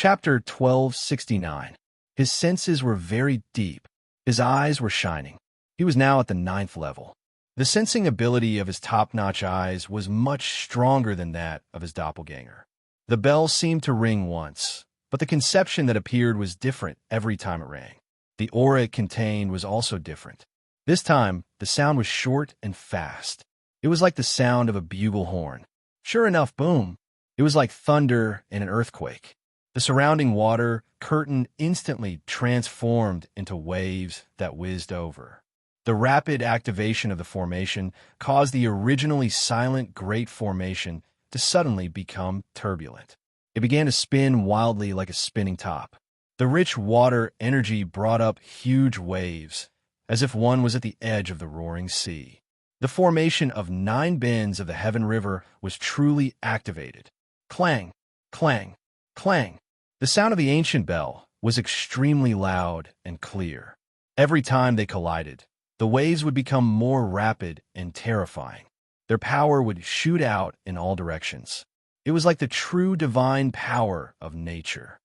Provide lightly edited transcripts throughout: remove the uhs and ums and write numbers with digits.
Chapter 1269. His senses were very deep. His eyes were shining. He was now at the 9th level. The sensing ability of his top-notch eyes was much stronger than that of his doppelganger. The bell seemed to ring once, but the conception that appeared was different every time it rang. The aura it contained was also different. This time, the sound was short and fast. It was like the sound of a bugle horn. Sure enough, boom! It was like thunder in an earthquake. The surrounding water curtain instantly transformed into waves that whizzed over. The rapid activation of the formation caused the originally silent Great Formation to suddenly become turbulent. It began to spin wildly like a spinning top. The rich water energy brought up huge waves, as if one was at the edge of the roaring sea. The formation of 9 bends of the Heaven River was truly activated. Clang, clang, clang. The sound of the ancient bell was extremely loud and clear. Every time they collided, the waves would become more rapid and terrifying. Their power would shoot out in all directions. It was like the true divine power of nature.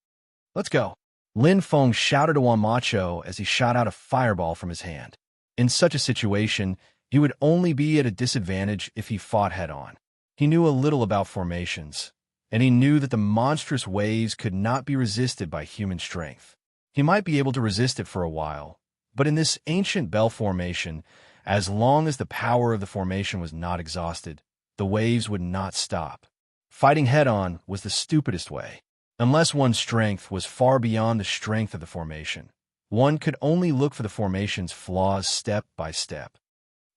"Let's go," Lin Feng shouted to Wan Macho as he shot out a fireball from his hand. In such a situation, he would only be at a disadvantage if he fought head-on. He knew a little about formations, and he knew that the monstrous waves could not be resisted by human strength. He might be able to resist it for a while, but in this ancient bell formation, as long as the power of the formation was not exhausted, the waves would not stop. Fighting head-on was the stupidest way. Unless one's strength was far beyond the strength of the formation, one could only look for the formation's flaws step by step.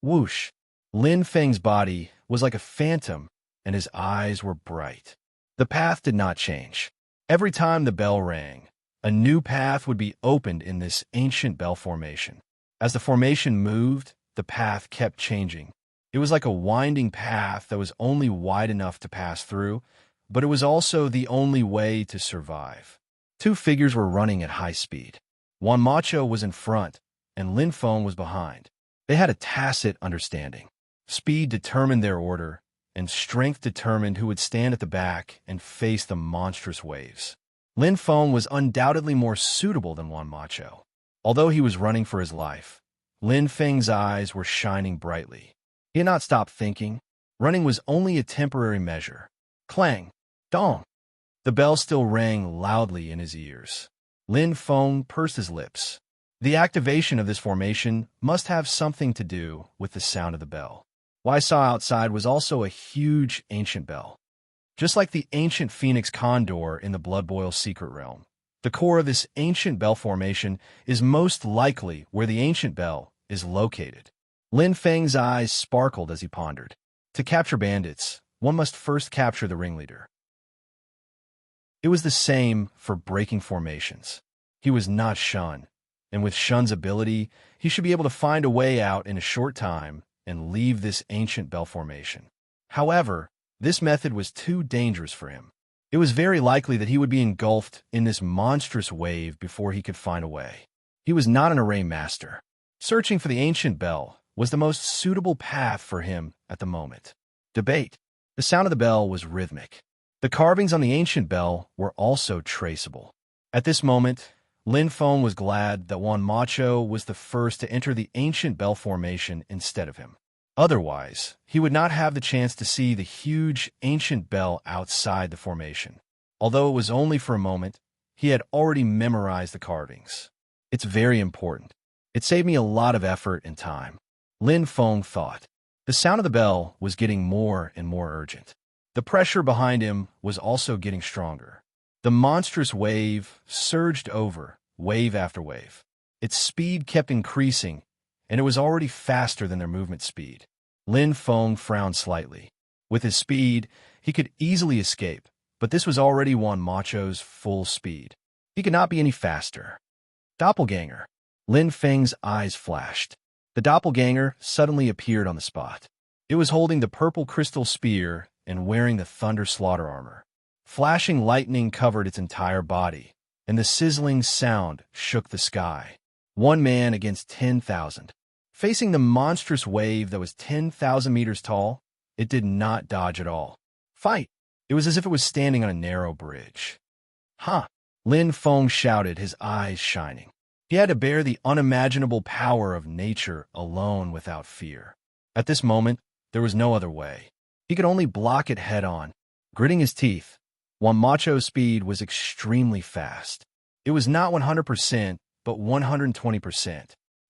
Whoosh! Lin Feng's body was like a phantom, and his eyes were bright. The path did not change. Every time the bell rang, a new path would be opened in this ancient bell formation. As the formation moved, the path kept changing. It was like a winding path that was only wide enough to pass through, but it was also the only way to survive. 2 figures were running at high speed. Wan Macho was in front, and Lin Feng was behind. They had a tacit understanding. Speed determined their order, and strength determined who would stand at the back and face the monstrous waves. Lin Feng was undoubtedly more suitable than Wan Macho. Although he was running for his life, Lin Feng's eyes were shining brightly. He had not stopped thinking. Running was only a temporary measure. Clang, dong. The bell still rang loudly in his ears. Lin Feng pursed his lips. The activation of this formation must have something to do with the sound of the bell. What I saw outside was also a huge ancient bell. Just like the ancient phoenix condor in the Blood Boil secret realm, the core of this ancient bell formation is most likely where the ancient bell is located. Lin Feng's eyes sparkled as he pondered. To capture bandits, one must first capture the ringleader. It was the same for breaking formations. He was not Shun, and with Shun's ability, he should be able to find a way out in a short time and leave this ancient bell formation. However, this method was too dangerous for him. It was very likely that he would be engulfed in this monstrous wave before he could find a way. He was not an array master. Searching for the ancient bell was the most suitable path for him at the moment. Debate. The sound of the bell was rhythmic. The carvings on the ancient bell were also traceable. At this moment, Lin Feng was glad that Wan Macho was the first to enter the ancient bell formation instead of him. Otherwise, he would not have the chance to see the huge ancient bell outside the formation. Although it was only for a moment, he had already memorized the carvings. It's very important. It saved me a lot of effort and time. Lin Feng thought. The sound of the bell was getting more and more urgent. The pressure behind him was also getting stronger. The monstrous wave surged over, wave after wave. Its speed kept increasing, and it was already faster than their movement speed. Lin Feng frowned slightly. With his speed, he could easily escape, but this was already Wan Macho's full speed. He could not be any faster. Doppelganger. Lin Feng's eyes flashed. The doppelganger suddenly appeared on the spot. It was holding the purple crystal spear and wearing the thunder slaughter armor. Flashing lightning covered its entire body, and the sizzling sound shook the sky. 1 man against 10,000. Facing the monstrous wave that was 10,000 meters tall, it did not dodge at all. Fight! It was as if it was standing on a narrow bridge. Huh! Lin Feng shouted, his eyes shining. He had to bear the unimaginable power of nature alone without fear. At this moment, there was no other way. He could only block it head-on. Gritting his teeth, Juan Macho's speed was extremely fast. It was not 100%, but 120%.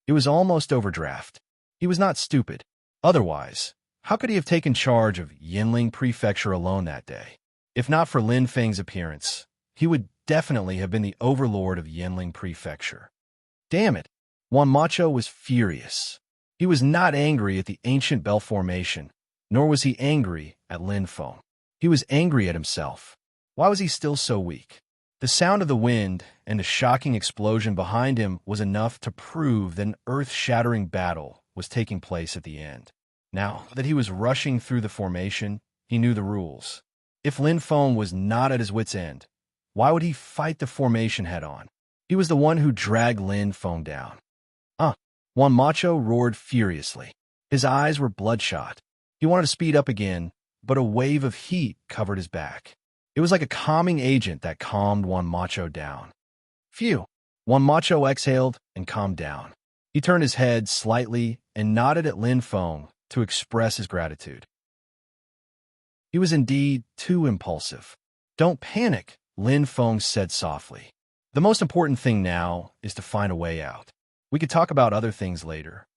It was almost overdraft. He was not stupid. Otherwise, how could he have taken charge of Yinling Prefecture alone that day? If not for Lin Feng's appearance, he would definitely have been the overlord of Yinling Prefecture. Damn it! Juan Macho was furious. He was not angry at the ancient bell formation, nor was he angry at Lin Feng. He was angry at himself. Why was he still so weak? The sound of the wind and the shocking explosion behind him was enough to prove that an earth-shattering battle was taking place at the end. Now that he was rushing through the formation, he knew the rules. If Lin Feng was not at his wit's end, why would he fight the formation head-on? He was the one who dragged Lin Feng down. Juan Macho roared furiously. His eyes were bloodshot. He wanted to speed up again, but a wave of heat covered his back. It was like a calming agent that calmed Juan Macho down. Phew! Juan Macho exhaled and calmed down. He turned his head slightly and nodded at Lin Feng to express his gratitude. He was indeed too impulsive. Don't panic, Lin Feng said softly. The most important thing now is to find a way out. We could talk about other things later.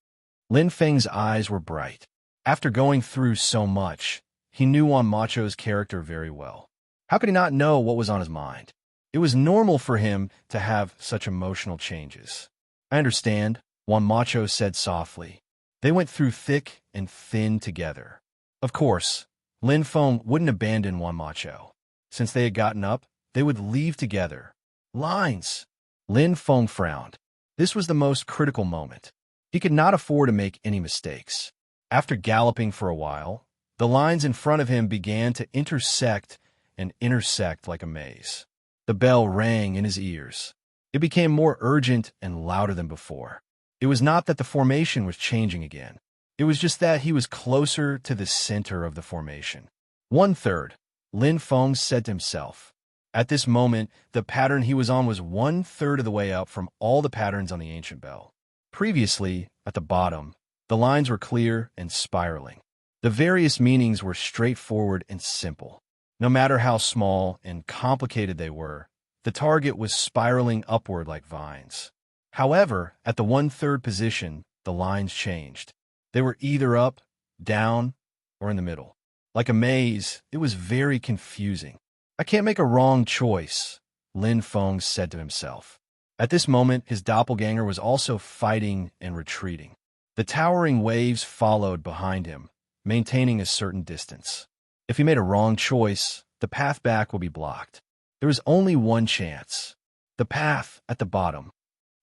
Lin Feng's eyes were bright. After going through so much, he knew Juan Macho's character very well. How could he not know what was on his mind? It was normal for him to have such emotional changes. I understand, Juan Macho said softly. They went through thick and thin together. Of course, Lin Feng wouldn't abandon Juan Macho. Since they had gotten up, they would leave together. Lines! Lin Feng frowned. This was the most critical moment. He could not afford to make any mistakes. After galloping for a while, the lines in front of him began to intersect and intersect like a maze. The bell rang in his ears. It became more urgent and louder than before. It was not that the formation was changing again. It was just that he was closer to the center of the formation. 1/3, Lin Feng said to himself. At this moment, the pattern he was on was 1/3 of the way up from all the patterns on the ancient bell. Previously, at the bottom, the lines were clear and spiraling. The various meanings were straightforward and simple. No matter how small and complicated they were, the target was spiraling upward like vines. However, at the 1/3 position, the lines changed. They were either up, down, or in the middle. Like a maze, it was very confusing. I can't make a wrong choice, Lin Feng said to himself. At this moment, his doppelganger was also fighting and retreating. The towering waves followed behind him, maintaining a certain distance. If he made a wrong choice, the path back would be blocked. There was only one chance. The path at the bottom.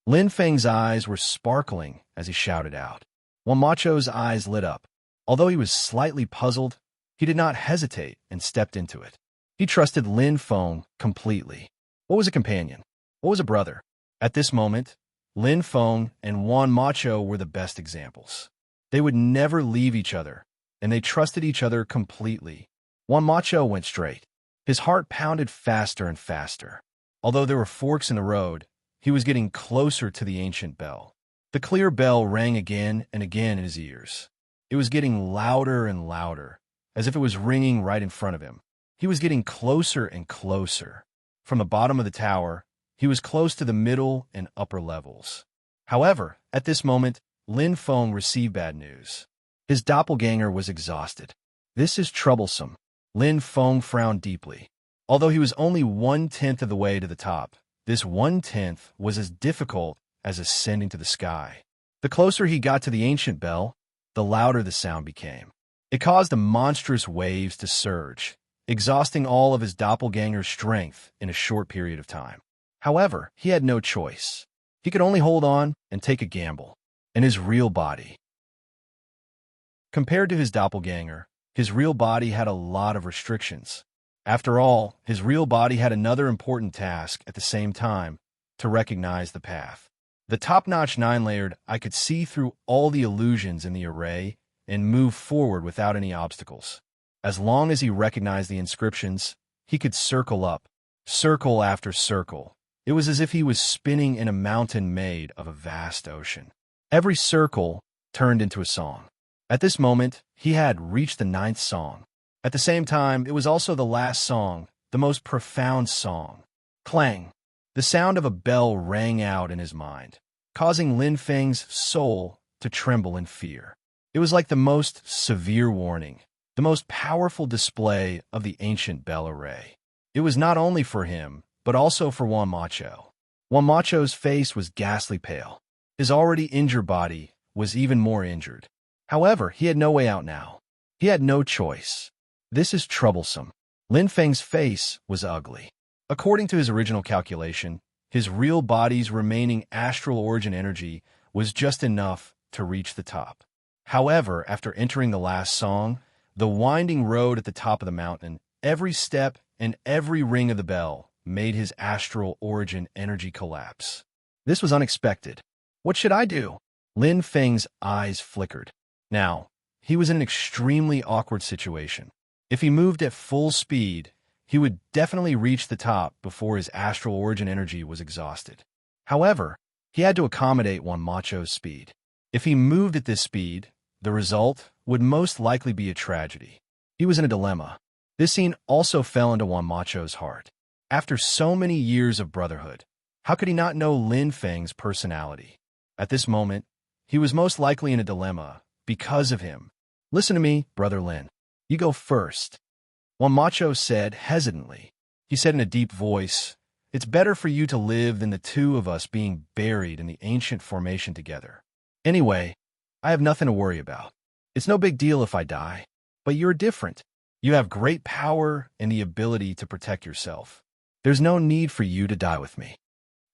Lin Feng's eyes were sparkling as he shouted out. Juan Macho's eyes lit up. Although he was slightly puzzled, he did not hesitate and stepped into it. He trusted Lin Feng completely. What was a companion? What was a brother? At this moment, Lin Feng and Juan Macho were the best examples. They would never leave each other, and they trusted each other completely. Juan Macho went straight. His heart pounded faster and faster. Although there were forks in the road, he was getting closer to the ancient bell. The clear bell rang again and again in his ears. It was getting louder and louder, as if it was ringing right in front of him. He was getting closer and closer. From the bottom of the tower, he was close to the middle and upper levels. However, at this moment, Lin Feng received bad news. His doppelganger was exhausted. This is troublesome. Lin Feng frowned deeply. Although he was only 1/10 of the way to the top, this 1/10 was as difficult as ascending to the sky. The closer he got to the ancient bell, the louder the sound became. It caused the monstrous waves to surge, exhausting all of his doppelganger's strength in a short period of time. However, he had no choice. He could only hold on and take a gamble. And his real body. Compared to his doppelganger, his real body had a lot of restrictions. After all, his real body had another important task at the same time, to recognize the path. The top-notch 9-layered, I could see through all the illusions in the array and move forward without any obstacles. As long as he recognized the inscriptions, he could circle up, circle after circle, It was as if he was spinning in a mountain made of a vast ocean. Every circle turned into a song. At this moment, he had reached the 9th song. At the same time, it was also the last song, the most profound song. Clang! The sound of a bell rang out in his mind, causing Lin Feng's soul to tremble in fear. It was like the most severe warning, the most powerful display of the ancient bell array. It was not only for him, but also for Juan Macho. Juan Macho's face was ghastly pale. His already injured body was even more injured. However, he had no way out now. He had no choice. This is troublesome. Lin Feng's face was ugly. According to his original calculation, his real body's remaining astral origin energy was just enough to reach the top. However, after entering the last song, the winding road at the top of the mountain, every step and every ring of the bell made his astral origin energy collapse. This was unexpected. What should I do? Lin Feng's eyes flickered. Now, he was in an extremely awkward situation. If he moved at full speed, he would definitely reach the top before his astral origin energy was exhausted. However, he had to accommodate Juan Macho's speed. If he moved at this speed, the result would most likely be a tragedy. He was in a dilemma. This scene also fell into Juan Macho's heart. After so many years of brotherhood, how could he not know Lin Feng's personality? At this moment, he was most likely in a dilemma because of him. Listen to me, Brother Lin. You go first. Juan Macho said hesitantly. He said in a deep voice, "It's better for you to live than the two of us being buried in the ancient formation together. Anyway, I have nothing to worry about. It's no big deal if I die. But you're different. You have great power and the ability to protect yourself. There's no need for you to die with me."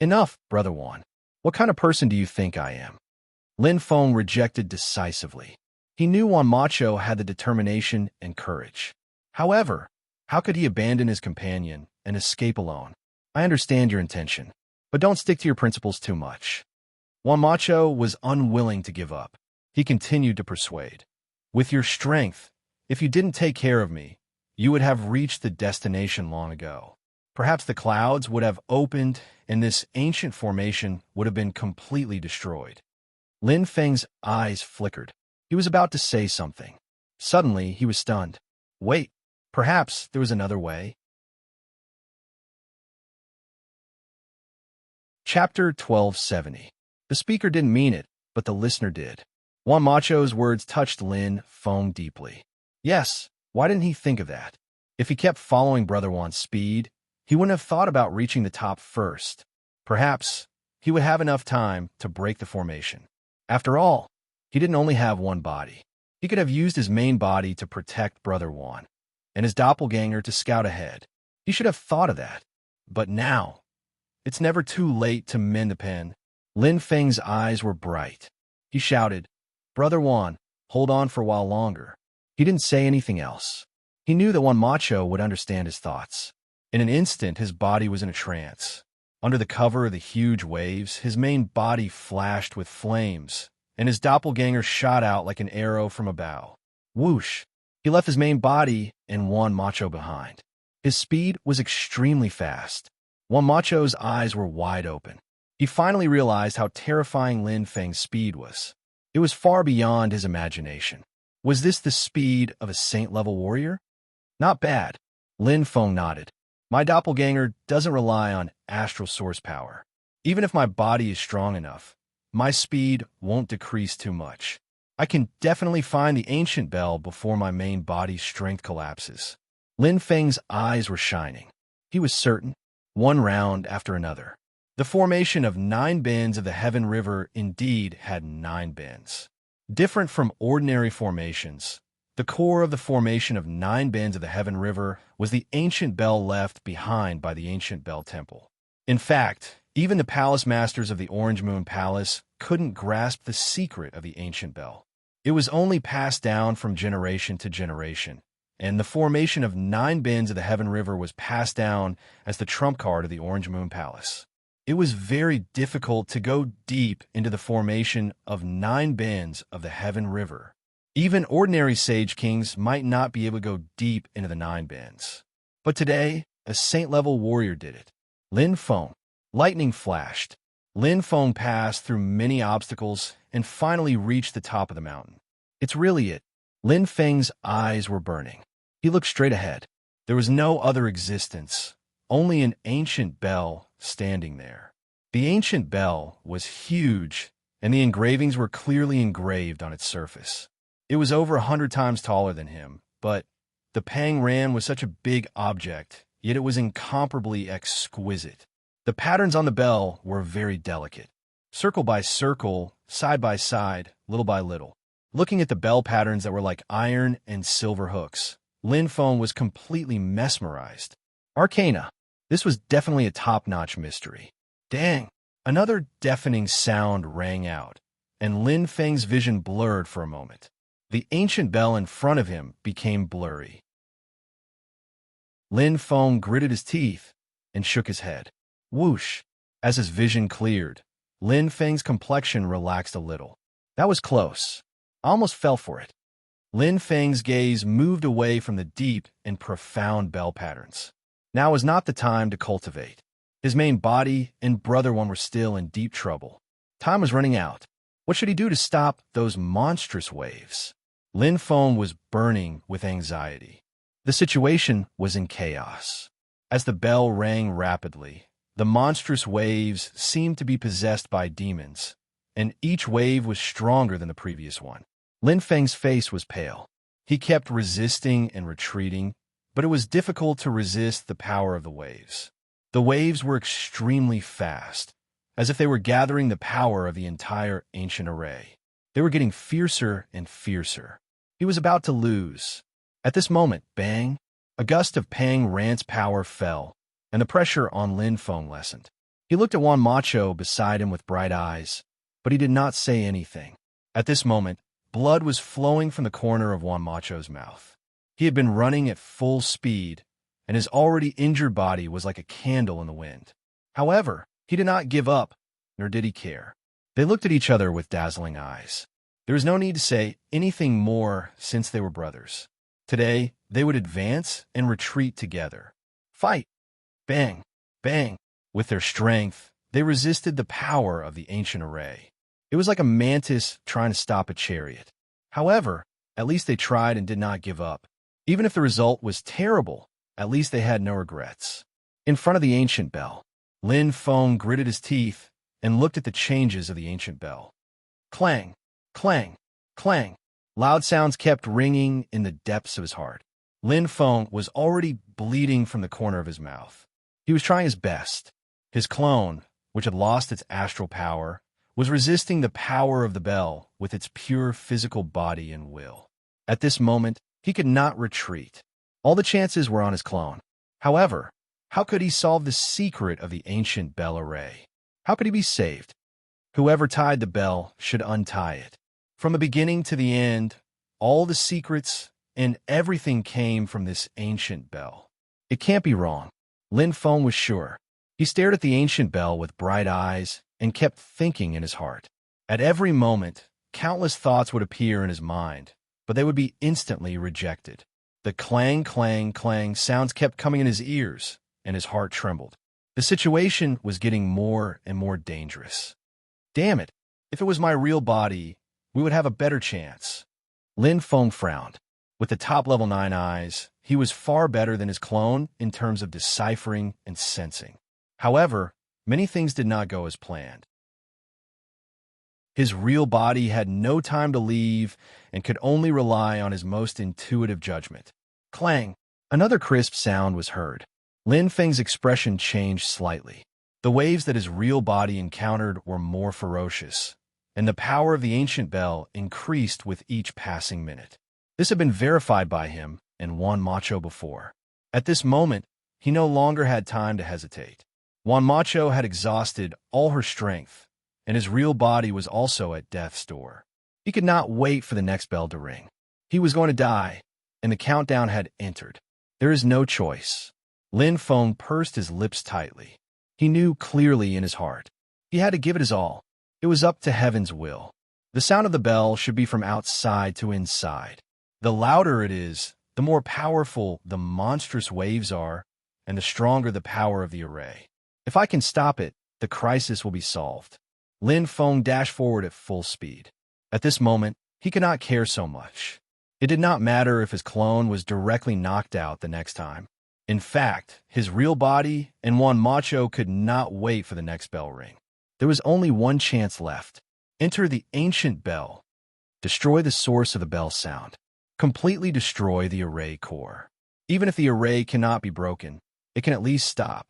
Enough, Brother Juan. What kind of person do you think I am? Lin Feng rejected decisively. He knew Juan Macho had the determination and courage. However, how could he abandon his companion and escape alone? I understand your intention, but don't stick to your principles too much. Juan Macho was unwilling to give up. He continued to persuade. With your strength, if you didn't take care of me, you would have reached the destination long ago. Perhaps the clouds would have opened and this ancient formation would have been completely destroyed. Lin Feng's eyes flickered. He was about to say something. Suddenly, he was stunned. Wait, perhaps there was another way? Chapter 1270. The speaker didn't mean it, but the listener did. Juan Macho's words touched Lin Feng deeply. Yes, why didn't he think of that? If he kept following Brother Juan's speed, he wouldn't have thought about reaching the top first. Perhaps he would have enough time to break the formation. After all, he didn't only have one body. He could have used his main body to protect Brother Juan, and his doppelganger to scout ahead. He should have thought of that. But now, it's never too late to mend the pen. Lin Feng's eyes were bright. He shouted, "Brother Juan, hold on for a while longer." He didn't say anything else. He knew that Juan Macho would understand his thoughts. In an instant, his body was in a trance. Under the cover of the huge waves, his main body flashed with flames, and his doppelganger shot out like an arrow from a bow. Whoosh! He left his main body and Juan Macho behind. His speed was extremely fast. Juan Macho's eyes were wide open. He finally realized how terrifying Lin Feng's speed was. It was far beyond his imagination. Was this the speed of a saint-level warrior? Not bad. Lin Feng nodded. My doppelganger doesn't rely on astral source power. Even if my body is strong enough, my speed won't decrease too much. I can definitely find the ancient bell before my main body's strength collapses. Lin Feng's eyes were shining. He was certain, one round after another. The formation of 9 bends of the Heaven River indeed had 9 bends. Different from ordinary formations, the core of the formation of 9 bends of the Heaven River was the ancient bell left behind by the ancient bell temple. In fact, even the palace masters of the Orange Moon Palace couldn't grasp the secret of the ancient bell. It was only passed down from generation to generation, and the formation of 9 bends of the Heaven River was passed down as the trump card of the Orange Moon Palace. It was very difficult to go deep into the formation of 9 bends of the Heaven River. Even ordinary Sage Kings might not be able to go deep into the 9 bends. But today, a saint-level warrior did it. Lin Feng. Lightning flashed. Lin Feng passed through many obstacles and finally reached the top of the mountain. It's really it. Lin Feng's eyes were burning. He looked straight ahead. There was no other existence, only an ancient bell standing there. The ancient bell was huge, and the engravings were clearly engraved on its surface. It was over 100 times taller than him, but the Pang Ran was such a big object, yet it was incomparably exquisite. The patterns on the bell were very delicate. Circle by circle, side by side, little by little. Looking at the bell patterns that were like iron and silver hooks, Lin Feng was completely mesmerized. Arcana. This was definitely a top-notch mystery. Dang! Another deafening sound rang out, and Lin Feng's vision blurred for a moment. The ancient bell in front of him became blurry. Lin Feng gritted his teeth and shook his head. Whoosh! As his vision cleared, Lin Feng's complexion relaxed a little. That was close. I almost fell for it. Lin Feng's gaze moved away from the deep and profound bell patterns. Now was not the time to cultivate. His main body and brother one were still in deep trouble. Time was running out. What should he do to stop those monstrous waves? Lin Feng was burning with anxiety. The situation was in chaos. As the bell rang rapidly, the monstrous waves seemed to be possessed by demons, and each wave was stronger than the previous one. Lin Feng's face was pale. He kept resisting and retreating, but it was difficult to resist the power of the waves. The waves were extremely fast, as if they were gathering the power of the entire ancient array. They were getting fiercer and fiercer. He was about to lose. At this moment, bang! A gust of Pang Ran's power fell, and the pressure on Lin Feng lessened. He looked at Juan Macho beside him with bright eyes, but he did not say anything. At this moment, blood was flowing from the corner of Juan Macho's mouth. He had been running at full speed, and his already injured body was like a candle in the wind. However, he did not give up, nor did he care. They looked at each other with dazzling eyes. There was no need to say anything more since they were brothers. Today, they would advance and retreat together. Fight! Bang! Bang! With their strength, they resisted the power of the ancient array. It was like a mantis trying to stop a chariot. However, at least they tried and did not give up. Even if the result was terrible, at least they had no regrets. In front of the ancient bell, Lin Feng gritted his teeth and looked at the changes of the ancient bell. Clang! Clang! Clang! Loud sounds kept ringing in the depths of his heart. Lin Feng was already bleeding from the corner of his mouth. He was trying his best. His clone, which had lost its astral power, was resisting the power of the bell with its pure physical body and will. At this moment, he could not retreat. All the chances were on his clone. However, how could he solve the secret of the ancient bell array? How could he be saved? Whoever tied the bell should untie it. From the beginning to the end, all the secrets and everything came from this ancient bell. It can't be wrong. Lin Feng was sure. He stared at the ancient bell with bright eyes and kept thinking in his heart. At every moment, countless thoughts would appear in his mind, but they would be instantly rejected. The clang, clang, clang sounds kept coming in his ears, and his heart trembled. The situation was getting more and more dangerous. Damn it! If it was my real body, we would have a better chance. Lin Feng frowned. With the top-level 9 eyes, he was far better than his clone in terms of deciphering and sensing. However, many things did not go as planned. His real body had no time to leave and could only rely on his most intuitive judgment. Clang! Another crisp sound was heard. Lin Feng's expression changed slightly. The waves that his real body encountered were more ferocious, and the power of the ancient bell increased with each passing minute. This had been verified by him and Juan Macho before. At this moment, he no longer had time to hesitate. Juan Macho had exhausted all her strength, and his real body was also at death's door. He could not wait for the next bell to ring. He was going to die, and the countdown had entered. There is no choice. Lin Feng pursed his lips tightly. He knew clearly in his heart. He had to give it his all. It was up to heaven's will. The sound of the bell should be from outside to inside. The louder it is, the more powerful the monstrous waves are, and the stronger the power of the array. If I can stop it, The crisis will be solved. Lin Feng dashed forward at full speed. At this moment, he could not care so much. It did not matter if his clone was directly knocked out the next time. In fact, his real body and Juan Macho could not wait for the next bell ring. There was only one chance left. Enter the ancient bell. Destroy the source of the bell sound. Completely destroy the array core. Even if the array cannot be broken, it can at least stop.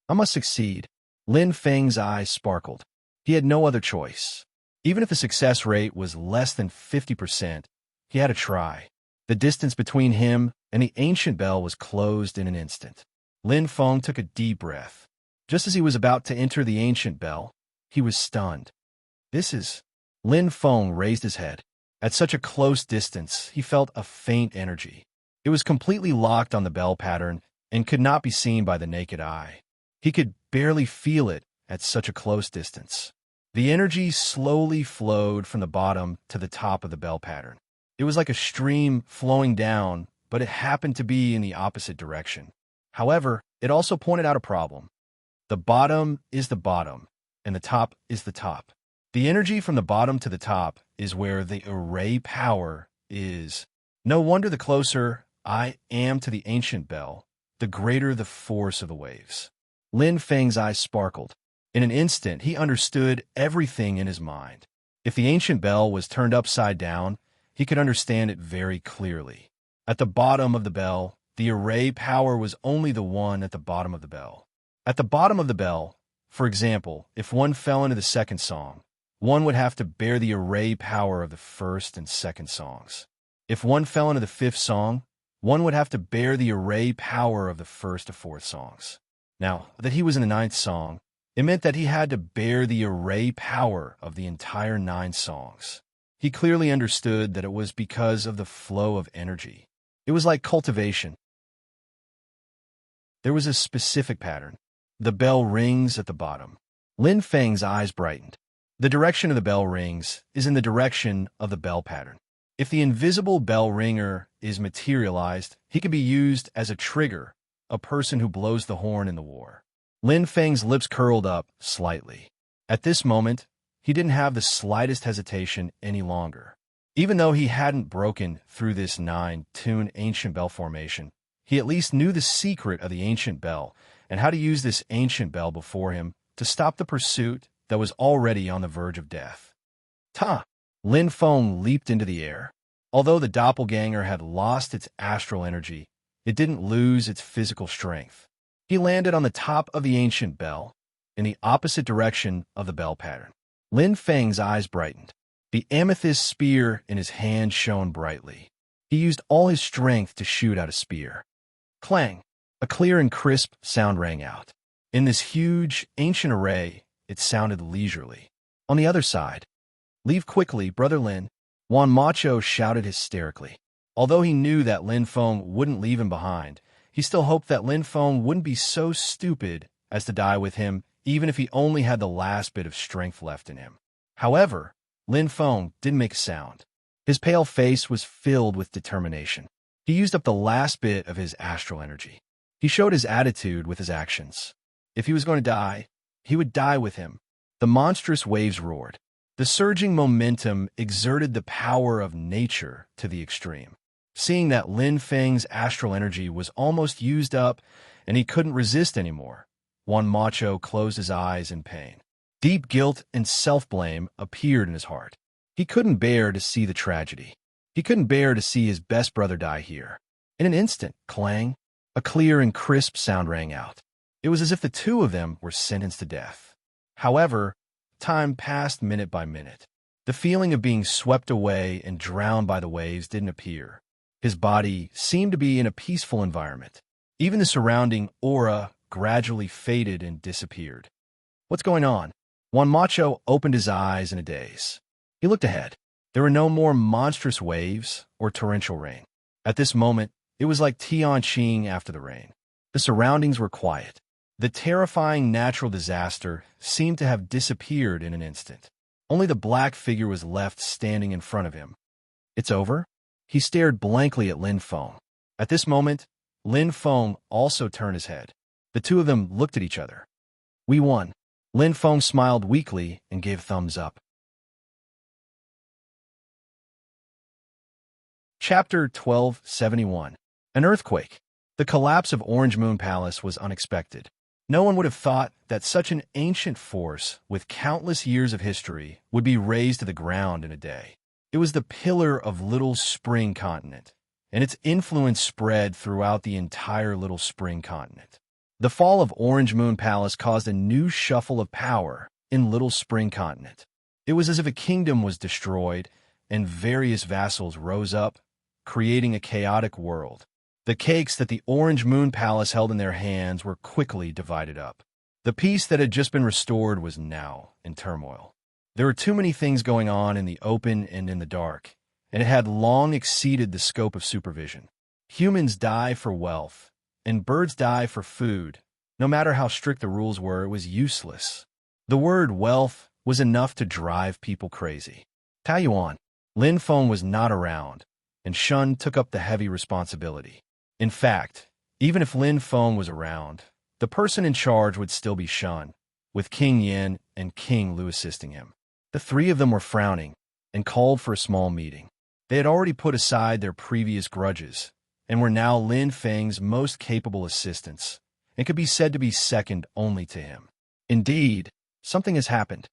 I must succeed. Lin Feng's eyes sparkled. He had no other choice. Even if the success rate was less than 50%, he had to try. The distance between him and the ancient bell was closed in an instant. Lin Feng took a deep breath. Just as he was about to enter the ancient bell, he was stunned. This is... Lin Feng raised his head. At such a close distance, he felt a faint energy. It was completely locked on the bell pattern and could not be seen by the naked eye. He could barely feel it at such a close distance. The energy slowly flowed from the bottom to the top of the bell pattern. It was like a stream flowing down, but it happened to be in the opposite direction. However, it also pointed out a problem. The bottom is the bottom, and the top is the top. The energy from the bottom to the top is where the array power is. No wonder the closer I am to the ancient bell, the greater the force of the waves. Lin Feng's eyes sparkled. In an instant, he understood everything in his mind. If the ancient bell was turned upside down, he could understand it very clearly. At the bottom of the bell, the array power was only the one at the bottom of the bell. At the bottom of the bell, for example, if one fell into the second song, one would have to bear the array power of the first and second songs. If one fell into the fifth song, one would have to bear the array power of the first to fourth songs. Now, that he was in the ninth song, it meant that he had to bear the array power of the entire 9 songs. He clearly understood that it was because of the flow of energy. It was like cultivation. There was a specific pattern. The bell rings at the bottom. Lin Feng's eyes brightened. The direction of the bell rings is in the direction of the bell pattern. If the invisible bell ringer is materialized, he can be used as a trigger, a person who blows the horn in the war. Lin Feng's lips curled up slightly. At this moment, he didn't have the slightest hesitation any longer. Even though he hadn't broken through this 9-tune ancient bell formation, he at least knew the secret of the ancient bell and how to use this ancient bell before him to stop the pursuit that was already on the verge of death. Ta! Lin Feng leaped into the air. Although the doppelganger had lost its astral energy, it didn't lose its physical strength. He landed on the top of the ancient bell, in the opposite direction of the bell pattern. Lin Feng's eyes brightened. The amethyst spear in his hand shone brightly. He used all his strength to shoot out a spear. Clang! A clear and crisp sound rang out. In this huge, ancient array, it sounded leisurely. On the other side, "Leave quickly, Brother Lin," Juan Macho shouted hysterically. Although he knew that Lin Feng wouldn't leave him behind, he still hoped that Lin Feng wouldn't be so stupid as to die with him, even if he only had the last bit of strength left in him. However, Lin Feng didn't make a sound. His pale face was filled with determination. He used up the last bit of his astral energy. He showed his attitude with his actions. If he was going to die, he would die with him. The monstrous waves roared. The surging momentum exerted the power of nature to the extreme. Seeing that Lin Feng's astral energy was almost used up and he couldn't resist anymore, Juan Macho closed his eyes in pain. Deep guilt and self-blame appeared in his heart. He couldn't bear to see the tragedy. He couldn't bear to see his best brother die here. In an instant, clang, a clear and crisp sound rang out. It was as if the two of them were sentenced to death. However, time passed minute by minute. The feeling of being swept away and drowned by the waves didn't appear. His body seemed to be in a peaceful environment. Even the surrounding aura gradually faded and disappeared. What's going on? Juan Macho opened his eyes in a daze. He looked ahead. There were no more monstrous waves or torrential rain. At this moment, it was like Tianqing after the rain. The surroundings were quiet. The terrifying natural disaster seemed to have disappeared in an instant. Only the black figure was left standing in front of him. It's over? He stared blankly at Lin Feng. At this moment, Lin Feng also turned his head. The two of them looked at each other. We won. Lin Feng smiled weakly and gave thumbs up. Chapter 1271. An earthquake. The collapse of Orange Moon Palace was unexpected. No one would have thought that such an ancient force with countless years of history would be razed to the ground in a day. It was the pillar of Little Spring Continent, and its influence spread throughout the entire Little Spring Continent. The fall of Orange Moon Palace caused a new shuffle of power in Little Spring Continent. It was as if a kingdom was destroyed, and various vassals rose up, creating a chaotic world. The cakes that the Orange Moon Palace held in their hands were quickly divided up. The peace that had just been restored was now in turmoil. There were too many things going on in the open and in the dark, and it had long exceeded the scope of supervision. Humans die for wealth, and birds die for food. No matter how strict the rules were, it was useless. The word wealth was enough to drive people crazy. Taiyuan, Lin Feng was not around, and Shun took up the heavy responsibility. In fact, even if Lin Feng was around, the person in charge would still be Shun, with King Yin and King Lu assisting him. The three of them were frowning and called for a small meeting. They had already put aside their previous grudges and were now Lin Feng's most capable assistants and could be said to be second only to him. Indeed, something has happened.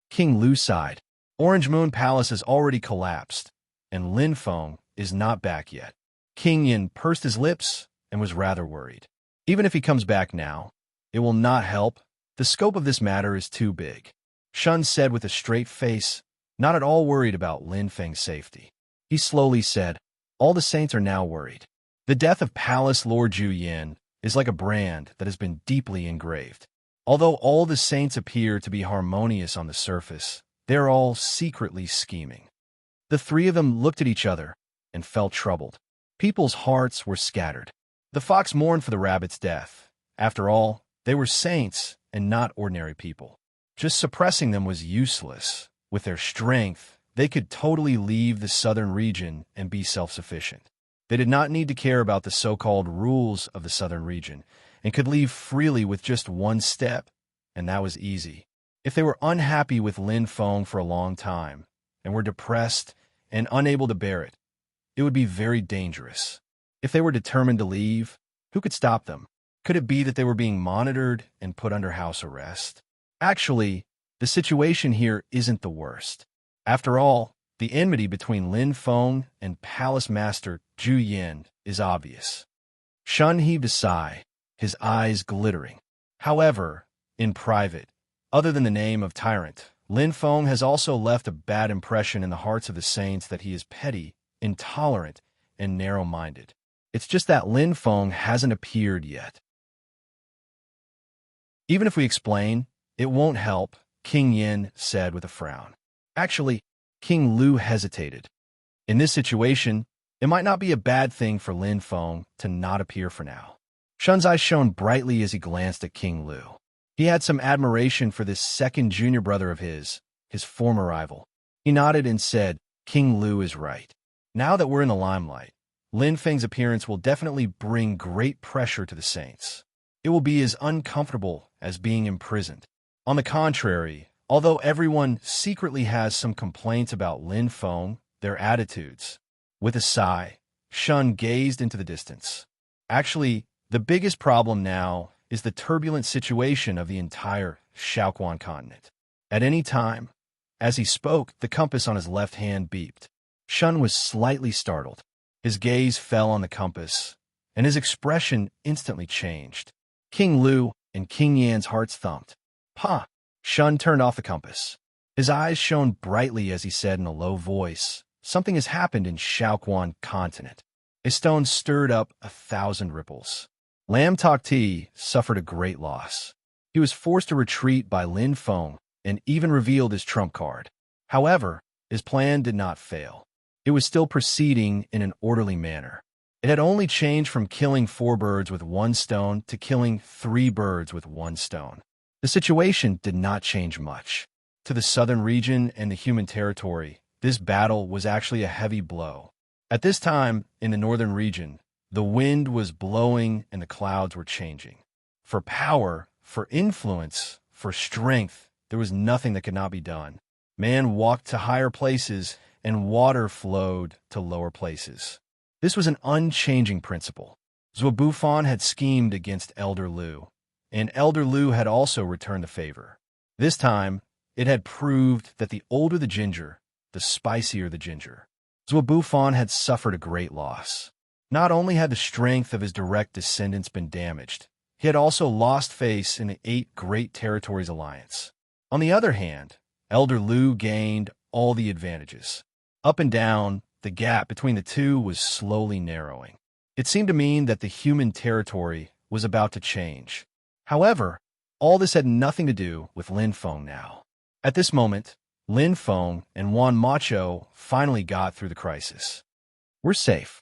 King Lu sighed. Orange Moon Palace has already collapsed, and Lin Feng is not back yet. King Yin pursed his lips and was rather worried. Even if he comes back now, it will not help. The scope of this matter is too big. Shun said with a straight face, not at all worried about Lin Feng's safety. He slowly said, all the saints are now worried. The death of Palace Lord Zhu Yin is like a brand that has been deeply engraved. Although all the saints appear to be harmonious on the surface, they're all secretly scheming. The three of them looked at each other and felt troubled. People's hearts were scattered. The fox mourned for the rabbit's death. After all, they were saints and not ordinary people. Just suppressing them was useless. With their strength, they could totally leave the southern region and be self-sufficient. They did not need to care about the so-called rules of the southern region and could leave freely with just one step, and that was easy. If they were unhappy with Lin Feng for a long time and were depressed and unable to bear it, it would be very dangerous. If they were determined to leave, who could stop them? Could it be that they were being monitored and put under house arrest? Actually, the situation here isn't the worst. After all, the enmity between Lin Feng and Palace Master Zhu Yin is obvious. Shun heaved a sigh, his eyes glittering. However, in private, other than the name of tyrant, Lin Feng has also left a bad impression in the hearts of the saints that he is petty, intolerant, and narrow-minded. It's just that Lin Feng hasn't appeared yet. Even if we explain, it won't help, King Yin said with a frown. Actually, King Lu hesitated. In this situation, it might not be a bad thing for Lin Feng to not appear for now. Shun's eyes shone brightly as he glanced at King Lu. He had some admiration for this second junior brother of his former rival. He nodded and said, King Lu is right. Now that we're in the limelight, Lin Feng's appearance will definitely bring great pressure to the saints. It will be as uncomfortable as being imprisoned. On the contrary, although everyone secretly has some complaints about Lin Feng, their attitudes. With a sigh, Shun gazed into the distance. Actually, the biggest problem now is the turbulent situation of the entire Shaoquan continent. At any time, as he spoke, the compass on his left hand beeped. Shun was slightly startled. His gaze fell on the compass, and his expression instantly changed. King Lu and King Yan's hearts thumped. "Pa!" Shun turned off the compass. His eyes shone brightly as he said in a low voice, "Something has happened in Shaoquan continent." A stone stirred up 1,000 ripples. Lam Tok Ti suffered a great loss. He was forced to retreat by Lin Feng and even revealed his trump card. However, his plan did not fail. It was still proceeding in an orderly manner. It had only changed from killing 4 birds with 1 stone to killing 3 birds with 1 stone. The situation did not change much. To the southern region and the human territory, this battle was actually a heavy blow. At this time, in the northern region, the wind was blowing and the clouds were changing. For power, for influence, for strength, there was nothing that could not be done. Man walked to higher places, and water flowed to lower places. This was an unchanging principle. Zwabuffon had schemed against Elder Lu, and Elder Lu had also returned the favor. This time, it had proved that the older the ginger, the spicier the ginger. Zwabuffon had suffered a great loss. Not only had the strength of his direct descendants been damaged, he had also lost face in the 8 Great Territories Alliance. On the other hand, Elder Lu gained all the advantages. Up and down, the gap between the two was slowly narrowing. It seemed to mean that the human territory was about to change. However, all this had nothing to do with Lin Feng now. At this moment, Lin Feng and Juan Macho finally got through the crisis. "We're safe."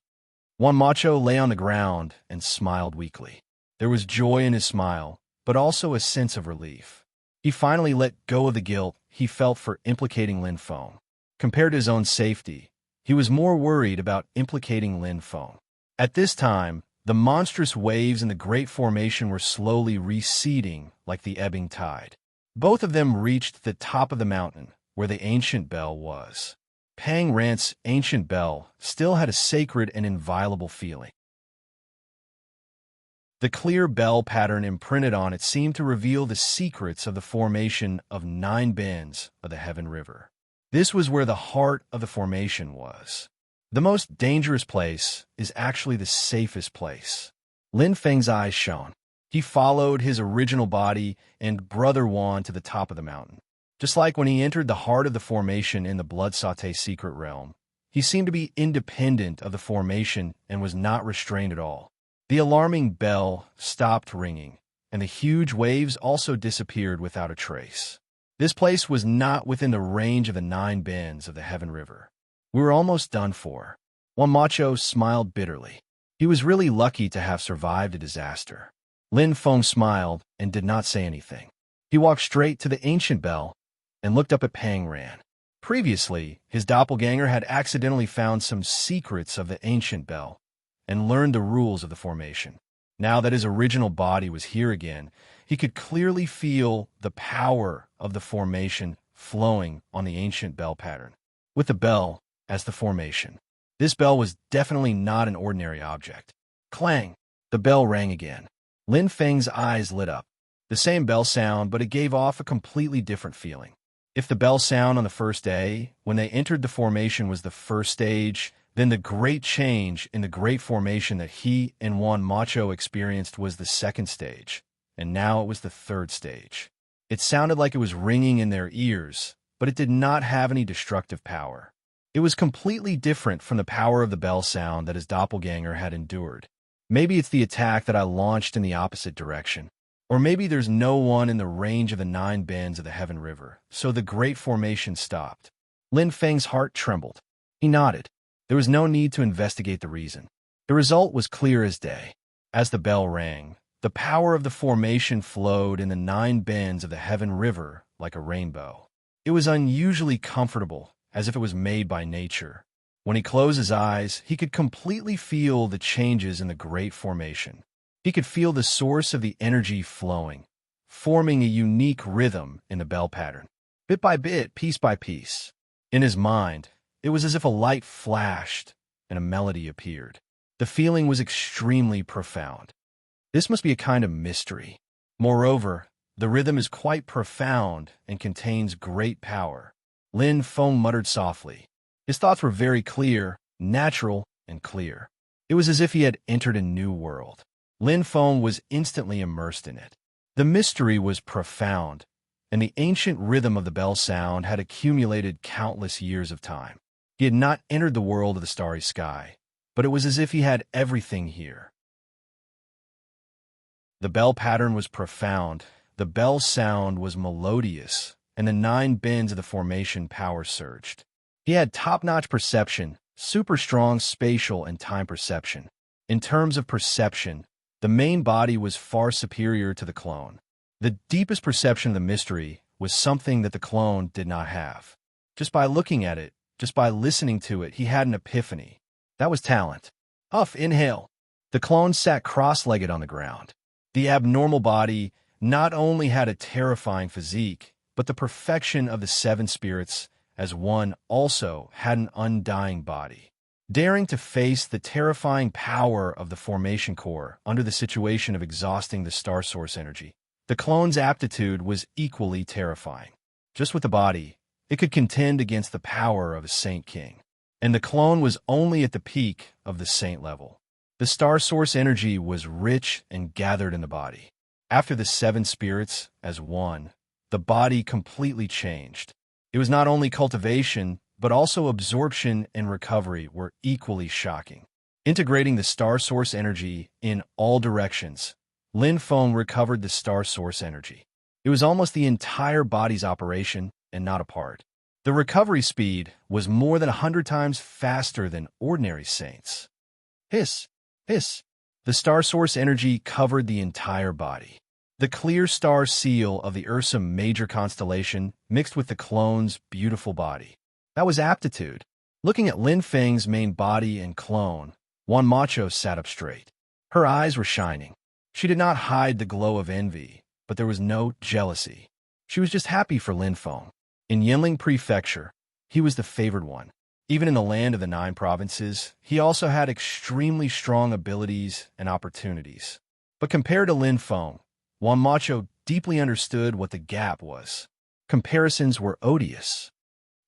Juan Macho lay on the ground and smiled weakly. There was joy in his smile, but also a sense of relief. He finally let go of the guilt he felt for implicating Lin Feng. Compared to his own safety, he was more worried about implicating Lin Feng. At this time, the monstrous waves in the Great Formation were slowly receding like the ebbing tide. Both of them reached the top of the mountain, where the ancient bell was. Pang Rant's ancient bell still had a sacred and inviolable feeling. The clear bell pattern imprinted on it seemed to reveal the secrets of the formation of 9 bends of the Heaven River. This was where the heart of the formation was. The most dangerous place is actually the safest place. Lin Feng's eyes shone. He followed his original body and Brother Juan to the top of the mountain. Just like when he entered the heart of the formation in the Blood Sauté secret realm, he seemed to be independent of the formation and was not restrained at all. The alarming bell stopped ringing, and the huge waves also disappeared without a trace. This place was not within the range of the 9 bends of the Heaven River. We were almost done for. Juan Macho smiled bitterly. He was really lucky to have survived a disaster. Lin Feng smiled and did not say anything. He walked straight to the ancient bell and looked up at Pang Ran. Previously, his doppelganger had accidentally found some secrets of the ancient bell and learned the rules of the formation. Now that his original body was here again, he could clearly feel the power of the formation flowing on the ancient bell pattern, with the bell as the formation. This bell was definitely not an ordinary object. Clang! The bell rang again. Lin Feng's eyes lit up. The same bell sound, but it gave off a completely different feeling. If the bell sound on the first day, when they entered the formation, was the first stage, then the great change in the Great Formation that he and Juan Macho experienced was the second stage, and now it was the third stage. It sounded like it was ringing in their ears, but it did not have any destructive power. It was completely different from the power of the bell sound that his doppelganger had endured. Maybe it's the attack that I launched in the opposite direction. Or maybe there's no one in the range of the 9 bends of the Heaven River, so the Great Formation stopped. Lin Feng's heart trembled. He nodded. There was no need to investigate the reason. The result was clear as day. As the bell rang, the power of the formation flowed in the 9 bends of the Heaven River like a rainbow. It was unusually comfortable, as if it was made by nature. When he closed his eyes, he could completely feel the changes in the Great Formation. He could feel the source of the energy flowing, forming a unique rhythm in the bell pattern. Bit by bit, piece by piece. In his mind, it was as if a light flashed and a melody appeared. The feeling was extremely profound. This must be a kind of mystery. Moreover, the rhythm is quite profound and contains great power. Lin Feng muttered softly. His thoughts were very clear, natural, and clear. It was as if he had entered a new world. Lin Feng was instantly immersed in it. The mystery was profound, and the ancient rhythm of the bell sound had accumulated countless years of time. He had not entered the world of the starry sky, but it was as if he had everything here. The bell pattern was profound, the bell sound was melodious, and the 9 bends of the formation power surged. He had top-notch perception, super strong spatial and time perception. In terms of perception, the main body was far superior to the clone. The deepest perception of the mystery was something that the clone did not have. Just by looking at it, just by listening to it, he had an epiphany. That was talent. Huff, inhale. The clone sat cross-legged on the ground. The abnormal body not only had a terrifying physique, but the perfection of the seven spirits as one also had an undying body. Daring to face the terrifying power of the formation core under the situation of exhausting the star source energy, the clone's aptitude was equally terrifying. Just with the body, it could contend against the power of a Saint King. And the clone was only at the peak of the Saint level. The star source energy was rich and gathered in the body. After the seven spirits as one, the body completely changed. It was not only cultivation, but also absorption and recovery were equally shocking. Integrating the star source energy in all directions, Lin Feng recovered the star source energy. It was almost the entire body's operation and not a part. The recovery speed was more than 100 times faster than ordinary saints. Hiss, hiss. The star source energy covered the entire body. The clear star seal of the Ursa Major constellation mixed with the clone's beautiful body. That was aptitude. Looking at Lin Feng's main body and clone, Juan Macho sat up straight. Her eyes were shining. She did not hide the glow of envy, but there was no jealousy. She was just happy for Lin Feng. In Yinling Prefecture, he was the favored one. Even in the land of the 9 provinces, he also had extremely strong abilities and opportunities. But compared to Lin Feng, Juan Macho deeply understood what the gap was. Comparisons were odious.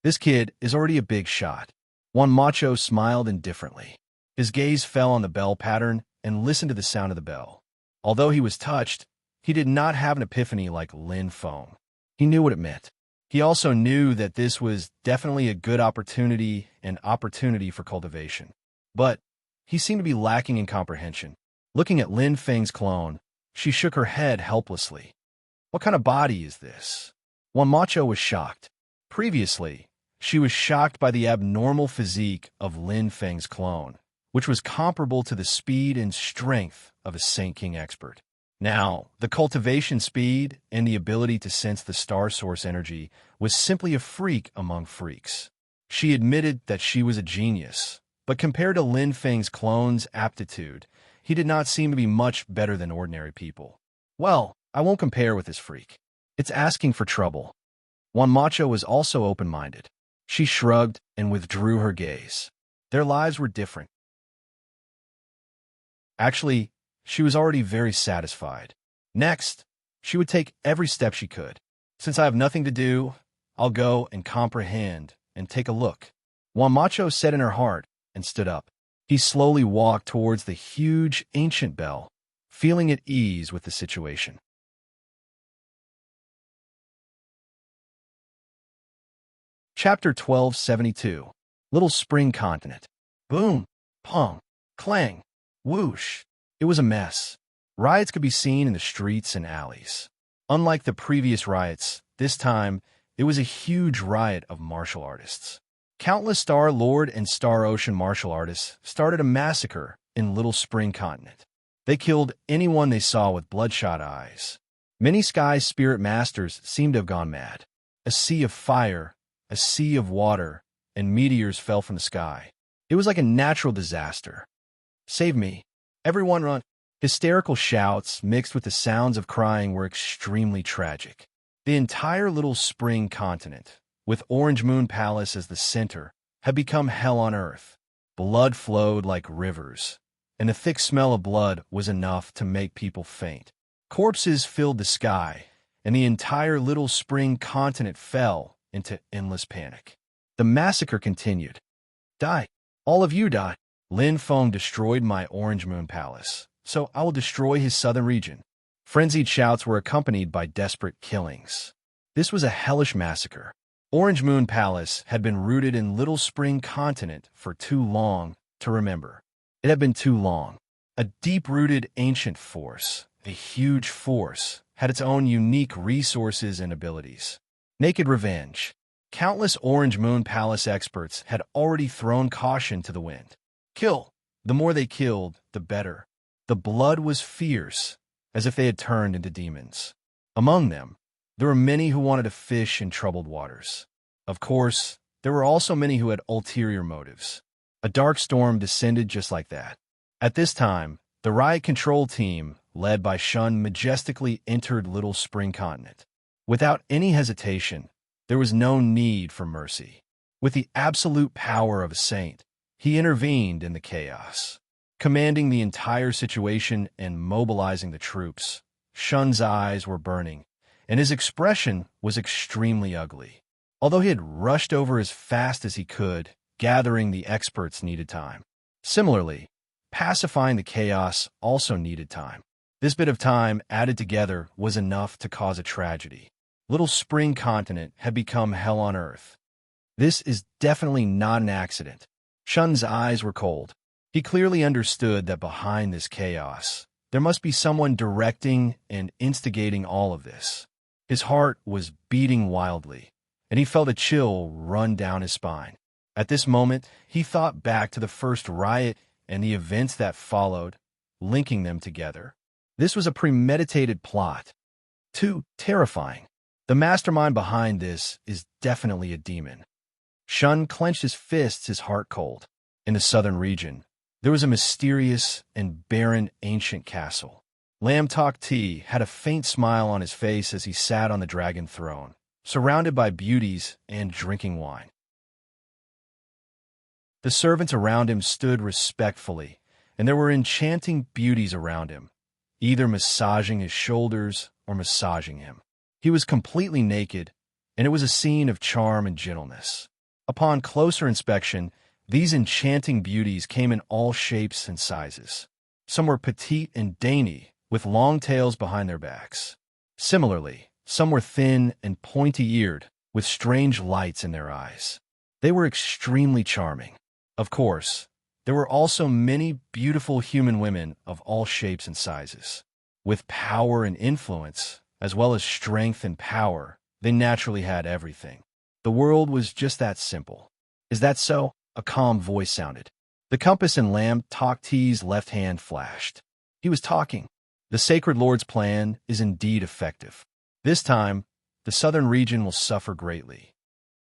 This kid is already a big shot. Juan Macho smiled indifferently. His gaze fell on the bell pattern and listened to the sound of the bell. Although he was touched, he did not have an epiphany like Lin Feng. He knew what it meant. He also knew that this was definitely a good opportunity for cultivation. But he seemed to be lacking in comprehension. Looking at Lin Feng's clone, she shook her head helplessly. What kind of body is this? Juan Macho was shocked. Previously, she was shocked by the abnormal physique of Lin Feng's clone, which was comparable to the speed and strength of a Saint King expert. Now, the cultivation speed and the ability to sense the star source energy was simply a freak among freaks. She admitted that she was a genius, but compared to Lin Feng's clone's aptitude, he did not seem to be much better than ordinary people. Well, I won't compare with this freak. It's asking for trouble. Juan Macho was also open-minded. She shrugged and withdrew her gaze. Their lives were different. Actually, she was already very satisfied. Next, she would take every step she could. Since I have nothing to do, I'll go and comprehend and take a look. Juan Macho said in her heart and stood up. He slowly walked towards the huge ancient bell, feeling at ease with the situation. Chapter 1272. Little Spring Continent. Boom, pong, clang, whoosh. It was a mess. Riots could be seen in the streets and alleys. Unlike the previous riots, this time, it was a huge riot of martial artists. Countless Star Lord and Star Ocean martial artists started a massacre in Little Spring Continent. They killed anyone they saw with bloodshot eyes. Many Sky Spirit Masters seemed to have gone mad. A sea of fire, a sea of water, and meteors fell from the sky. It was like a natural disaster. Save me. Everyone run. Hysterical shouts mixed with the sounds of crying were extremely tragic. The entire Little Spring Continent, with Orange Moon Palace as the center, had become hell on earth. Blood flowed like rivers, and the thick smell of blood was enough to make people faint. Corpses filled the sky, and the entire Little Spring Continent fell into endless panic. The massacre continued. Die. All of you die. Lin Feng destroyed my Orange Moon Palace, so I will destroy his southern region. Frenzied shouts were accompanied by desperate killings. This was a hellish massacre. Orange Moon Palace had been rooted in Little Spring Continent for too long to remember. It had been too long. A deep-rooted ancient force, a huge force, had its own unique resources and abilities. Naked revenge. Countless Orange Moon Palace experts had already thrown caution to the wind. Kill. The more they killed, the better. The blood was fierce, as if they had turned into demons. Among them, there were many who wanted to fish in troubled waters. Of course, there were also many who had ulterior motives. A dark storm descended just like that. At this time, the riot control team led by Shun, majestically entered Little Spring Continent. Without any hesitation, there was no need for mercy. With the absolute power of a saint, he intervened in the chaos, commanding the entire situation and mobilizing the troops. Shun's eyes were burning, and his expression was extremely ugly. Although he had rushed over as fast as he could, gathering the experts needed time. Similarly, pacifying the chaos also needed time. This bit of time added together was enough to cause a tragedy. Little Spring Continent had become hell on earth. This is definitely not an accident. Shun's eyes were cold. He clearly understood that behind this chaos, there must be someone directing and instigating all of this. His heart was beating wildly, and he felt a chill run down his spine. At this moment, he thought back to the first riot and the events that followed, linking them together. This was a premeditated plot. Too terrifying. The mastermind behind this is definitely a demon. Shun clenched his fists, his heart cold. In the southern region, there was a mysterious and barren ancient castle. Lam Tok Ti had a faint smile on his face as he sat on the dragon throne, surrounded by beauties and drinking wine. The servants around him stood respectfully, and there were enchanting beauties around him, either massaging his shoulders or massaging him. He was completely naked, and it was a scene of charm and gentleness. Upon closer inspection, these enchanting beauties came in all shapes and sizes. Some were petite and dainty, with long tails behind their backs. Similarly, some were thin and pointy-eared, with strange lights in their eyes. They were extremely charming. Of course, there were also many beautiful human women of all shapes and sizes. With power and influence, as well as strength and power, they naturally had everything. The world was just that simple. Is that so? A calm voice sounded. The compass in Lam Tok Ti's left hand flashed. He was talking. The Sacred Lord's plan is indeed effective. This time, the southern region will suffer greatly.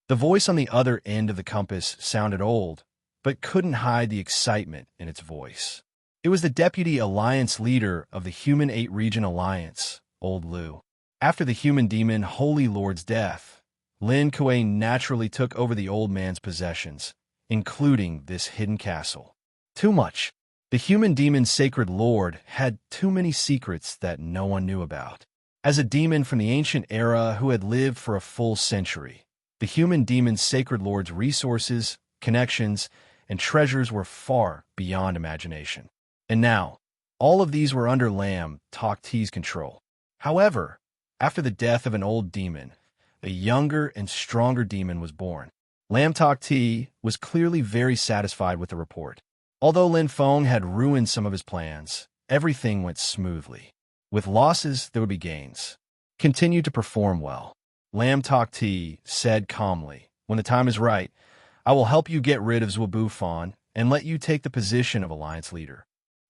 The voice on the other end of the compass sounded old, but couldn't hide the excitement in its voice. It was the Deputy Alliance Leader of the Human 8 Region Alliance, Old Lu. After the human demon Holy Lord's death, Lin Kuei naturally took over the old man's possessions, including this hidden castle. Too much. The human demon Sacred Lord had too many secrets that no one knew about. As a demon from the ancient era who had lived for a full century, the human demon Sacred Lord's resources, connections, and treasures were far beyond imagination. And now, all of these were under Lam Tok Ti's control. However, after the death of an old demon, a younger and stronger demon was born. Lam Tok Ti was clearly very satisfied with the report. Although Lin Feng had ruined some of his plans, everything went smoothly. With losses, there would be gains. Continue to perform well. Lam Tok Ti said calmly, "When the time is right, I will help you get rid of Zhubu Fan and let you take the position of Alliance Leader."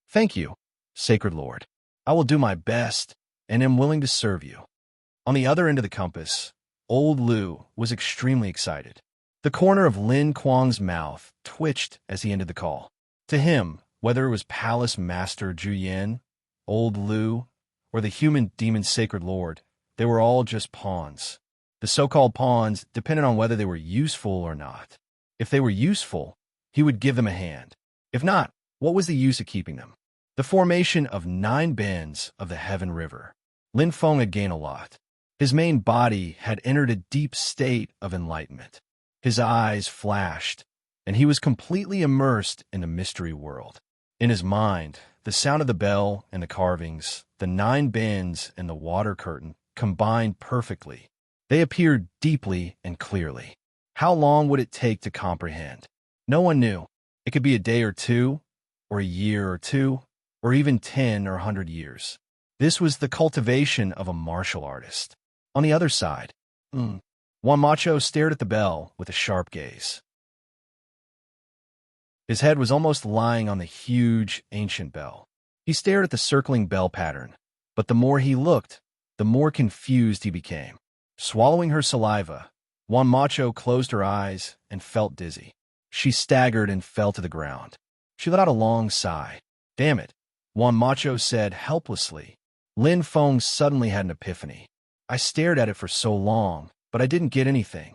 "Thank you, Sacred Lord. I will do my best and am willing to serve you." On the other end of the compass, Old Lu was extremely excited. The corner of Lin Kuang's mouth twitched as he ended the call. To him, whether it was Palace Master Juyen, Old Lu, or the human demon Sacred Lord, they were all just pawns. The so-called pawns depended on whether they were useful or not. If they were useful, he would give them a hand. If not, what was the use of keeping them? The formation of 9 bends of the Heaven River. Lin Feng had gained a lot. His main body had entered a deep state of enlightenment. His eyes flashed, and he was completely immersed in the mystery world. In his mind, the sound of the bell and the carvings, the 9 bends and the water curtain combined perfectly. They appeared deeply and clearly. How long would it take to comprehend? No one knew. It could be a day or two, or a year or two, or even 10 or 100 years. This was the cultivation of a martial artist. On the other side, Juan Macho stared at the bell with a sharp gaze. His head was almost lying on the huge, ancient bell. He stared at the circling bell pattern, but the more he looked, the more confused he became. Swallowing her saliva, Juan Macho closed her eyes and felt dizzy. She staggered and fell to the ground. She let out a long sigh. Damn it. Juan Macho said helplessly. Lin Feng suddenly had an epiphany. I stared at it for so long, but I didn't get anything.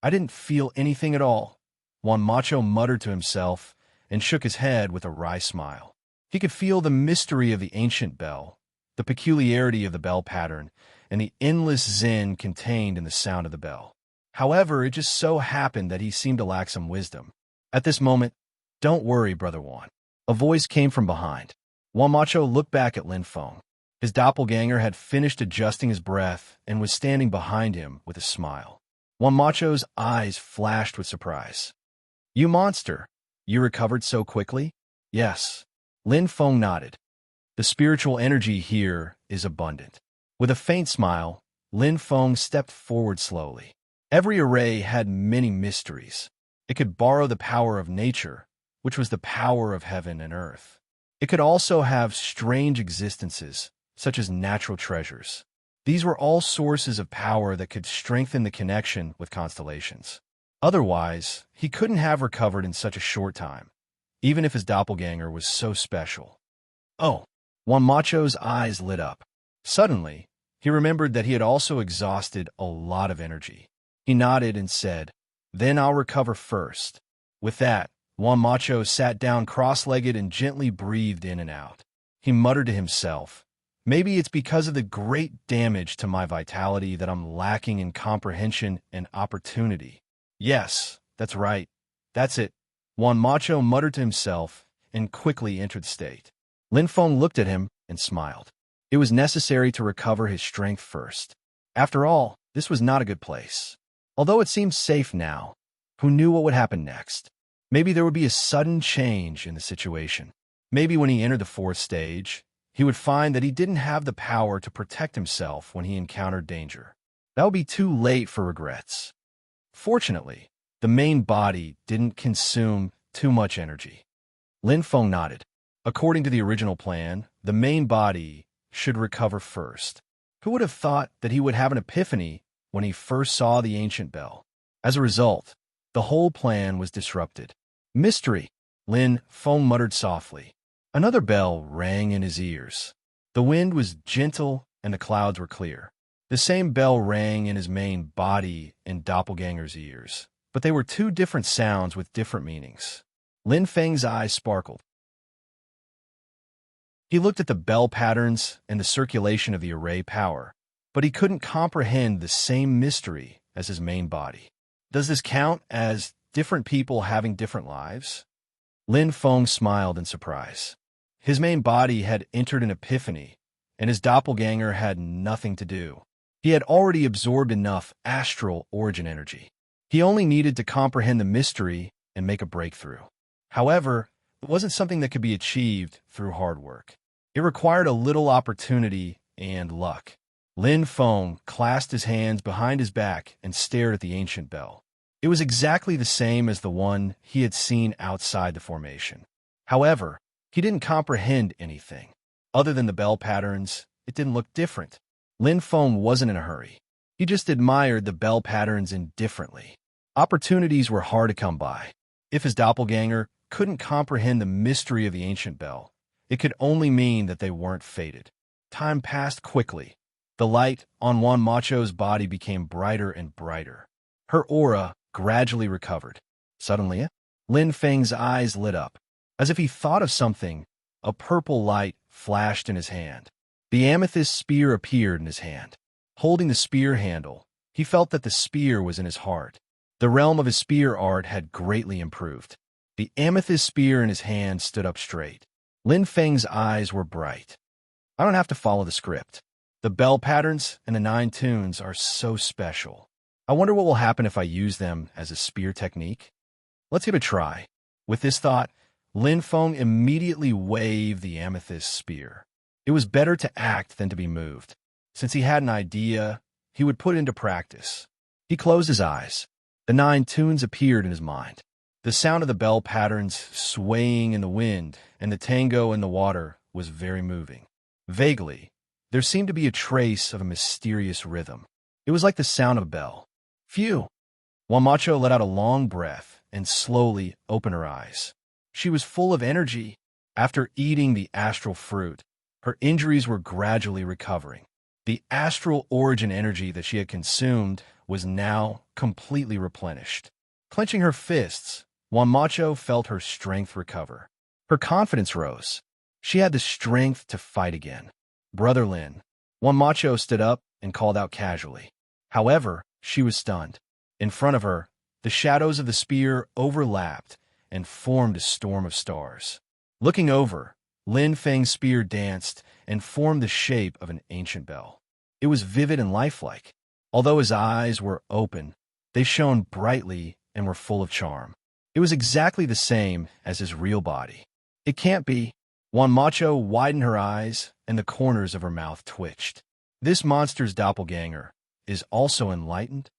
I didn't feel anything at all. Juan Macho muttered to himself and shook his head with a wry smile. He could feel the mystery of the ancient bell, the peculiarity of the bell pattern, and the endless zen contained in the sound of the bell. However, it just so happened that he seemed to lack some wisdom. At this moment, "Don't worry, Brother Juan." A voice came from behind. Juan Macho looked back at Lin Feng. His doppelganger had finished adjusting his breath and was standing behind him with a smile. Juan Macho's eyes flashed with surprise. "You monster! You recovered so quickly?" "Yes." Lin Feng nodded. "The spiritual energy here is abundant." With a faint smile, Lin Feng stepped forward slowly. Every array had many mysteries. It could borrow the power of nature, which was the power of heaven and earth. It could also have strange existences, such as natural treasures. These were all sources of power that could strengthen the connection with constellations. Otherwise, he couldn't have recovered in such a short time, even if his doppelganger was so special. Oh, Juan Macho's eyes lit up. Suddenly, he remembered that he had also exhausted a lot of energy. He nodded and said, "Then I'll recover first." With that, Juan Macho sat down cross-legged and gently breathed in and out. He muttered to himself, "Maybe it's because of the great damage to my vitality that I'm lacking in comprehension and opportunity." "Yes, that's right. That's it." Juan Macho muttered to himself and quickly entered the state. Lin Feng looked at him and smiled. It was necessary to recover his strength first. After all, this was not a good place. Although it seemed safe now, who knew what would happen next? Maybe there would be a sudden change in the situation. Maybe when he entered the fourth stage, he would find that he didn't have the power to protect himself when he encountered danger. That would be too late for regrets. Fortunately, the main body didn't consume too much energy. Lin Feng nodded. According to the original plan, the main body should recover first. Who would have thought that he would have an epiphany when he first saw the ancient bell? As a result, the whole plan was disrupted. "Mystery," Lin Feng muttered softly. Another bell rang in his ears. The wind was gentle and the clouds were clear. The same bell rang in his main body and doppelganger's ears, but they were two different sounds with different meanings. Lin Feng's eyes sparkled. He looked at the bell patterns and the circulation of the array power, but he couldn't comprehend the same mystery as his main body. Does this count as different people having different lives? Lin Feng smiled in surprise. His main body had entered an epiphany, and his doppelganger had nothing to do. He had already absorbed enough astral origin energy. He only needed to comprehend the mystery and make a breakthrough. However, it wasn't something that could be achieved through hard work. It required a little opportunity and luck. Lin Feng clasped his hands behind his back and stared at the ancient bell. It was exactly the same as the one he had seen outside the formation. However, he didn't comprehend anything. Other than the bell patterns, it didn't look different. Lin Feng wasn't in a hurry. He just admired the bell patterns indifferently. Opportunities were hard to come by. If his doppelganger couldn't comprehend the mystery of the ancient bell, it could only mean that they weren't fated. Time passed quickly. The light on Juan Macho's body became brighter and brighter. Her aura gradually recovered. Suddenly, Lin Feng's eyes lit up. As if he thought of something, a purple light flashed in his hand. The amethyst spear appeared in his hand. Holding the spear handle, he felt that the spear was in his heart. The realm of his spear art had greatly improved. The amethyst spear in his hand stood up straight. Lin Feng's eyes were bright. I don't have to follow the script. The bell patterns and the 9 tunes are so special. I wonder what will happen if I use them as a spear technique. Let's give it a try. With this thought, Lin Feng immediately waved the amethyst spear. It was better to act than to be moved. Since he had an idea, he would put it into practice. He closed his eyes. The 9 tunes appeared in his mind. The sound of the bell patterns swaying in the wind and the tango in the water was very moving. Vaguely, there seemed to be a trace of a mysterious rhythm. It was like the sound of a bell. Phew! Juan Macho let out a long breath and slowly opened her eyes. She was full of energy, After eating the astral fruit, her injuries were gradually recovering. The astral origin energy that she had consumed was now completely replenished. Clenching her fists, Wanmacho felt her strength recover. Her confidence rose. She had the strength to fight again. Brother Lin. Wanmacho stood up and called out casually. However, she was stunned. In front of her, the shadows of the spear overlapped and formed a storm of stars. Looking over, Lin Feng's spear danced and formed the shape of an ancient bell. It was vivid and lifelike. Although his eyes were open, they shone brightly and were full of charm. It was exactly the same as his real body. It can't be. Wanmacho widened her eyes, and the corners of her mouth twitched. This monster's doppelganger is also enlightened?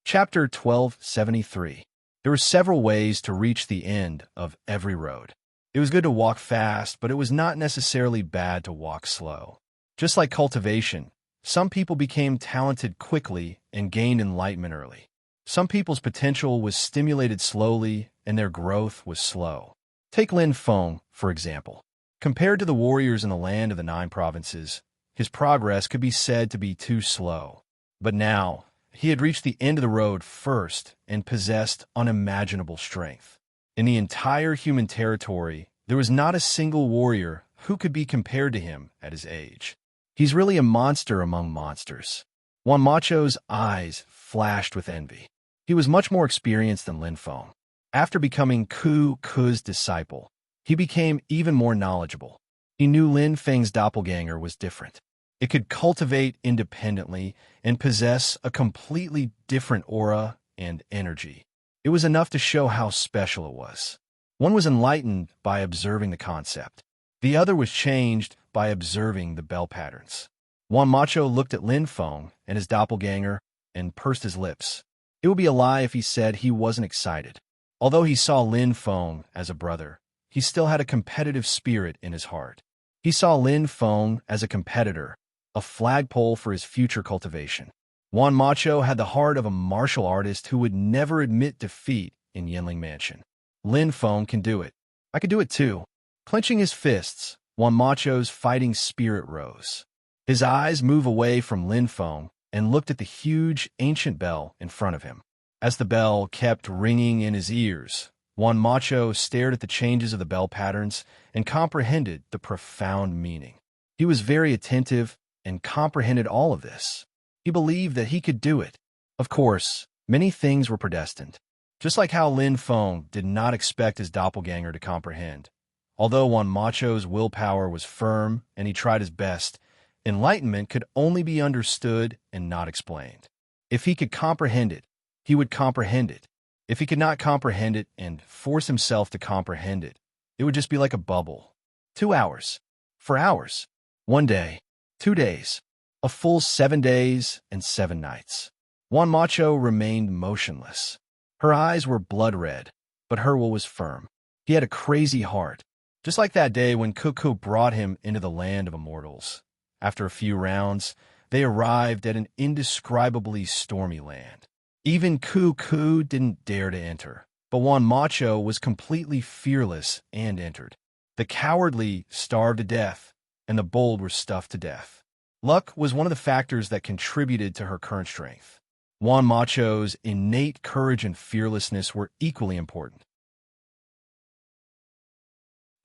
Chapter 1273. There were several ways to reach the end of every road. It was good to walk fast, but it was not necessarily bad to walk slow. Just like cultivation, some people became talented quickly and gained enlightenment early. Some people's potential was stimulated slowly, and their growth was slow. Take Lin Feng, for example. Compared to the warriors in the land of the 9 provinces, his progress could be said to be too slow. But now, he had reached the end of the road first and possessed unimaginable strength. In the entire human territory, there was not a single warrior who could be compared to him at his age. He's really a monster among monsters. Wanmacho's eyes flashed with envy. He was much more experienced than Lin Feng. After becoming Ku's disciple, he became even more knowledgeable. He knew Lin Feng's doppelganger was different. It could cultivate independently and possess a completely different aura and energy. It was enough to show how special it was. One was enlightened by observing the concept. The other was changed by observing the bell patterns. Wanmacho looked at Lin Feng and his doppelganger and pursed his lips. It would be a lie if he said he wasn't excited. Although he saw Lin Feng as a brother, he still had a competitive spirit in his heart. He saw Lin Feng as a competitor, a flagpole for his future cultivation. Wanmacho had the heart of a martial artist who would never admit defeat in Yanling Mansion. Lin Feng can do it. I could do it too. Clenching his fists, Wanmacho's fighting spirit rose. His eyes moved away from Lin Feng and looked at the huge ancient bell in front of him. As the bell kept ringing in his ears, Wanmacho stared at the changes of the bell patterns and comprehended the profound meaning. He was very attentive and comprehended all of this. He believed that he could do it. Of course, many things were predestined. Just like how Lin Feng did not expect his doppelganger to comprehend. Although Wanmacho's willpower was firm and he tried his best, enlightenment could only be understood and not explained. If he could comprehend it, he would comprehend it. If he could not comprehend it and force himself to comprehend it, it would just be like a bubble. 2 hours. 4 hours. 1 day. 2 days. A full 7 days and 7 nights. Wanmacho remained motionless. Her eyes were blood red, but her will was firm. He had a crazy heart, just like that day when Kuku brought him into the land of immortals. After a few rounds, they arrived at an indescribably stormy land. Even Kuku didn't dare to enter, but Wanmacho was completely fearless and entered. The cowardly starved to death, and the bold were stuffed to death. Luck was one of the factors that contributed to her current strength. Wanmacho's innate courage and fearlessness were equally important.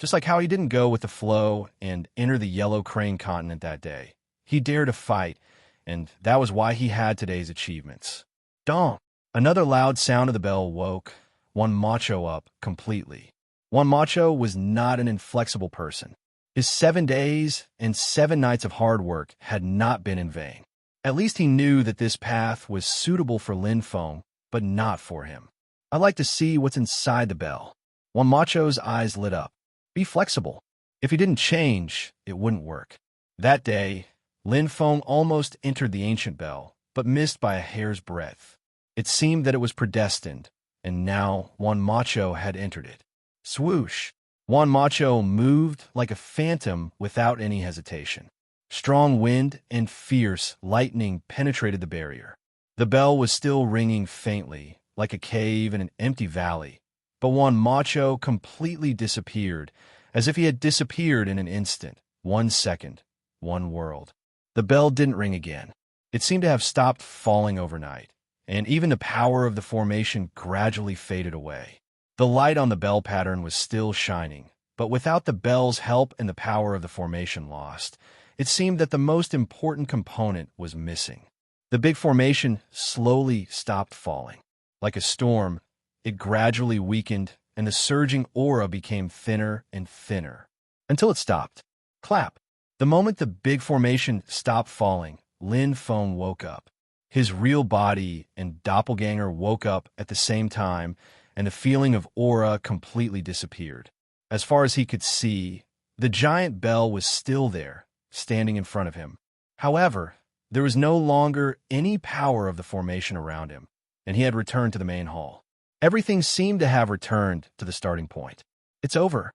Just like how he didn't go with the flow and enter the Yellow Crane continent that day. He dared to fight, and that was why he had today's achievements. Dong! Another loud sound of the bell woke Wanmacho up completely. Wanmacho was not an inflexible person. His 7 days and 7 nights of hard work had not been in vain. At least he knew that this path was suitable for Lin Feng, but not for him. I'd like to see what's inside the bell. Wanmacho's eyes lit up. Be flexible. If he didn't change, it wouldn't work. That day, Lin Feng almost entered the ancient bell, but missed by a hair's breadth. It seemed that it was predestined, and now Wanmacho had entered it. Swoosh! Wanmacho moved like a phantom without any hesitation. Strong wind and fierce lightning penetrated the barrier. The bell was still ringing faintly, like a cave in an empty valley, but Juan Macho completely disappeared, as if he had disappeared in an instant, 1 second, one world. The bell didn't ring again. It seemed to have stopped falling overnight, and even the power of the formation gradually faded away. The light on the bell pattern was still shining, but without the bell's help and the power of the formation lost, it seemed that the most important component was missing. The big formation slowly stopped falling. Like a storm, it gradually weakened, and the surging aura became thinner and thinner, until it stopped. Clap. The moment the big formation stopped falling, Lin Feng woke up. His real body and doppelganger woke up at the same time, and the feeling of aura completely disappeared. As far as he could see, the giant bell was still there, standing in front of him. However, there was no longer any power of the formation around him, and he had returned to the main hall. Everything seemed to have returned to the starting point. It's over.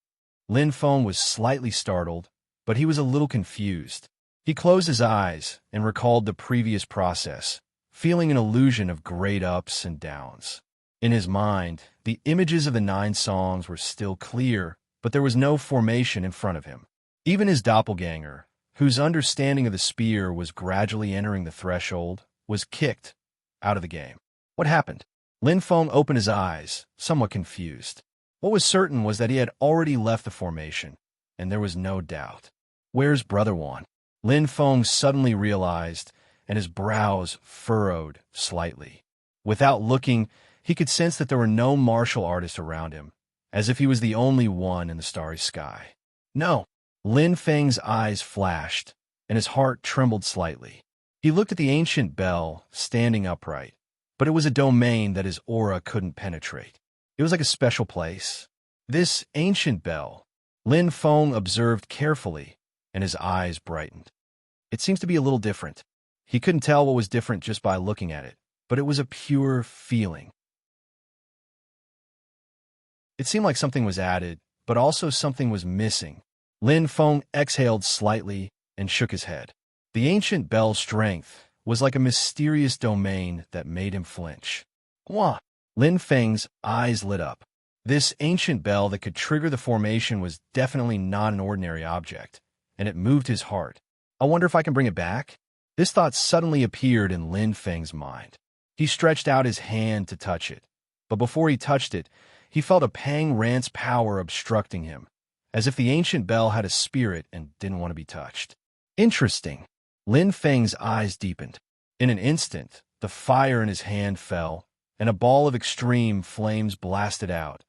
Lin Feng was slightly startled, but he was a little confused. He closed his eyes and recalled the previous process, feeling an illusion of great ups and downs. In his mind, the images of the 9 songs were still clear, but there was no formation in front of him. Even his doppelganger, whose understanding of the spear was gradually entering the threshold, was kicked out of the game. What happened? Lin Feng opened his eyes, somewhat confused. What was certain was that he had already left the formation, and there was no doubt. Where's Brother Juan? Lin Feng suddenly realized, and his brows furrowed slightly. Without looking, he could sense that there were no martial artists around him, as if he was the only one in the starry sky. No! Lin Feng's eyes flashed, and his heart trembled slightly. He looked at the ancient bell, standing upright, but it was a domain that his aura couldn't penetrate. It was like a special place. This ancient bell, Lin Feng observed carefully, and his eyes brightened. It seems to be a little different. He couldn't tell what was different just by looking at it, but it was a pure feeling. It seemed like something was added, but also something was missing. Lin Feng exhaled slightly and shook his head. The ancient bell's strength was like a mysterious domain that made him flinch. What? Lin Feng's eyes lit up. This ancient bell that could trigger the formation was definitely not an ordinary object, and it moved his heart. I wonder if I can bring it back? This thought suddenly appeared in Lin Feng's mind. He stretched out his hand to touch it, but before he touched it, he felt a Pang Rant's power obstructing him, as if the ancient bell had a spirit and didn't want to be touched. Interesting. Lin Feng's eyes deepened. In an instant, the fire in his hand fell, and a ball of extreme flames blasted out,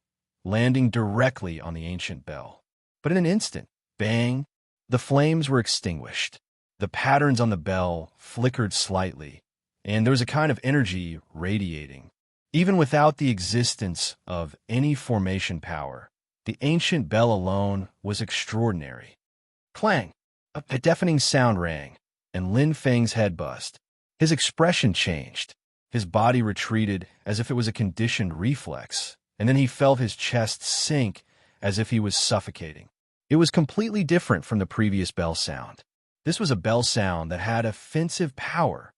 landing directly on the ancient bell. But in an instant, bang, the flames were extinguished. The patterns on the bell flickered slightly, and there was a kind of energy radiating. Even without the existence of any formation power, the ancient bell alone was extraordinary. Clang! A deafening sound rang, and Lin Feng's head buzzed. His expression changed. His body retreated as if it was a conditioned reflex, and then he felt his chest sink as if he was suffocating. It was completely different from the previous bell sound. This was a bell sound that had offensive power.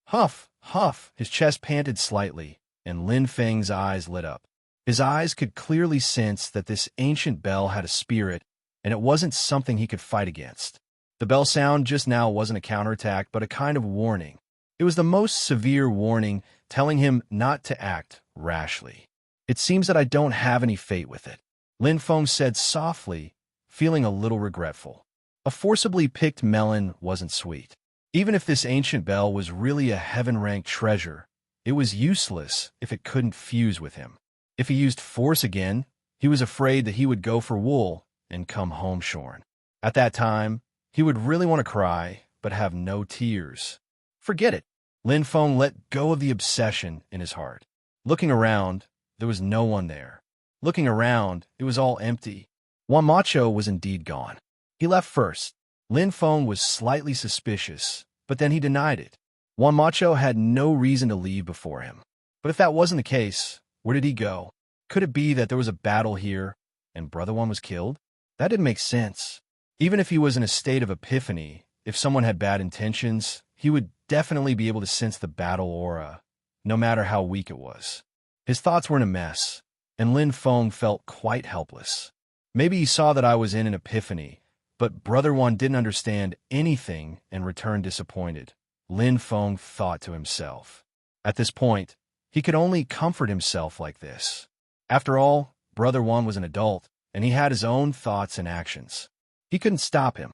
Huff, huff, his chest panted slightly, and Lin Feng's eyes lit up. His eyes could clearly sense that this ancient bell had a spirit, and it wasn't something he could fight against. The bell sound just now wasn't a counterattack, but a kind of warning. It was the most severe warning, telling him not to act rashly. It seems that I don't have any fate with it, Lin Feng said softly, feeling a little regretful. A forcibly picked melon wasn't sweet. Even if this ancient bell was really a heaven-ranked treasure, it was useless if it couldn't fuse with him. If he used force again, he was afraid that he would go for wool and come home shorn. At that time, he would really want to cry, but have no tears. Forget it. Lin Feng let go of the obsession in his heart. Looking around, there was no one there. Looking around, it was all empty. Juan Macho was indeed gone. He left first. Lin Feng was slightly suspicious, but then he denied it. Juan Macho had no reason to leave before him. But if that wasn't the case, where did he go? Could it be that there was a battle here, and Brother Juan was killed? That didn't make sense. Even if he was in a state of epiphany, if someone had bad intentions, he would definitely be able to sense the battle aura, no matter how weak it was. His thoughts were in a mess, and Lin Feng felt quite helpless. Maybe he saw that I was in an epiphany, but Brother One didn't understand anything and returned disappointed. Lin Feng thought to himself. At this point, he could only comfort himself like this. After all, Brother One was an adult, and he had his own thoughts and actions. He couldn't stop him.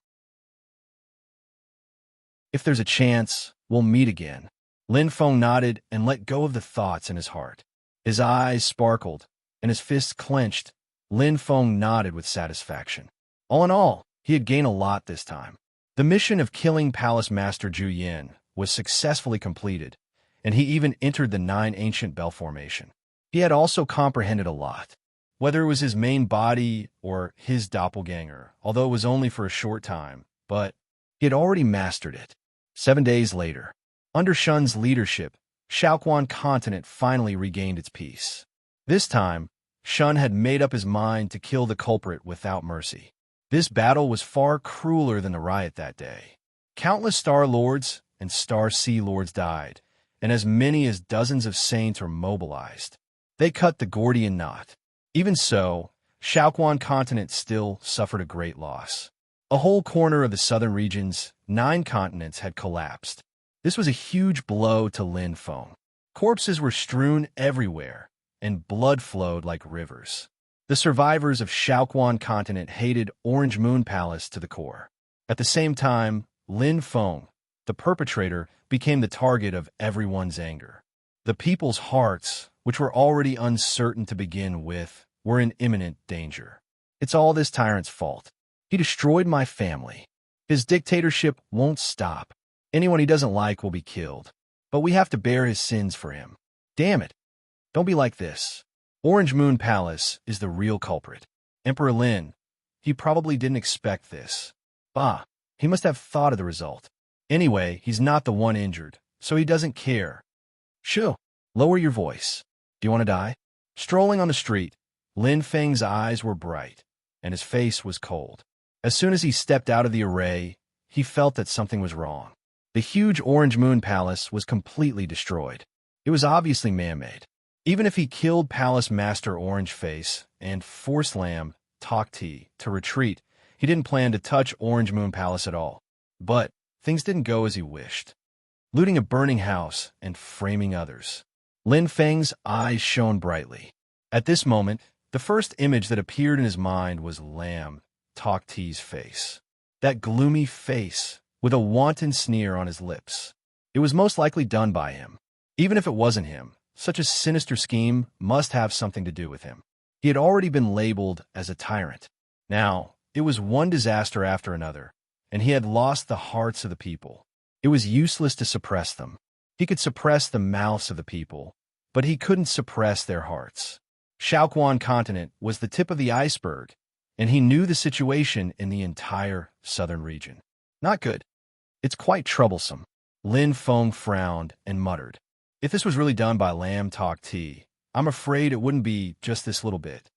If there's a chance, we'll meet again. Lin Feng nodded and let go of the thoughts in his heart. His eyes sparkled, and his fists clenched. Lin Feng nodded with satisfaction. All in all, he had gained a lot this time. The mission of killing Palace Master Zhu Yin was successfully completed, and he even entered the 9 ancient bell formation. He had also comprehended a lot, whether it was his main body or his doppelganger, although it was only for a short time, but he had already mastered it. 7 days later, under Shun's leadership, Shaoquan continent finally regained its peace. This time, Shun had made up his mind to kill the culprit without mercy. This battle was far crueler than the riot that day. Countless Star Lords and Star Sea Lords died, and as many as dozens of saints were mobilized. They cut the Gordian knot. Even so, Shaoquan continent still suffered a great loss. A whole corner of the southern region's 9 continents had collapsed. This was a huge blow to Lin Feng. Corpses were strewn everywhere, and blood flowed like rivers. The survivors of Shaoquan continent hated Orange Moon Palace to the core. At the same time, Lin Feng, the perpetrator, became the target of everyone's anger. The people's hearts, which were already uncertain to begin with, were in imminent danger. It's all this tyrant's fault. He destroyed my family. His dictatorship won't stop. Anyone he doesn't like will be killed. But we have to bear his sins for him. Damn it. Don't be like this. Orange Moon Palace is the real culprit. Emperor Lin, he probably didn't expect this. Bah, he must have thought of the result. Anyway, he's not the one injured, so he doesn't care. Shoo, lower your voice. Do you want to die? Strolling on the street, Lin Feng's eyes were bright, and his face was cold. As soon as he stepped out of the array, he felt that something was wrong. The huge Orange Moon Palace was completely destroyed. It was obviously man-made. Even if he killed Palace Master Orange Face and forced Lamb, Tok Ti, to retreat, he didn't plan to touch Orange Moon Palace at all. But things didn't go as he wished. Looting a burning house and framing others. Lin Feng's eyes shone brightly. At this moment, the first image that appeared in his mind was Lamb, Tok Ti's face. That gloomy face, with a wanton sneer on his lips. It was most likely done by him. Even if it wasn't him, such a sinister scheme must have something to do with him. He had already been labeled as a tyrant. Now, it was one disaster after another, and he had lost the hearts of the people. It was useless to suppress them. He could suppress the mouths of the people, but he couldn't suppress their hearts. Shaoquan continent was the tip of the iceberg, and he knew the situation in the entire southern region. Not good. It's quite troublesome. Lin Feng frowned and muttered. If this was really done by Lamb Tok Ti, I'm afraid it wouldn't be just this little bit.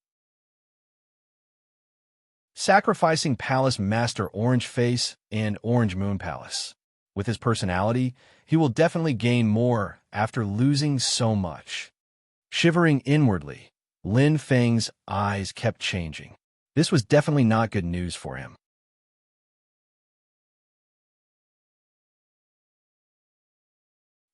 Sacrificing Palace Master Orange Face and Orange Moon Palace. With his personality, he will definitely gain more after losing so much. Shivering inwardly, Lin Feng's eyes kept changing. This was definitely not good news for him.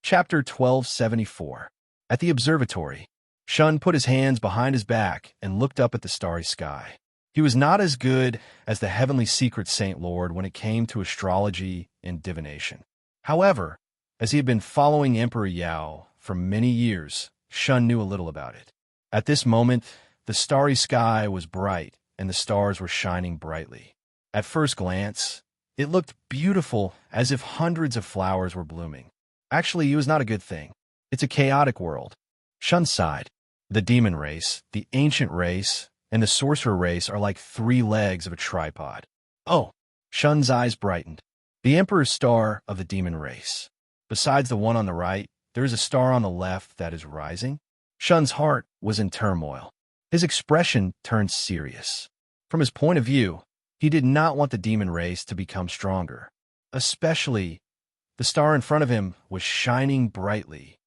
Chapter 1274. At the observatory, Shun put his hands behind his back and looked up at the starry sky. He was not as good as the heavenly secret Saint Lord when it came to astrology and divination. However, as he had been following Emperor Yao for many years, Shun knew a little about it. At this moment, the starry sky was bright and the stars were shining brightly. At first glance, it looked beautiful, as if hundreds of flowers were blooming. Actually, it was not a good thing. It's a chaotic world. Shun sighed. The demon race, the ancient race, and the sorcerer race are like 3 legs of a tripod. Oh, Shun's eyes brightened. The Emperor's star of the demon race. Besides the one on the right, there is a star on the left that is rising. Shun's heart was in turmoil. His expression turned serious. From his point of view, he did not want the demon race to become stronger. Especially, the star in front of him was shining brightly.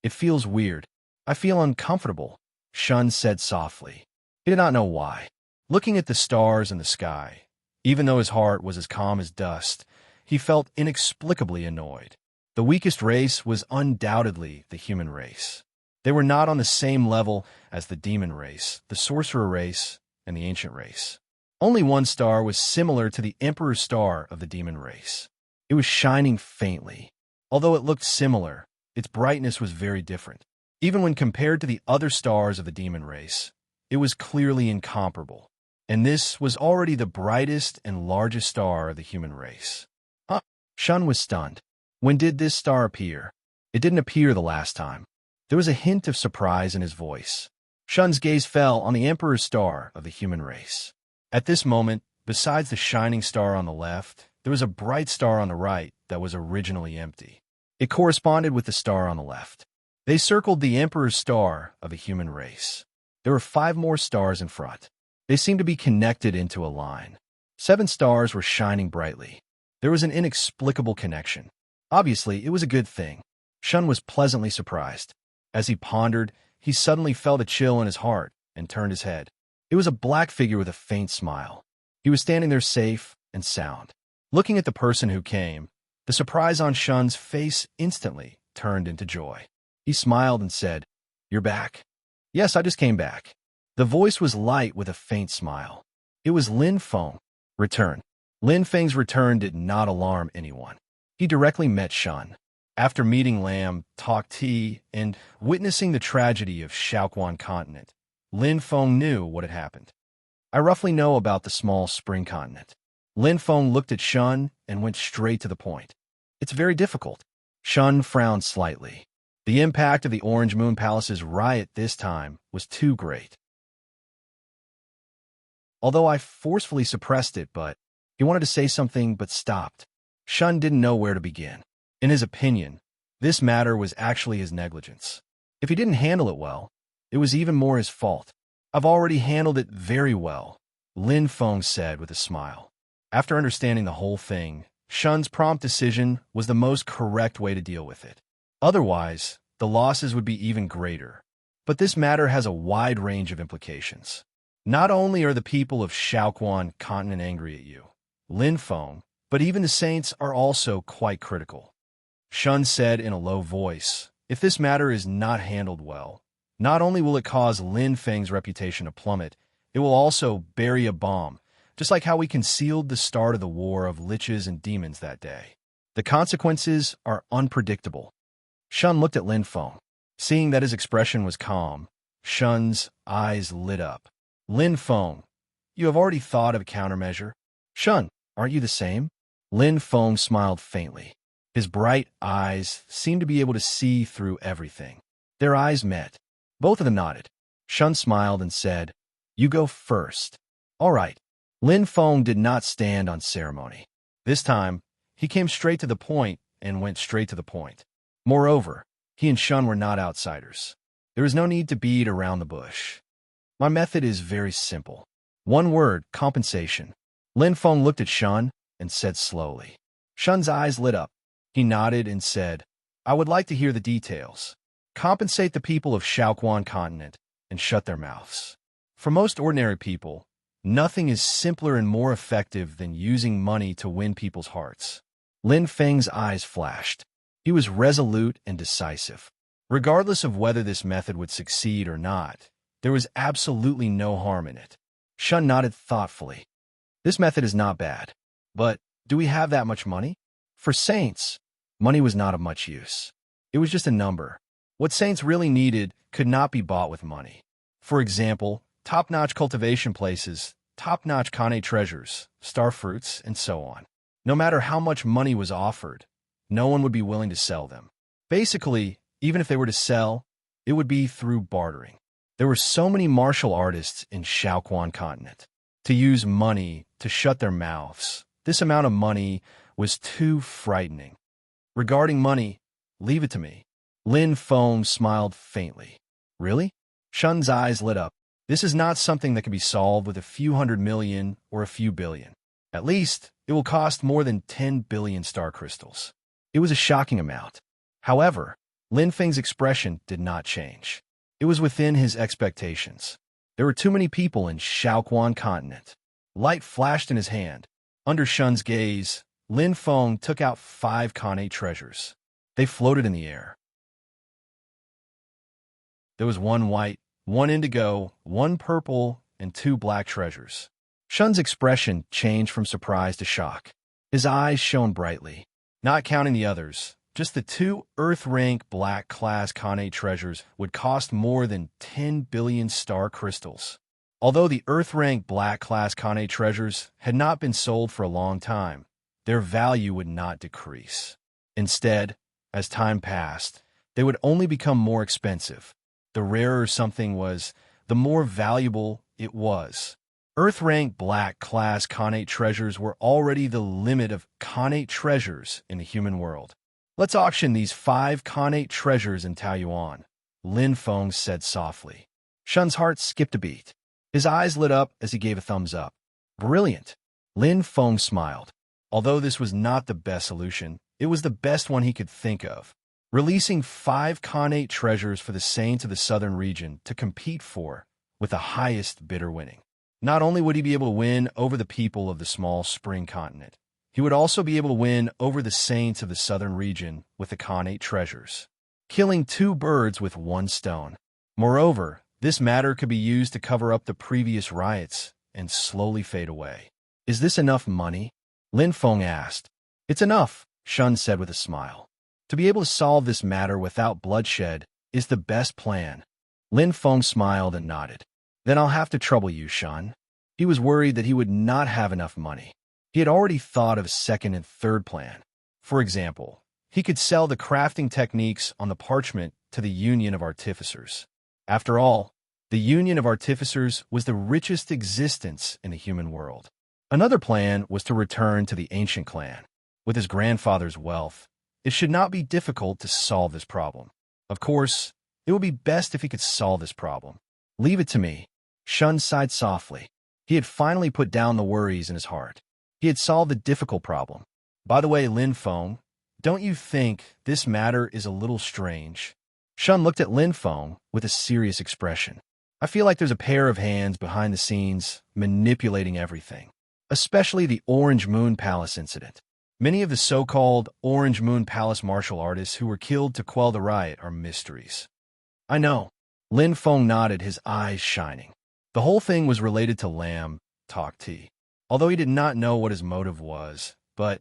It feels weird. I feel uncomfortable, Shun said softly. He did not know why. Looking at the stars and the sky, even though his heart was as calm as dust, he felt inexplicably annoyed. The weakest race was undoubtedly the human race. They were not on the same level as the demon race, the sorcerer race, and the ancient race. Only one star was similar to the emperor star of the demon race. It was shining faintly. Although it looked similar, its brightness was very different. Even when compared to the other stars of the demon race, it was clearly incomparable. And this was already the brightest and largest star of the human race. Huh? Shun was stunned. When did this star appear? It didn't appear the last time. There was a hint of surprise in his voice. Shun's gaze fell on the emperor's star of the human race. At this moment, besides the shining star on the left, there was a bright star on the right that was originally empty. It corresponded with the star on the left. They circled the emperor's star of the human race. There were 5 more stars in front. They seemed to be connected into a line. 7 stars were shining brightly. There was an inexplicable connection. Obviously, it was a good thing. Shun was pleasantly surprised. As he pondered, he suddenly felt a chill in his heart and turned his head. It was a black figure with a faint smile. He was standing there safe and sound. Looking at the person who came, the surprise on Shun's face instantly turned into joy. He smiled and said, "You're back." "Yes, I just came back." The voice was light with a faint smile. It was Lin Feng. Return. Lin Feng's return did not alarm anyone. He directly met Shun. After meeting Lam, talked tea, and witnessing the tragedy of Shaoquan continent, Lin Feng knew what had happened. "I roughly know about the small spring continent." Lin Feng looked at Shun and went straight to the point. "It's very difficult." Shun frowned slightly. The impact of the Orange Moon Palace's riot this time was too great. Although I forcefully suppressed it, but he wanted to say something but stopped. Shun didn't know where to begin. In his opinion, this matter was actually his negligence. If he didn't handle it well, it was even more his fault. "I've already handled it very well," Lin Feng said with a smile. After understanding the whole thing, Shun's prompt decision was the most correct way to deal with it. Otherwise, the losses would be even greater. But this matter has a wide range of implications. Not only are the people of Shaoquan continent angry at you, Lin Feng, but even the saints are also quite critical. Shun said in a low voice, "If this matter is not handled well, not only will it cause Lin Feng's reputation to plummet, it will also bury a bomb, just like how we concealed the start of the war of liches and demons that day. The consequences are unpredictable." Shun looked at Lin Feng. Seeing that his expression was calm, Shun's eyes lit up. "Lin Feng, you have already thought of a countermeasure?" "Shun, aren't you the same?" Lin Feng smiled faintly. His bright eyes seemed to be able to see through everything. Their eyes met. Both of them nodded. Shun smiled and said, "You go first." "All right." Lin Feng did not stand on ceremony. This time, he came straight to the point and went straight to the point. Moreover, he and Shun were not outsiders. There was no need to beat around the bush. "My method is very simple. One word, compensation." Lin Feng looked at Shun and said slowly. Shun's eyes lit up. He nodded and said, "I would like to hear the details. Compensate the people of Shaoquan continent and shut their mouths." For most ordinary people, nothing is simpler and more effective than using money to win people's hearts. Lin Feng's eyes flashed. He was resolute and decisive. Regardless of whether this method would succeed or not, there was absolutely no harm in it. Shun nodded thoughtfully. "This method is not bad. But do we have that much money?" For saints, money was not of much use. It was just a number. What saints really needed could not be bought with money. For example, top-notch cultivation places, top-notch Kane treasures, star fruits, and so on. No matter how much money was offered, no one would be willing to sell them. Basically, even if they were to sell, it would be through bartering. There were so many martial artists in Shaoquan continent. To use money to shut their mouths, this amount of money was too frightening. "Regarding money, leave it to me." Lin Feng smiled faintly. "Really?" Shun's eyes lit up. "This is not something that can be solved with a few 100 million or a few billion. At least, it will cost more than 10 billion star crystals." It was a shocking amount. However, Lin Feng's expression did not change. It was within his expectations. There were too many people in Shaoquan continent. Light flashed in his hand. Under Shun's gaze, Lin Feng took out 5 Khanate treasures. They floated in the air. There was 1 white, 1 indigo, 1 purple, and 2 black treasures. Shun's expression changed from surprise to shock. His eyes shone brightly. Not counting the others, just the 2 Earth-rank black-class Khanate treasures would cost more than 10 billion star crystals. Although the Earth-rank black-class Khanate treasures had not been sold for a long time, their value would not decrease. Instead, as time passed, they would only become more expensive. The rarer something was, the more valuable it was. Earth-rank black-class Khanate treasures were already the limit of Khanate treasures in the human world. Let's auction these 5 Khanate treasures in Taoyuan, Lin Feng said softly. Shun's heart skipped a beat. His eyes lit up as he gave a thumbs up. Brilliant. Lin Feng smiled. Although this was not the best solution, it was the best one he could think of. Releasing 5 Khanate treasures for the Saints of the Southern region to compete for, with the highest bidder winning. Not only would he be able to win over the people of the small spring continent, he would also be able to win over the Saints of the Southern region with the Khanate treasures, killing 2 birds with 1 stone. Moreover, this matter could be used to cover up the previous riots and slowly fade away. Is this enough money? Lin Feng asked. It's enough, Shun said with a smile. To be able to solve this matter without bloodshed is the best plan. Lin Feng smiled and nodded. Then I'll have to trouble you, Shun. He was worried that he would not have enough money. He had already thought of a second and third plan. For example, he could sell the crafting techniques on the parchment to the Union of Artificers. After all, the Union of Artificers was the richest existence in the human world. Another plan was to return to the ancient clan. With his grandfather's wealth, it should not be difficult to solve this problem. Of course, it would be best if he could solve this problem. Leave it to me. Shun sighed softly. He had finally put down the worries in his heart. He had solved the difficult problem. By the way, Lin Feng, don't you think this matter is a little strange? Shun looked at Lin Feng with a serious expression. I feel like there's a pair of hands behind the scenes manipulating everything, especially the Orange Moon Palace incident. Many of the so-called Orange Moon Palace martial artists who were killed to quell the riot are mysteries. I know. Lin Feng nodded, his eyes shining. The whole thing was related to Lam Tok Ti, although he did not know what his motive was, but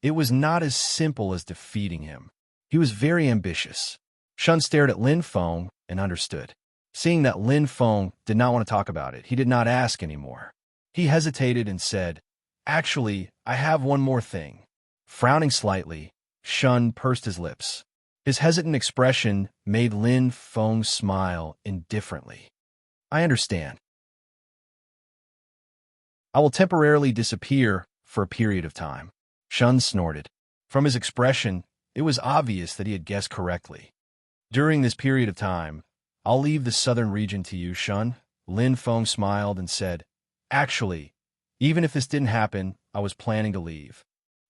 it was not as simple as defeating him. He was very ambitious. Shun stared at Lin Feng and understood. Seeing that Lin Feng did not want to talk about it, he did not ask anymore. He hesitated and said, Actually, I have one more thing. Frowning slightly, Shun pursed his lips. His hesitant expression made Lin Feng smile indifferently. I understand. I will temporarily disappear for a period of time. Shun snorted. From his expression, it was obvious that he had guessed correctly. During this period of time, I'll leave the southern region to you, Shun. Lin Feng smiled and said, Actually, even if this didn't happen, I was planning to leave.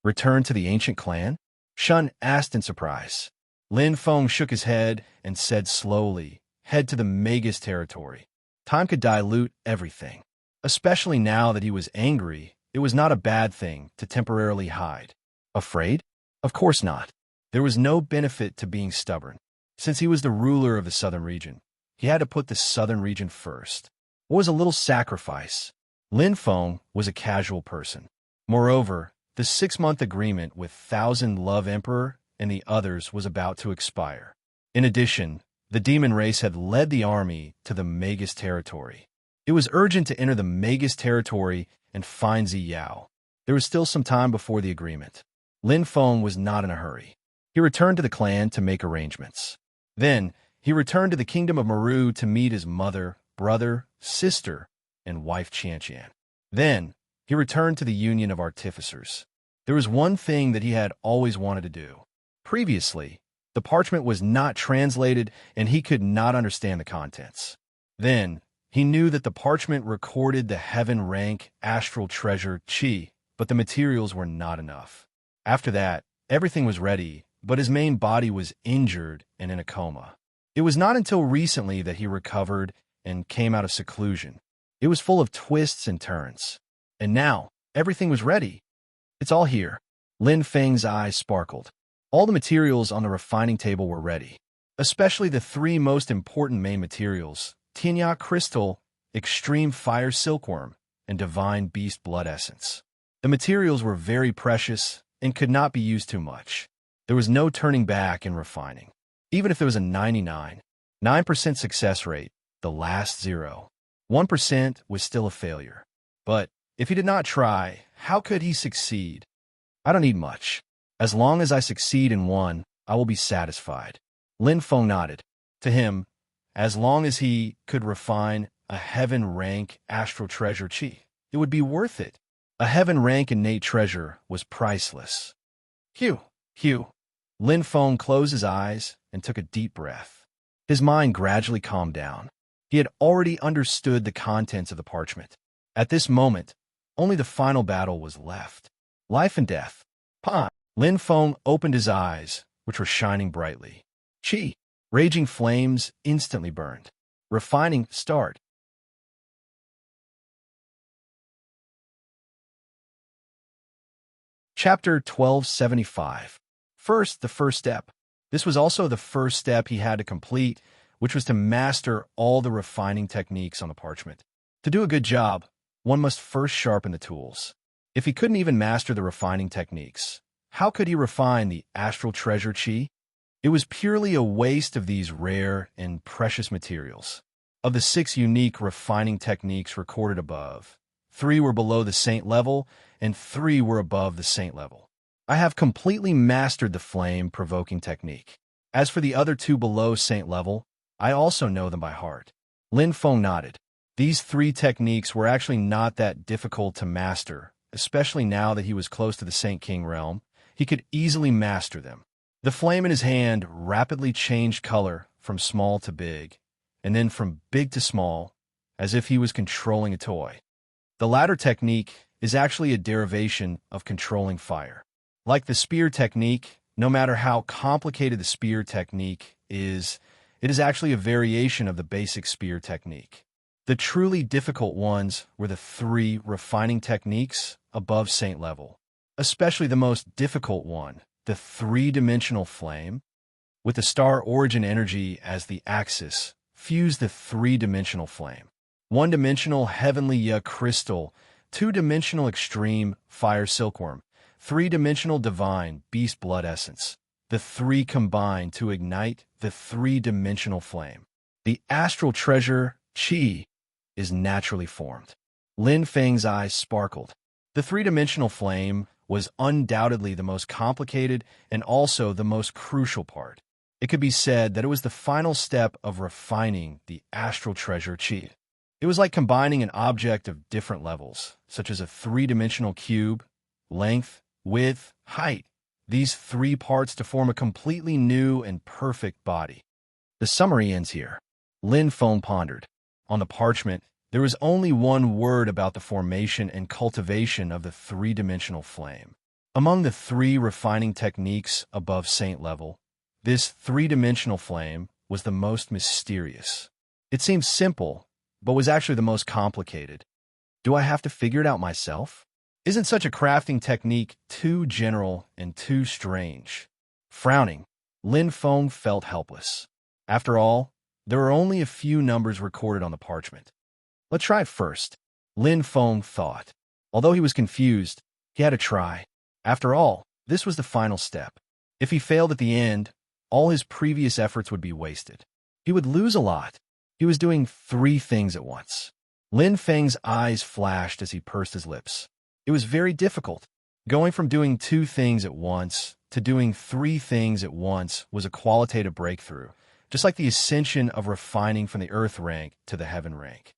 Return to the ancient clan? Shun asked in surprise. Lin Feng shook his head and said slowly, Head to the Magus territory. Time could dilute everything. Especially now that he was angry, it was not a bad thing to temporarily hide. Afraid? Of course not. There was no benefit to being stubborn. Since he was the ruler of the southern region, he had to put the southern region first. What was a little sacrifice? Lin Feng was a casual person. Moreover, the 6-month agreement with Thousand Love Emperor and the others was about to expire. In addition, the demon race had led the army to the Magus territory. It was urgent to enter the Magus territory and find Ziyao. There was still some time before the agreement. Lin Feng was not in a hurry. He returned to the clan to make arrangements. Then, he returned to the kingdom of Meru to meet his mother, brother, sister, and wife Qianqian. Then, he returned to the Union of Artificers. There was one thing that he had always wanted to do. Previously, the parchment was not translated and he could not understand the contents. Then, he knew that the parchment recorded the heaven-rank astral treasure Qi, but the materials were not enough. After that, everything was ready, but his main body was injured and in a coma. It was not until recently that he recovered and came out of seclusion. It was full of twists and turns. And now, everything was ready. It's all here. Lin Feng's eyes sparkled. All the materials on the refining table were ready, especially the three most important main materials: Tianya crystal, extreme fire silkworm, and divine beast blood essence. The materials were very precious and could not be used too much. There was no turning back in refining. Even if there was a 99.9% success rate, the last 0.1% was still a failure. But if he did not try, how could he succeed? I don't need much. As long as I succeed in one, I will be satisfied. Lin Feng nodded. To him, as long as he could refine a heaven-rank astral treasure chi, it would be worth it. A heaven-rank innate treasure was priceless. Hugh. Lin Feng closed his eyes and took a deep breath. His mind gradually calmed down. He had already understood the contents of the parchment. At this moment, only the final battle was left. Life and death. Pan. Lin Feng opened his eyes, which were shining brightly. Qi. Raging flames instantly burned. Refining start. Chapter 1275. First, the first step. This was also the first step he had to complete, which was to master all the refining techniques on the parchment. To do a good job, one must first sharpen the tools. If he couldn't even master the refining techniques, how could he refine the astral treasure chi? It was purely a waste of these rare and precious materials. Of the 6 unique refining techniques recorded above, 3 were below the saint level and 3 were above the saint level. I have completely mastered the flame-provoking technique. As for the other 2 below saint level, I also know them by heart. Lin Feng nodded. These 3 techniques were actually not that difficult to master, especially now that he was close to the Saint King realm. He could easily master them. The flame in his hand rapidly changed color from small to big, and then from big to small, as if he was controlling a toy. The latter technique is actually a derivation of controlling fire. Like the spear technique, no matter how complicated the spear technique is, it is actually a variation of the basic spear technique. The truly difficult ones were the 3 refining techniques above saint level, especially the most difficult one, the 3-dimensional flame. With the star origin energy as the axis, fuse the 3-dimensional flame. 1-dimensional heavenly ya crystal, 2-dimensional extreme fire silkworm, 3-dimensional divine beast blood essence. The 3 combine to ignite the 3-dimensional flame. The astral treasure chi is naturally formed. Lin Feng's eyes sparkled. The 3-dimensional flame was undoubtedly the most complicated and also the most crucial part. It could be said that it was the final step of refining the astral treasure chi. It was like combining an object of different levels, such as a 3-dimensional cube, length, width, height, these 3 parts to form a completely new and perfect body. The summary ends here. Lin Feng pondered. On the parchment, there was only one word about the formation and cultivation of the 3-dimensional flame. Among the 3 refining techniques above saint level, this 3-dimensional flame was the most mysterious. It seemed simple, but was actually the most complicated. Do I have to figure it out myself? Isn't such a crafting technique too general and too strange? Frowning, Lin Feng felt helpless. After all, there are only a few numbers recorded on the parchment. Let's try it first, Lin Feng thought. Although he was confused, he had to try. After all, this was the final step. If he failed at the end, all his previous efforts would be wasted. He would lose a lot. He was doing 3 things at once. Lin Feng's eyes flashed as he pursed his lips. It was very difficult. Going from doing 2 things at once to doing 3 things at once was a qualitative breakthrough, just like the ascension of refining from the earth rank to the heaven rank.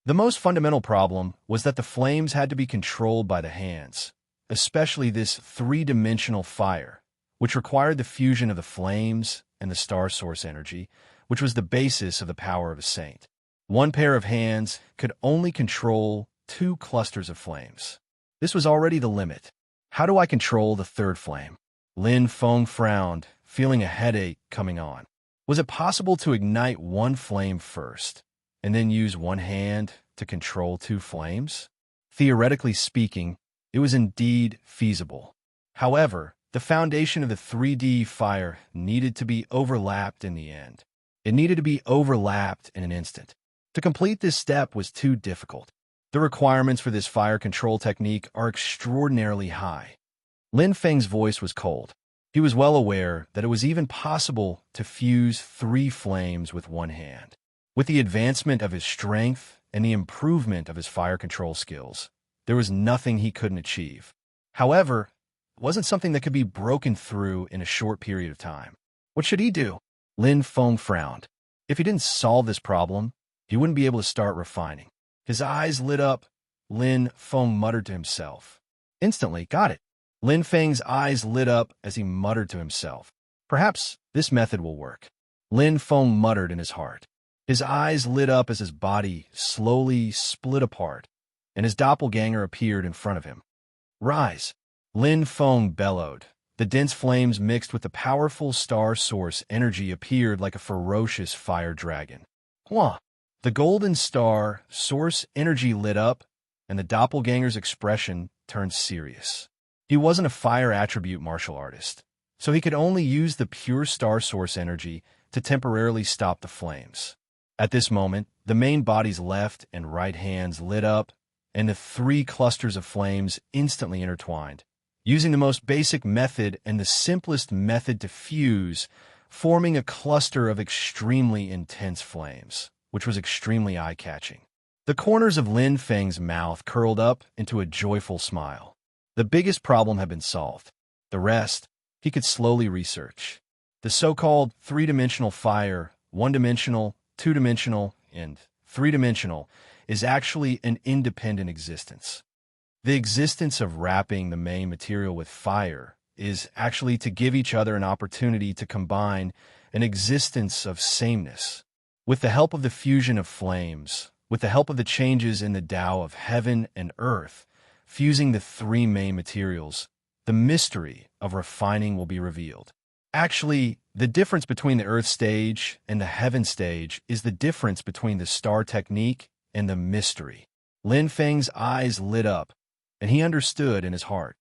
The most fundamental problem was that the flames had to be controlled by the hands, especially this 3-dimensional fire, which required the fusion of the flames and the star source energy, which was the basis of the power of a saint. One pair of hands could only control 2 clusters of flames. This was already the limit. How do I control the 3rd flame? Lin Feng frowned, feeling a headache coming on. Was it possible to ignite one flame first, and then use one hand to control two flames? Theoretically speaking, it was indeed feasible. However, the foundation of the 3D fire needed to be overlapped in the end. It needed to be overlapped in an instant. To complete this step was too difficult. The requirements for this fire control technique are extraordinarily high. Lin Feng's voice was cold. He was well aware that it was even possible to fuse 3 flames with one hand. With the advancement of his strength and the improvement of his fire control skills, there was nothing he couldn't achieve. However, it wasn't something that could be broken through in a short period of time. What should he do? Lin Feng frowned. If he didn't solve this problem, he wouldn't be able to start refining. His eyes lit up. Lin Feng muttered to himself. Instantly, got it. Lin Feng's eyes lit up as he muttered to himself. Perhaps this method will work. Lin Feng muttered in his heart. His eyes lit up as his body slowly split apart, and his doppelganger appeared in front of him. Rise! Lin Feng bellowed. The dense flames mixed with the powerful star source energy appeared like a ferocious fire dragon. Hua! The golden star source energy lit up, and the doppelganger's expression turned serious. He wasn't a fire attribute martial artist, so he could only use the pure star source energy to temporarily stop the flames. At this moment, the main body's left and right hands lit up, and the 3 clusters of flames instantly intertwined, using the most basic method and the simplest method to fuse, forming a cluster of extremely intense flames, which was extremely eye-catching. The corners of Lin Feng's mouth curled up into a joyful smile. The biggest problem had been solved. The rest, he could slowly research. The so-called 3-dimensional fire, 1-dimensional, 2-dimensional, and 3-dimensional, is actually an independent existence. The existence of wrapping the main material with fire is actually to give each other an opportunity to combine an existence of sameness. With the help of the fusion of flames, with the help of the changes in the Tao of heaven and earth, fusing the 3 main materials, the mystery of refining will be revealed. Actually, the difference between the earth stage and the heaven stage is the difference between the star technique and the mystery. Lin Feng's eyes lit up, and he understood in his heart.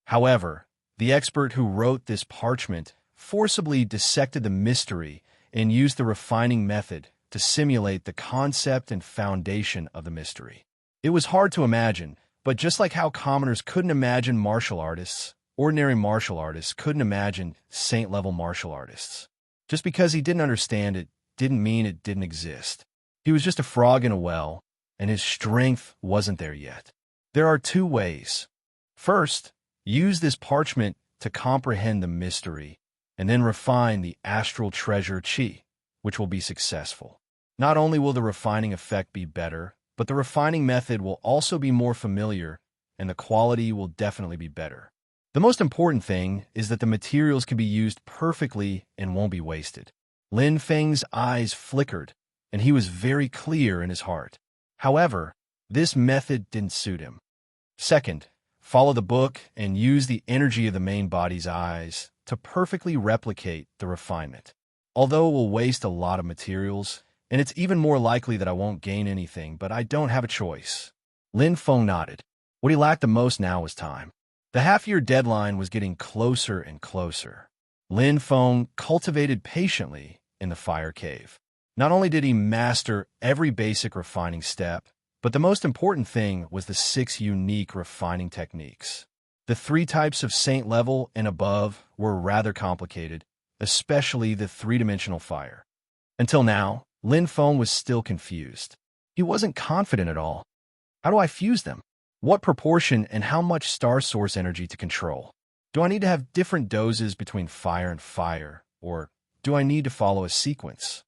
However, the expert who wrote this parchment forcibly dissected the mystery and used the refining method to simulate the concept and foundation of the mystery. It was hard to imagine, but just like how commoners couldn't imagine martial artists, ordinary martial artists couldn't imagine saint-level martial artists. Just because he didn't understand it didn't mean it didn't exist. He was just a frog in a well, and his strength wasn't there yet. There are 2 ways. First, use this parchment to comprehend the mystery, and then refine the astral treasure chi, which will be successful. Not only will the refining effect be better, but the refining method will also be more familiar, and the quality will definitely be better. The most important thing is that the materials can be used perfectly and won't be wasted. Lin Feng's eyes flickered, and he was very clear in his heart. However, this method didn't suit him. Second, follow the book and use the energy of the main body's eyes to perfectly replicate the refinement. Although it will waste a lot of materials, and it's even more likely that I won't gain anything, but I don't have a choice. Lin Feng nodded. What he lacked the most now was time. The half-year deadline was getting closer and closer. Lin Feng cultivated patiently in the fire cave. Not only did he master every basic refining step, but the most important thing was the 6 unique refining techniques. The 3 types of saint level and above were rather complicated, especially the 3-dimensional fire. Until now, Lin Feng was still confused. He wasn't confident at all. How do I fuse them? What proportion and how much star source energy to control? Do I need to have different doses between fire and fire, or do I need to follow a sequence?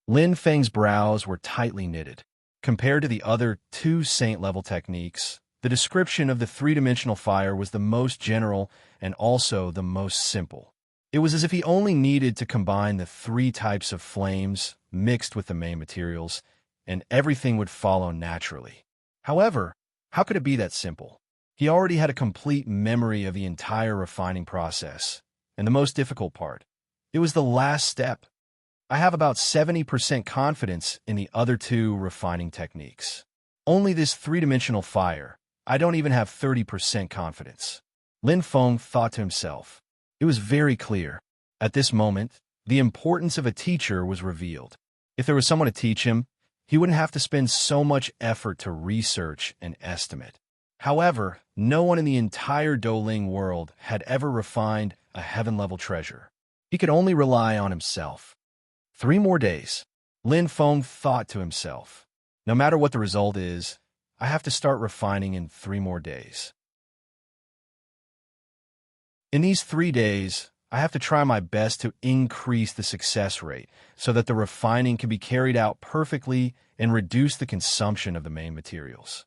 Lin Feng's brows were tightly knitted. Compared to the other 2 saint-level techniques, the description of the 3-dimensional fire was the most general and also the most simple. It was as if he only needed to combine the 3 types of flames mixed with the main materials, and everything would follow naturally. However, how could it be that simple? He already had a complete memory of the entire refining process. And the most difficult part, it was the last step. I have about 70% confidence in the other two refining techniques. Only this three-dimensional fire, I don't even have 30% confidence. Lin Feng thought to himself. It was very clear. At this moment, the importance of a teacher was revealed. If there was someone to teach him, he wouldn't have to spend so much effort to research and estimate. However, no one in the entire Douling world had ever refined a heaven-level treasure. He could only rely on himself. 3 more days. Lin Feng thought to himself. No matter what the result is, I have to start refining in 3 more days. In these 3 days, I have to try my best to increase the success rate so that the refining can be carried out perfectly and reduce the consumption of the main materials.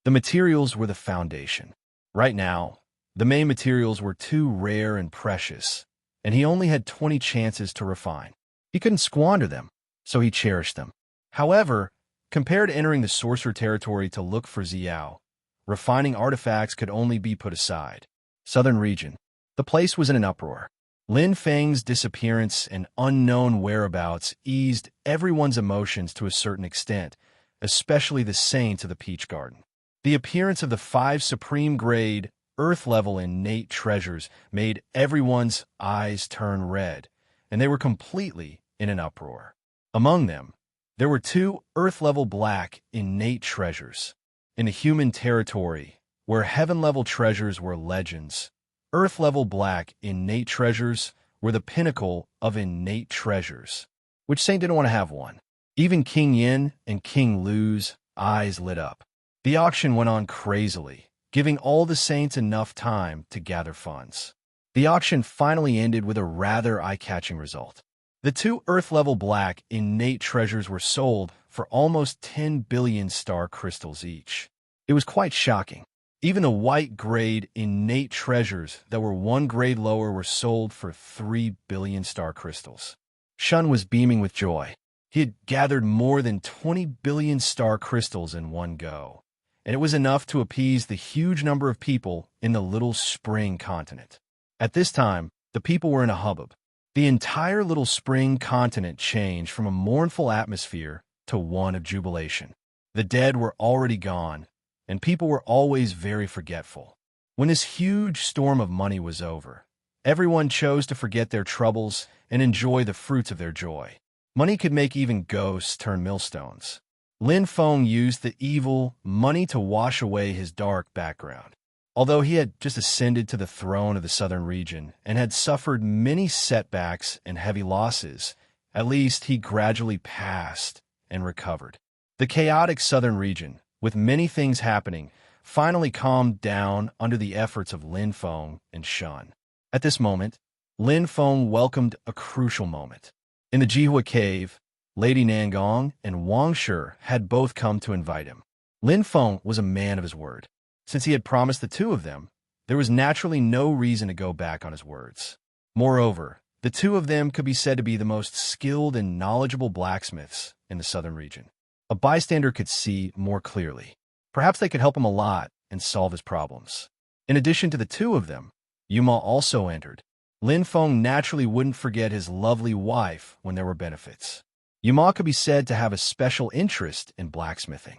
The materials were the foundation. Right now, the main materials were too rare and precious, and he only had 20 chances to refine. He couldn't squander them, so he cherished them. However, compared to entering the sorcerer territory to look for Xiao, refining artifacts could only be put aside. Southern region. The place was in an uproar. Lin Feng's disappearance and unknown whereabouts eased everyone's emotions to a certain extent, especially the saints of the Peach Garden. The appearance of the 5 supreme-grade, Earth-level innate treasures made everyone's eyes turn red, and they were completely in an uproar. Among them, there were 2 Earth-level black innate treasures. In the human territory, where heaven-level treasures were legends, Earth-level black innate treasures were the pinnacle of innate treasures. Which saint didn't want to have one? Even King Yin and King Lu's eyes lit up. The auction went on crazily, giving all the saints enough time to gather funds. The auction finally ended with a rather eye-catching result. The 2 Earth-level black innate treasures were sold for almost 10 billion star crystals each. It was quite shocking. Even the white-grade innate treasures that were 1 grade lower were sold for 3 billion star crystals. Shun was beaming with joy. He had gathered more than 20 billion star crystals in one go, and it was enough to appease the huge number of people in the Little Spring continent. At this time, the people were in a hubbub. The entire Little Spring continent changed from a mournful atmosphere to one of jubilation. The dead were already gone, and people were always very forgetful. When this huge storm of money was over, everyone chose to forget their troubles and enjoy the fruits of their joy. Money could make even ghosts turn millstones. Lin Feng used the evil money to wash away his dark background. Although he had just ascended to the throne of the southern region and had suffered many setbacks and heavy losses, at least he gradually passed and recovered. The chaotic southern region, with many things happening, finally calmed down under the efforts of Lin Feng and Shun. At this moment, Lin Feng welcomed a crucial moment. In the Jihua cave, Lady Nangong and Wang Shi had both come to invite him. Lin Feng was a man of his word. Since he had promised the 2 of them, there was naturally no reason to go back on his words. Moreover, the 2 of them could be said to be the most skilled and knowledgeable blacksmiths in the southern region. A bystander could see more clearly. Perhaps they could help him a lot and solve his problems. In addition to the 2 of them, Yuma also entered. Lin Feng naturally wouldn't forget his lovely wife when there were benefits. Yuma could be said to have a special interest in blacksmithing.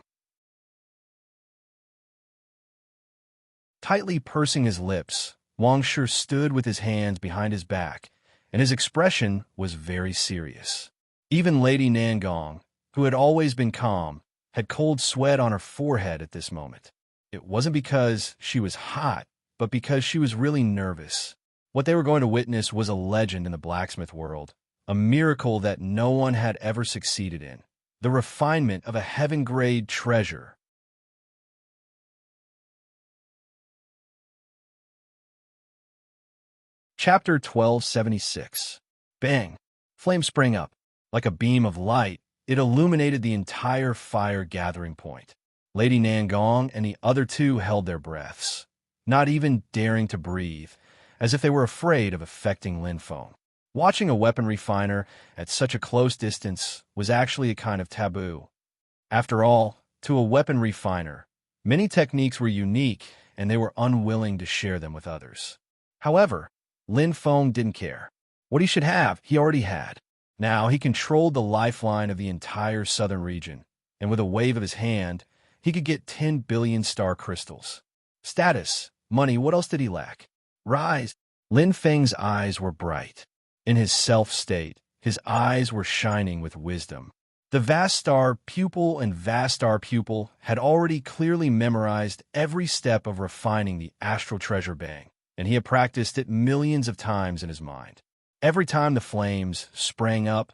Tightly pursing his lips, Wang Shi stood with his hands behind his back, and his expression was very serious. Even Lady Nangong, who had always been calm, had cold sweat on her forehead at this moment. It wasn't because she was hot, but because she was really nervous. What they were going to witness was a legend in the blacksmith world, a miracle that no one had ever succeeded in, the refinement of a heaven-grade treasure. Chapter 1276. Bang! Flame sprang up. Like a beam of light, it illuminated the entire fire gathering point. Lady Nangong and the other 2 held their breaths, not even daring to breathe, as if they were afraid of affecting Lin Feng. Watching a weapon refiner at such a close distance was actually a kind of taboo. After all, to a weapon refiner, many techniques were unique and they were unwilling to share them with others. However, Lin Feng didn't care. What he should have, he already had. Now he controlled the lifeline of the entire southern region, and with a wave of his hand, he could get 10 billion star crystals. Status, money, what else did he lack? Rise. Lin Feng's eyes were bright. In his self-state, his eyes were shining with wisdom. The vast star pupil and vast star pupil had already clearly memorized every step of refining the astral treasure bang, and he had practiced it millions of times in his mind. Every time the flames sprang up,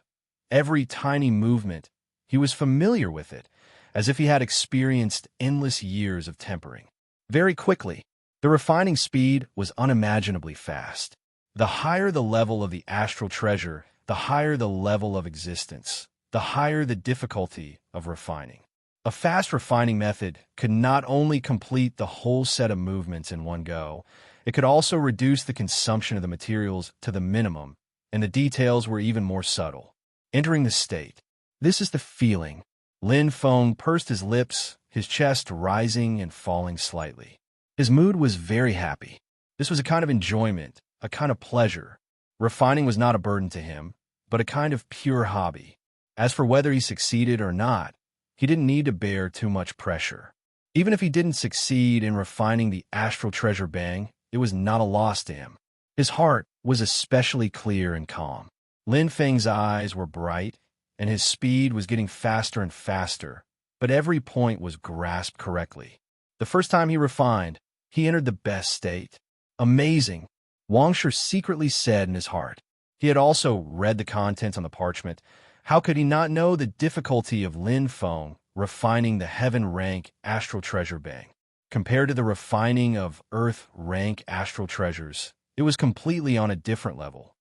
every tiny movement, he was familiar with it, as if he had experienced endless years of tempering. Very quickly, the refining speed was unimaginably fast. The higher the level of the astral treasure, the higher the level of existence, the higher the difficulty of refining. A fast refining method could not only complete the whole set of movements in one go, it could also reduce the consumption of the materials to the minimum, and the details were even more subtle. Entering the state. This is the feeling. Lin Feng pursed his lips, his chest rising and falling slightly. His mood was very happy. This was a kind of enjoyment, a kind of pleasure. Refining was not a burden to him, but a kind of pure hobby. As for whether he succeeded or not, he didn't need to bear too much pressure. Even if he didn't succeed in refining the astral treasure bang, it was not a loss to him. His heart was especially clear and calm. Lin Feng's eyes were bright, and his speed was getting faster and faster, but every point was grasped correctly. The first time he refined, he entered the best state. Amazing, Wang Shi secretly said in his heart. He had also read the contents on the parchment. How could he not know the difficulty of Lin Feng refining the heaven-rank astral treasure bang? Compared to the refining of earth-rank astral treasures, it was completely on a different level.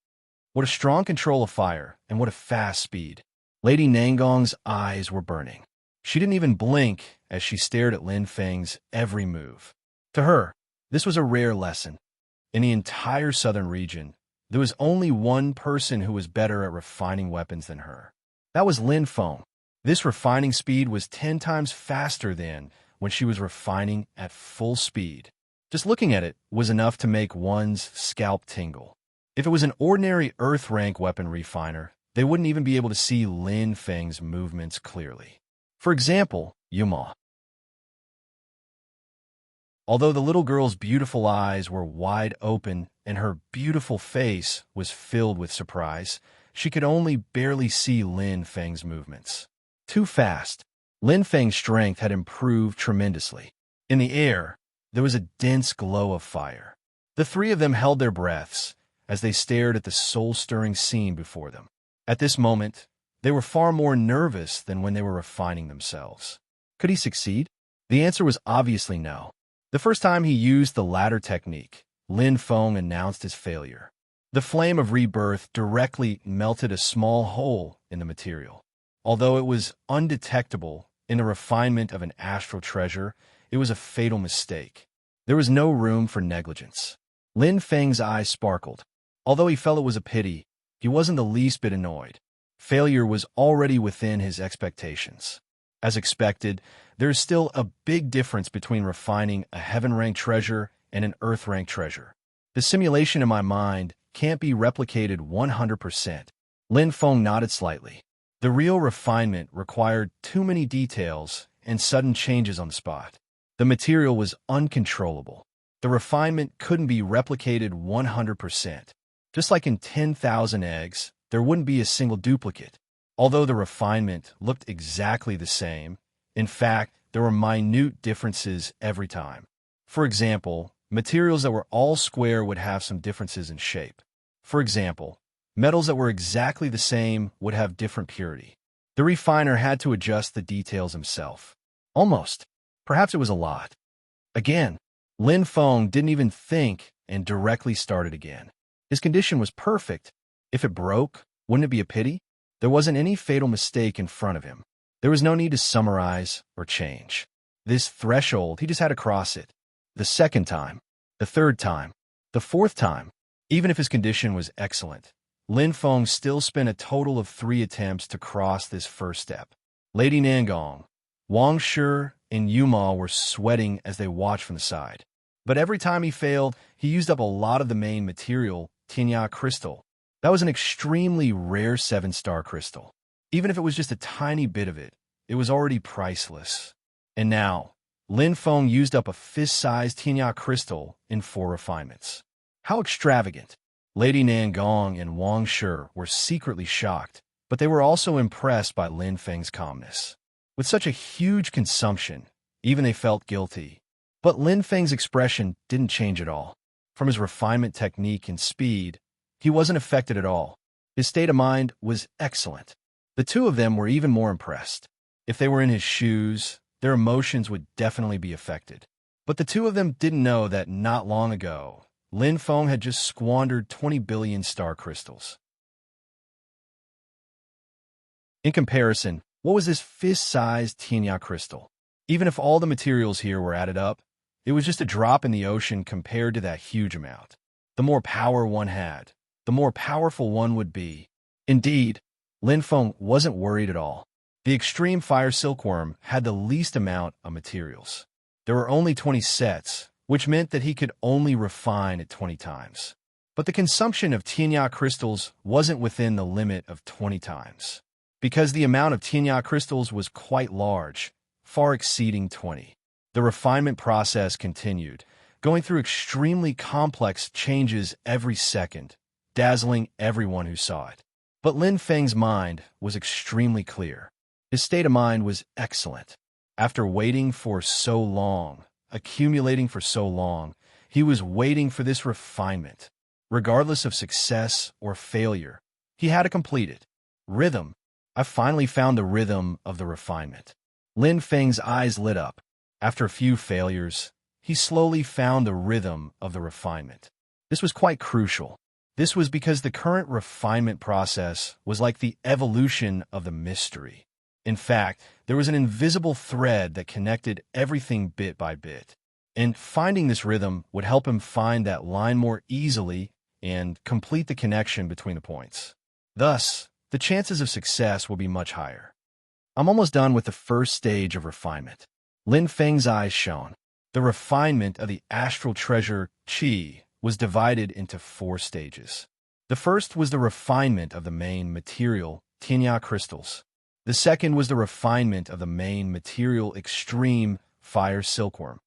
What a strong control of fire, and what a fast speed. Lady Nangong's eyes were burning. She didn't even blink as she stared at Lin Feng's every move. To her, this was a rare lesson. In the entire southern region, there was only one person who was better at refining weapons than her. That was Lin Feng. This refining speed was 10 times faster than when she was refining at full speed. Just looking at it was enough to make one's scalp tingle. If it was an ordinary earth-rank weapon refiner, they wouldn't even be able to see Lin Feng's movements clearly. For example, Yuma. Although the little girl's beautiful eyes were wide open and her beautiful face was filled with surprise, she could only barely see Lin Feng's movements. Too fast. Lin Feng's strength had improved tremendously. In the air, there was a dense glow of fire. The three of them held their breaths as they stared at the soul-stirring scene before them. At this moment, they were far more nervous than when they were refining themselves. Could he succeed? The answer was obviously no. The first time he used the latter technique, Lin Feng announced his failure. The flame of rebirth directly melted a small hole in the material. Although it was undetectable in the refinement of an astral treasure, it was a fatal mistake. There was no room for negligence. Lin Feng's eyes sparkled. Although he felt it was a pity, he wasn't the least bit annoyed. Failure was already within his expectations. As expected, there is still a big difference between refining a heaven-ranked treasure and an earth-ranked treasure. The simulation in my mind can't be replicated 100%. Lin Feng nodded slightly. The real refinement required too many details and sudden changes on the spot. The material was uncontrollable. The refinement couldn't be replicated 100%. Just like in 10,000 eggs, there wouldn't be a single duplicate. Although the refinement looked exactly the same, in fact, there were minute differences every time. For example, materials that were all square would have some differences in shape. For example, metals that were exactly the same would have different purity. The refiner had to adjust the details himself. Almost. Perhaps it was a lot. Again, Lin Feng didn't even think and directly started again. His condition was perfect. If it broke, wouldn't it be a pity? There wasn't any fatal mistake in front of him. There was no need to summarize or change. This threshold, he just had to cross it. The second time, the third time, the fourth time. Even if his condition was excellent, Lin Feng still spent a total of 3 attempts to cross this first step. Lady Nangong, Wang Shi, and Yuma were sweating as they watched from the side. But every time he failed, he used up a lot of the main material, Tinya crystal. That was an extremely rare 7-star crystal. Even if it was just a tiny bit of it, it was already priceless. And now, Lin Feng used up a fist-sized Tinya crystal in 4 refinements. How extravagant! Lady Nangong and Wang Shi were secretly shocked, but they were also impressed by Lin Feng's calmness. With such a huge consumption, even they felt guilty. But Lin Feng's expression didn't change at all. From his refinement technique and speed, he wasn't affected at all. His state of mind was excellent. The two of them were even more impressed. If they were in his shoes, their emotions would definitely be affected. But the two of them didn't know that not long ago, Lin Feng had just squandered 20 billion star crystals. In comparison, what was this fist-sized Tinya crystal? Even if all the materials here were added up, it was just a drop in the ocean compared to that huge amount. The more power one had, the more powerful one would be. Indeed, Lin Feng wasn't worried at all. The extreme fire silkworm had the least amount of materials. There were only 20 sets, which meant that he could only refine it 20 times. But the consumption of Tinya crystals wasn't within the limit of 20 times. Because the amount of Tinya crystals was quite large, far exceeding 20. The refinement process continued, going through extremely complex changes every second, dazzling everyone who saw it. But Lin Feng's mind was extremely clear. His state of mind was excellent. After waiting for so long, accumulating for so long, he was waiting for this refinement. Regardless of success or failure, he had to complete it. Rhythm. I finally found the rhythm of the refinement. Lin Feng's eyes lit up. After a few failures, he slowly found the rhythm of the refinement. This was quite crucial. This was because the current refinement process was like the evolution of the mystery. In fact, there was an invisible thread that connected everything bit by bit. And finding this rhythm would help him find that line more easily and complete the connection between the points. Thus, the chances of success will be much higher. I'm almost done with the first stage of refinement. Lin Feng's eyes shone. The refinement of the astral treasure, Qi, was divided into 4 stages. The first was the refinement of the main material, Tinya crystals. The second was the refinement of the main material, extreme fire silkworm.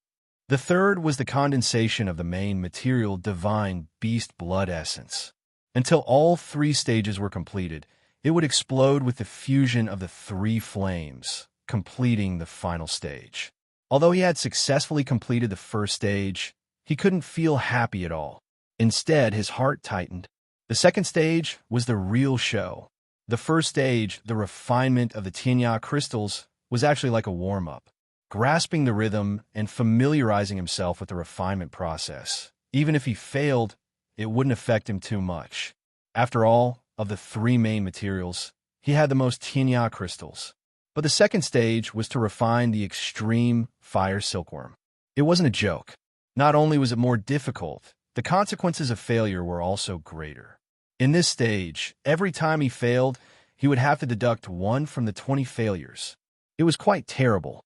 The third was the condensation of the main material, divine beast blood essence. Until all 3 stages were completed, it would explode with the fusion of the 3 flames, completing the final stage. Although he had successfully completed the first stage, he couldn't feel happy at all. Instead, his heart tightened. The second stage was the real show. The first stage, the refinement of the Tinya crystals, was actually like a warm-up. Grasping the rhythm and familiarizing himself with the refinement process. Even if he failed, it wouldn't affect him too much. After all, of the 3 main materials, he had the most Tinya crystals. But the second stage was to refine the extreme fire silkworm. It wasn't a joke. Not only was it more difficult, the consequences of failure were also greater. In this stage, every time he failed, he would have to deduct 1 from the 20 failures. It was quite terrible.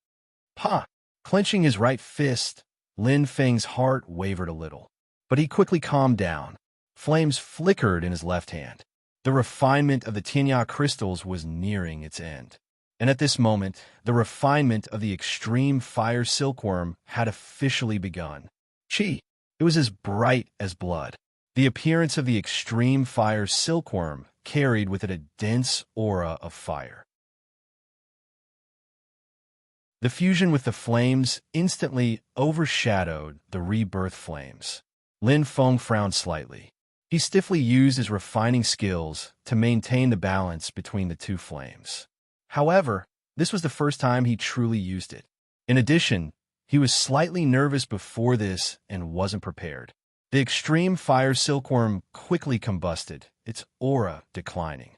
Clenching his right fist, Lin Feng's heart wavered a little. But he quickly calmed down. Flames flickered in his left hand. The refinement of the Tinya crystals was nearing its end. And at this moment, the refinement of the extreme fire silkworm had officially begun. Qi. It was as bright as blood. The appearance of the extreme fire silkworm carried with it a dense aura of fire. The fusion with the flames instantly overshadowed the rebirth flames. Lin Feng frowned slightly. He stiffly used his refining skills to maintain the balance between the 2 flames. However, this was the first time he truly used it. In addition, he was slightly nervous before this and wasn't prepared. The extreme fire silkworm quickly combusted, its aura declining.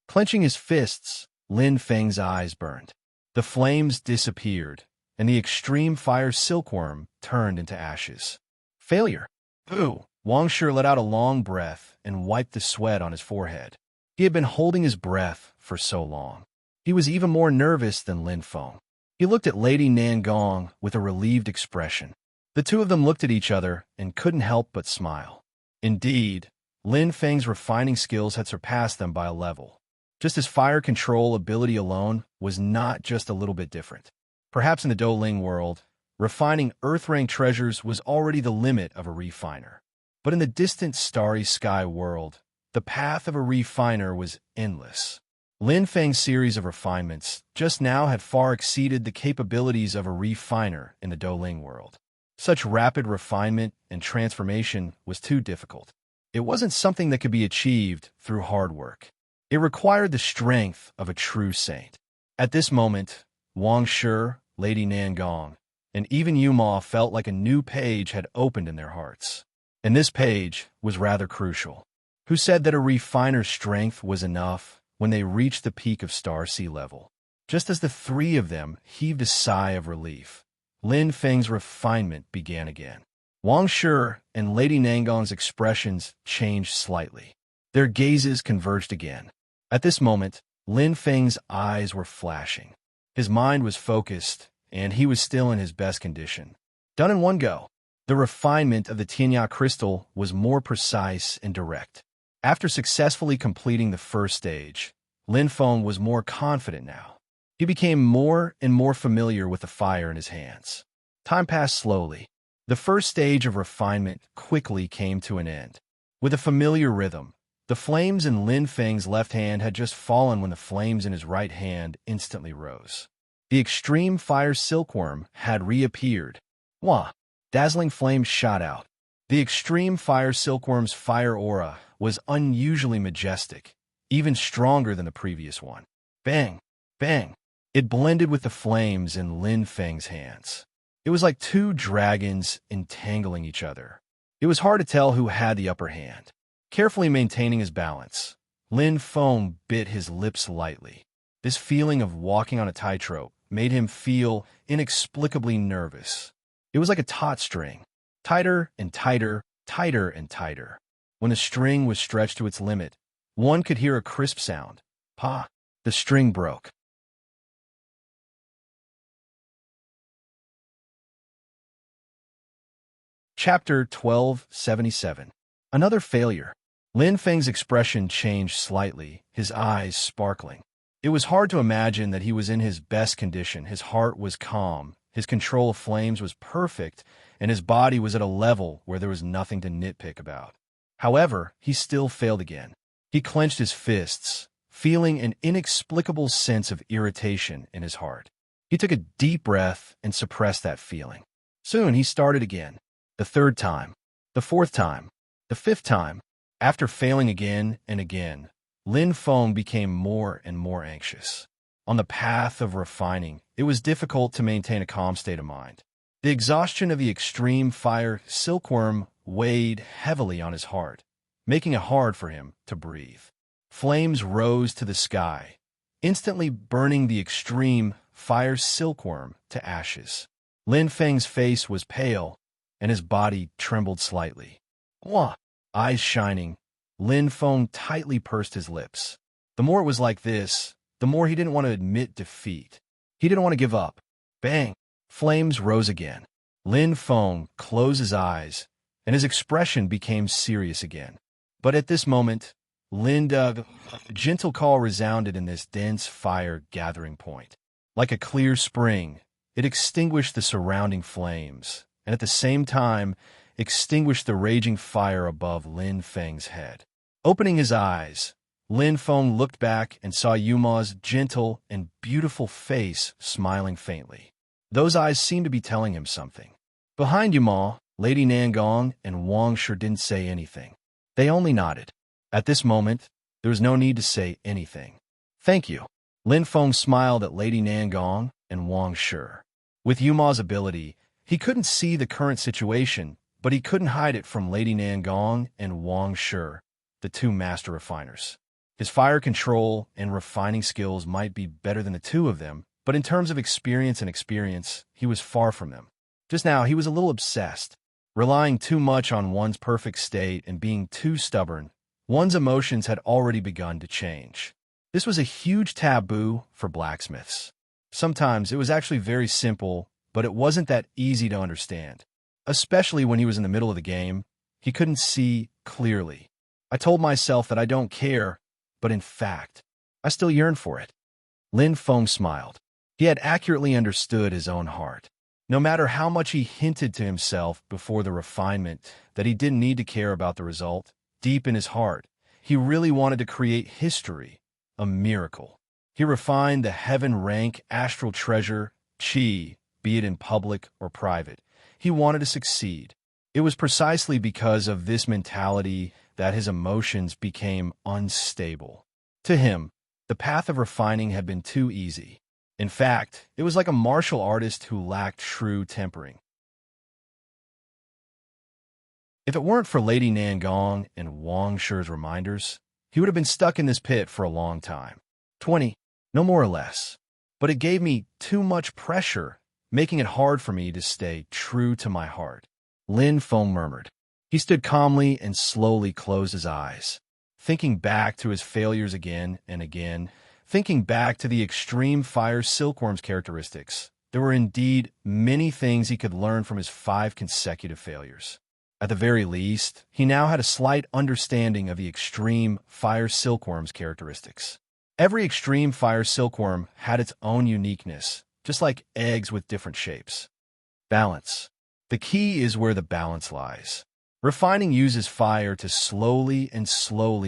Clenching his fists, Lin Feng's eyes burned. The flames disappeared, and the extreme fire silkworm turned into ashes. Failure. Ooh! Wang Shi let out a long breath and wiped the sweat on his forehead. He had been holding his breath for so long. He was even more nervous than Lin Feng. He looked at Lady Nangong with a relieved expression. The two of them looked at each other and couldn't help but smile. Indeed, Lin Feng's refining skills had surpassed them by a level. Just his fire control ability alone was not just a little bit different. Perhaps in the Douling world, refining earth-rank treasures was already the limit of a refiner. But in the distant starry sky world, the path of a refiner was endless. Lin Feng's series of refinements just now had far exceeded the capabilities of a refiner in the Douling world. Such rapid refinement and transformation was too difficult. It wasn't something that could be achieved through hard work. It required the strength of a true saint. At this moment, Wang Shi, Lady Nangong, and even Yuma felt like a new page had opened in their hearts. And this page was rather crucial. Who said that a refiner's strength was enough when they reached the peak of star sea level? Just as the three of them heaved a sigh of relief, Lin Feng's refinement began again. Wang Shi and Lady Nangong's expressions changed slightly. Their gazes converged again. At this moment, Lin Feng's eyes were flashing. His mind was focused, and he was still in his best condition. Done in one go. The refinement of the Tianya crystal was more precise and direct. After successfully completing the first stage, Lin Feng was more confident now. He became more and more familiar with the fire in his hands. Time passed slowly. The first stage of refinement quickly came to an end. With a familiar rhythm, the flames in Lin Feng's left hand had just fallen when the flames in his right hand instantly rose. The extreme fire silkworm had reappeared. Wah! Dazzling flames shot out. The extreme fire silkworm's fire aura was unusually majestic, even stronger than the previous one. Bang! Bang! It blended with the flames in Lin Feng's hands. It was like two dragons entangling each other. It was hard to tell who had the upper hand. Carefully maintaining his balance, Lin Feng bit his lips lightly. This feeling of walking on a tightrope made him feel inexplicably nervous. It was like a taut string, tighter and tighter, tighter and tighter. When the string was stretched to its limit, one could hear a crisp sound. Pa! The string broke. Chapter 1277. Another failure. Lin Feng's expression changed slightly, his eyes sparkling. It was hard to imagine that he was in his best condition. His heart was calm, his control of flames was perfect, and his body was at a level where there was nothing to nitpick about. However, he still failed again. He clenched his fists, feeling an inexplicable sense of irritation in his heart. He took a deep breath and suppressed that feeling. Soon he started again. The third time, the fourth time, the fifth time. After failing again and again, Lin Feng became more and more anxious. On the path of refining, it was difficult to maintain a calm state of mind. The exhaustion of the extreme fire silkworm weighed heavily on his heart, making it hard for him to breathe. Flames rose to the sky, instantly burning the extreme fire silkworm to ashes. Lin Feng's face was pale, and his body trembled slightly. Wah! Eyes shining, Lin Feng tightly pursed his lips. The more it was like this, the more he didn't want to admit defeat. He didn't want to give up. Bang! Flames rose again. Lin Feng closed his eyes, and his expression became serious again. But at this moment, a gentle call resounded in this dense fire gathering point. Like a clear spring, it extinguished the surrounding flames, and at the same time, extinguished the raging fire above Lin Feng's head. Opening his eyes, Lin Feng looked back and saw Yuma's gentle and beautiful face smiling faintly. Those eyes seemed to be telling him something. Behind Yuma, Lady Nangong and Wang Shi didn't say anything. They only nodded. At this moment, there was no need to say anything. Thank you. Lin Feng smiled at Lady Nangong and Wang Shi. With Yuma's ability, he couldn't see the current situation, but he couldn't hide it from Lady Nangong and Wang Shi, the two master refiners. His fire control and refining skills might be better than the two of them, but in terms of experience, he was far from them. Just now, he was a little obsessed. Relying too much on one's perfect state and being too stubborn, one's emotions had already begun to change. This was a huge taboo for blacksmiths. Sometimes it was actually very simple, but it wasn't that easy to understand. especially when he was in the middle of the game. He couldn't see clearly. I told myself that I don't care, but in fact, I still yearn for it. Lin Feng smiled. He had accurately understood his own heart. No matter how much he hinted to himself before the refinement that he didn't need to care about the result, deep in his heart, he really wanted to create history, a miracle. He refined the heaven-rank astral treasure, Qi, be it in public or private. He wanted to succeed. It was precisely because of this mentality that his emotions became unstable. To him, the path of refining had been too easy. In fact, it was like a martial artist who lacked true tempering. If it weren't for Lady Nangong and Wang Shi's reminders, he would have been stuck in this pit for a long time. 20, no more or less. But it gave me too much pressure, making it hard for me to stay true to my heart. Lin Feng murmured. He stood calmly and slowly closed his eyes, thinking back to his failures again and again, thinking back to the extreme fire silkworm's characteristics. There were indeed many things he could learn from his 5 consecutive failures. At the very least, he now had a slight understanding of the extreme fire silkworm's characteristics. Every extreme fire silkworm had its own uniqueness, just like eggs with different shapes. Balance. The key is where the balance lies. Refining uses fire to slowly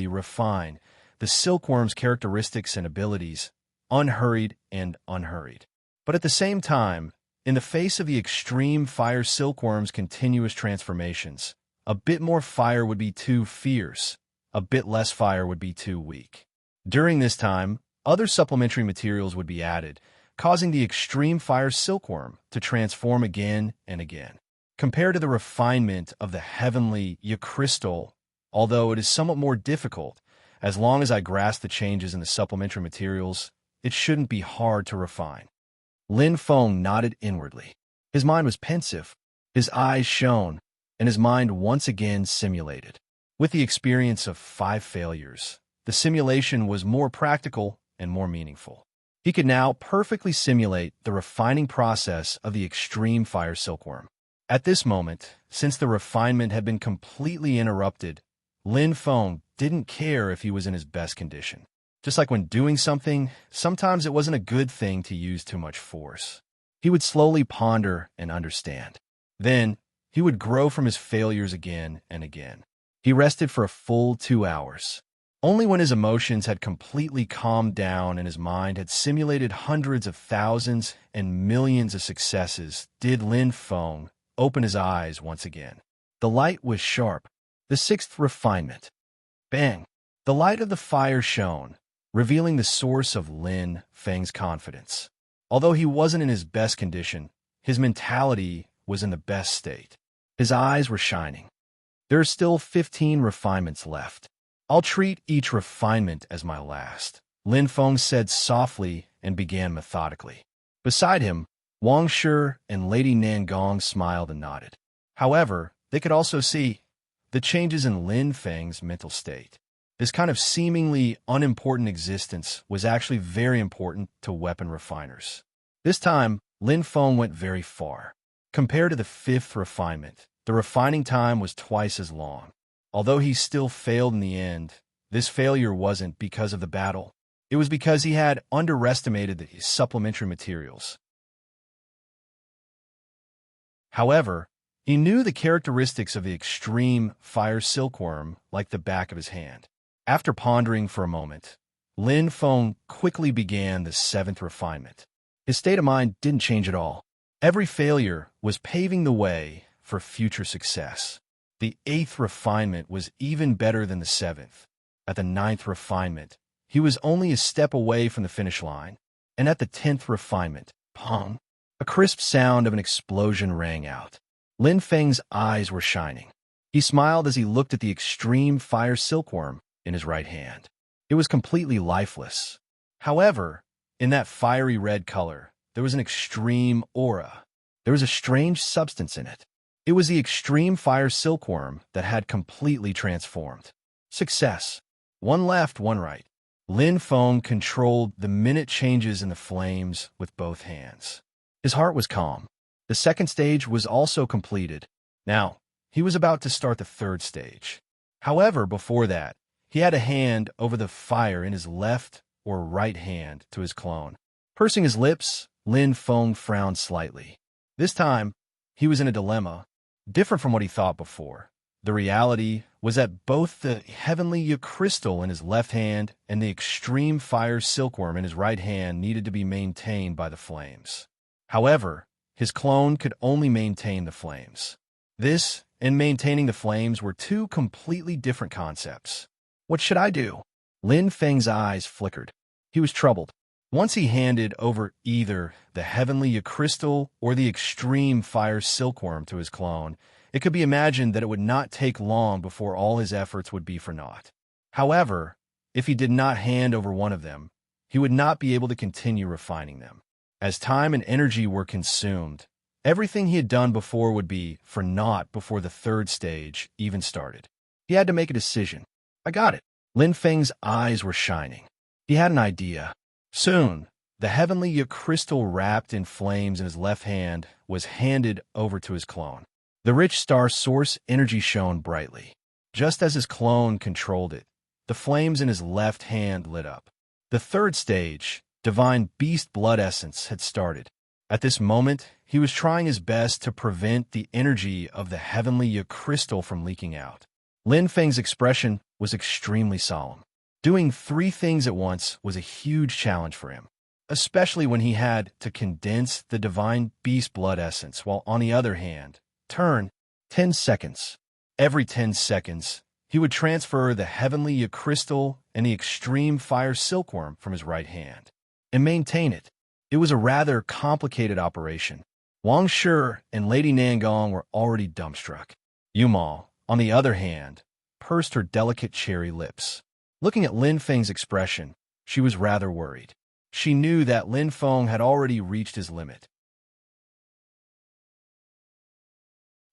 refine the silkworm's characteristics and abilities, unhurried and unhurried. But at the same time, in the face of the extreme fire silkworm's continuous transformations, a bit more fire would be too fierce, a bit less fire would be too weak. During this time, other supplementary materials would be added, causing the extreme fire silkworm to transform again and again. Compared to the refinement of the heavenly crystal, although it is somewhat more difficult, as long as I grasp the changes in the supplementary materials, it shouldn't be hard to refine. Lin Feng nodded inwardly. His mind was pensive, his eyes shone, and his mind once again simulated. With the experience of 5 failures, the simulation was more practical and more meaningful. He could now perfectly simulate the refining process of the extreme fire silkworm. At this moment, since the refinement had been completely interrupted, Lin Feng didn't care if he was in his best condition. Just like when doing something, sometimes it wasn't a good thing to use too much force. He would slowly ponder and understand. Then, he would grow from his failures again and again. He rested for a full 2 hours. Only when his emotions had completely calmed down and his mind had simulated hundreds of thousands and millions of successes did Lin Feng open his eyes once again. The light was sharp. The 6th refinement. Bang! The light of the fire shone, revealing the source of Lin Feng's confidence. Although he wasn't in his best condition, his mentality was in the best state. His eyes were shining. There are still 15 refinements left. I'll treat each refinement as my last, Lin Feng said softly and began methodically. Beside him, Wang Shi and Lady Nangong smiled and nodded. However, they could also see the changes in Lin Feng's mental state. This kind of seemingly unimportant existence was actually very important to weapon refiners. This time, Lin Feng went very far. Compared to the 5th refinement, the refining time was twice as long. Although he still failed in the end, this failure wasn't because of the battle. It was because he had underestimated the supplementary materials. However, he knew the characteristics of the extreme fire silkworm like the back of his hand. After pondering for a moment, Lin Feng quickly began the 7th refinement. His state of mind didn't change at all. Every failure was paving the way for future success. The 8th refinement was even better than the 7th. At the 9th refinement, he was only a step away from the finish line. And at the 10th refinement, pong, a crisp sound of an explosion rang out. Lin Feng's eyes were shining. He smiled as he looked at the extreme fire silkworm in his right hand. It was completely lifeless. However, in that fiery red color, there was an extreme aura. There was a strange substance in it. It was the extreme fire silkworm that had completely transformed. Success. One left, one right. Lin Feng controlled the minute changes in the flames with both hands. His heart was calm. The 2nd stage was also completed, Now, he was about to start the third stage. However, before that, he had a hand over the fire in his left or right hand to his clone. Pursing his lips, Lin Feng frowned slightly. This time, he was in a dilemma, different from what he thought before. The reality was that both the heavenly crystal in his left hand and the extreme fire silkworm in his right hand needed to be maintained by the flames. However, his clone could only maintain the flames. This and maintaining the flames were two completely different concepts. What should I do? Lin Feng's eyes flickered. He was troubled. Once he handed over either the heavenly crystal or the extreme fire silkworm to his clone, it could be imagined that it would not take long before all his efforts would be for naught. However, if he did not hand over one of them, he would not be able to continue refining them. As time and energy were consumed, everything he had done before would be for naught before the third stage even started. He had to make a decision. I got it. Lin Feng's eyes were shining. He had an idea. Soon, the heavenly crystal wrapped in flames in his left hand was handed over to his clone. The rich star source energy shone brightly. Just as his clone controlled it, the flames in his left hand lit up. The third stage, divine beast blood essence, had started. At this moment, he was trying his best to prevent the energy of the heavenly crystal from leaking out. Lin Feng's expression was extremely solemn. Doing three things at once was a huge challenge for him, especially when he had to condense the divine beast blood essence, while on the other hand, turn 10 seconds. Every 10 seconds, he would transfer the heavenly crystal and the extreme fire silkworm from his right hand and maintain it. It was a rather complicated operation. Wang Shi and Lady Nangong were already dumbstruck. Yuma, on the other hand, pursed her delicate cherry lips. Looking at Lin Feng's expression, she was rather worried. She knew that Lin Feng had already reached his limit.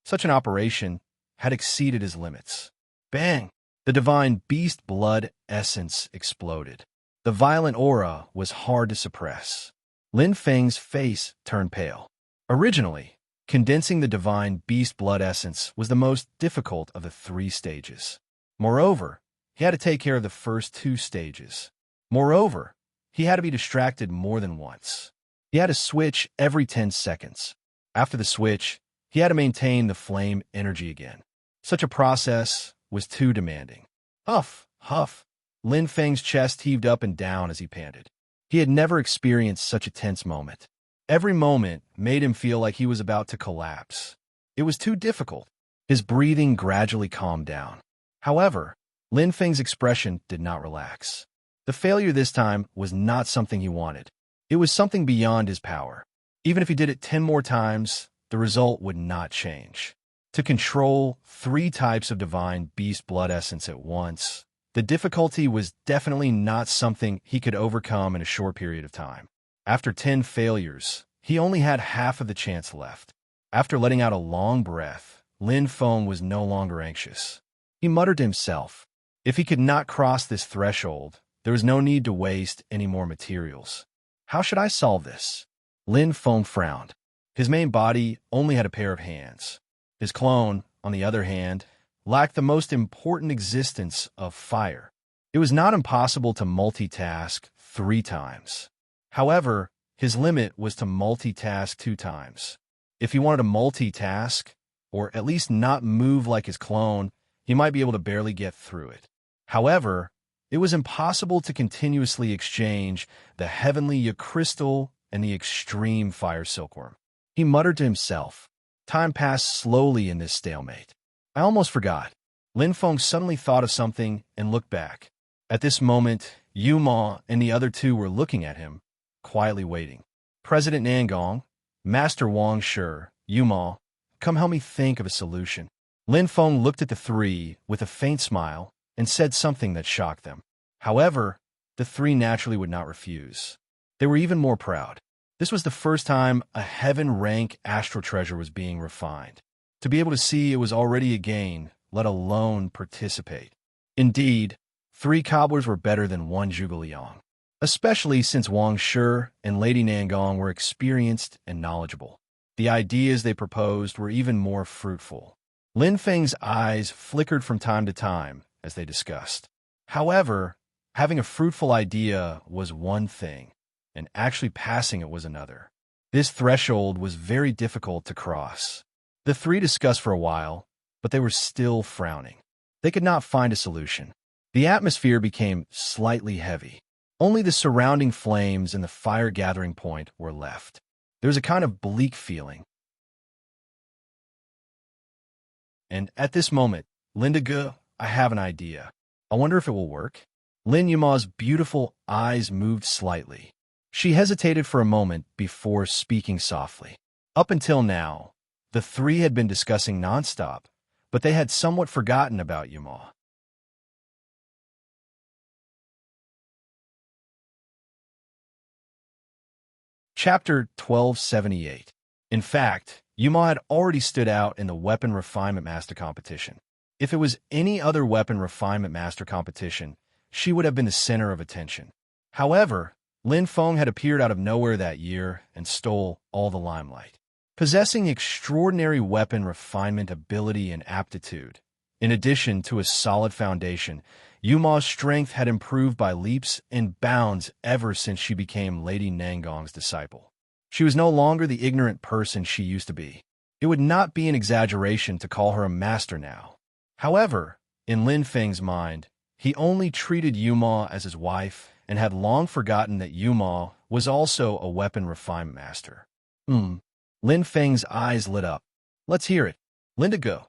Such an operation had exceeded his limits. Bang! The divine beast blood essence exploded. The violent aura was hard to suppress. Lin Feng's face turned pale. Originally, condensing the divine beast blood essence was the most difficult of the three stages. Moreover, he had to take care of the first two stages. Moreover, he had to be distracted more than once. He had to switch every 10 seconds. After the switch, he had to maintain the flame energy again. Such a process was too demanding. Huff, huff. Lin Feng's chest heaved up and down as he panted. He had never experienced such a tense moment. Every moment made him feel like he was about to collapse. It was too difficult. His breathing gradually calmed down. However, Lin Feng's expression did not relax. The failure this time was not something he wanted. It was something beyond his power. Even if he did it 10 more times, the result would not change. To control 3 types of divine beast blood essence at once, the difficulty was definitely not something he could overcome in a short period of time. After 10 failures, he only had half of the chance left. After letting out a long breath, Lin Feng was no longer anxious. He muttered to himself, if he could not cross this threshold, there was no need to waste any more materials. How should I solve this? Lin Feng frowned. His main body only had a pair of hands. His clone, on the other hand, lacked the most important existence of fire. It was not impossible to multitask 3 times. However, his limit was to multitask 2 times. If he wanted to multitask, or at least not move like his clone, he might be able to barely get through it. However, it was impossible to continuously exchange the heavenly crystal and the extreme fire silkworm. He muttered to himself. Time passed slowly in this stalemate. I almost forgot. Lin Feng suddenly thought of something and looked back. At this moment, Yuma and the other 2 were looking at him, quietly waiting. President Nangong, Master Wang Shi, Yuma, come help me think of a solution. Lin Feng looked at the 3 with a faint smile and said something that shocked them. However, the 3 naturally would not refuse. They were even more proud. This was the first time a heaven-rank astral treasure was being refined. To be able to see it was already a gain, let alone participate. Indeed, 3 cobblers were better than 1 Zhuge, especially since Wang Shi and Lady Nangong were experienced and knowledgeable. The ideas they proposed were even more fruitful. Lin Feng's eyes flickered from time to time as they discussed. However, having a fruitful idea was one thing, and actually passing it was another. This threshold was very difficult to cross. The three discussed for a while, but they were still frowning. They could not find a solution. The atmosphere became slightly heavy. Only the surrounding flames and the fire gathering point were left. There was a kind of bleak feeling. And at this moment, Linda Ge, I have an idea. I wonder if it will work. Lin Yuma's beautiful eyes moved slightly. She hesitated for a moment before speaking softly. Up until now, the three had been discussing nonstop, but they had somewhat forgotten about Yuma. Chapter 1278. In fact, Yuma had already stood out in the Weapon Refinement Master competition. If it was any other Weapon Refinement Master competition, she would have been the center of attention. However, Lin Feng had appeared out of nowhere that year and stole all the limelight. Possessing extraordinary weapon refinement ability and aptitude, in addition to a solid foundation, Yuma's strength had improved by leaps and bounds ever since she became Lady Nangong's disciple. She was no longer the ignorant person she used to be. It would not be an exaggeration to call her a master now. However, in Lin Feng's mind, he only treated Yuma as his wife and had long forgotten that Yuma was also a weapon refinement master. Lin Feng's eyes lit up. Let's hear it. Linda Ge,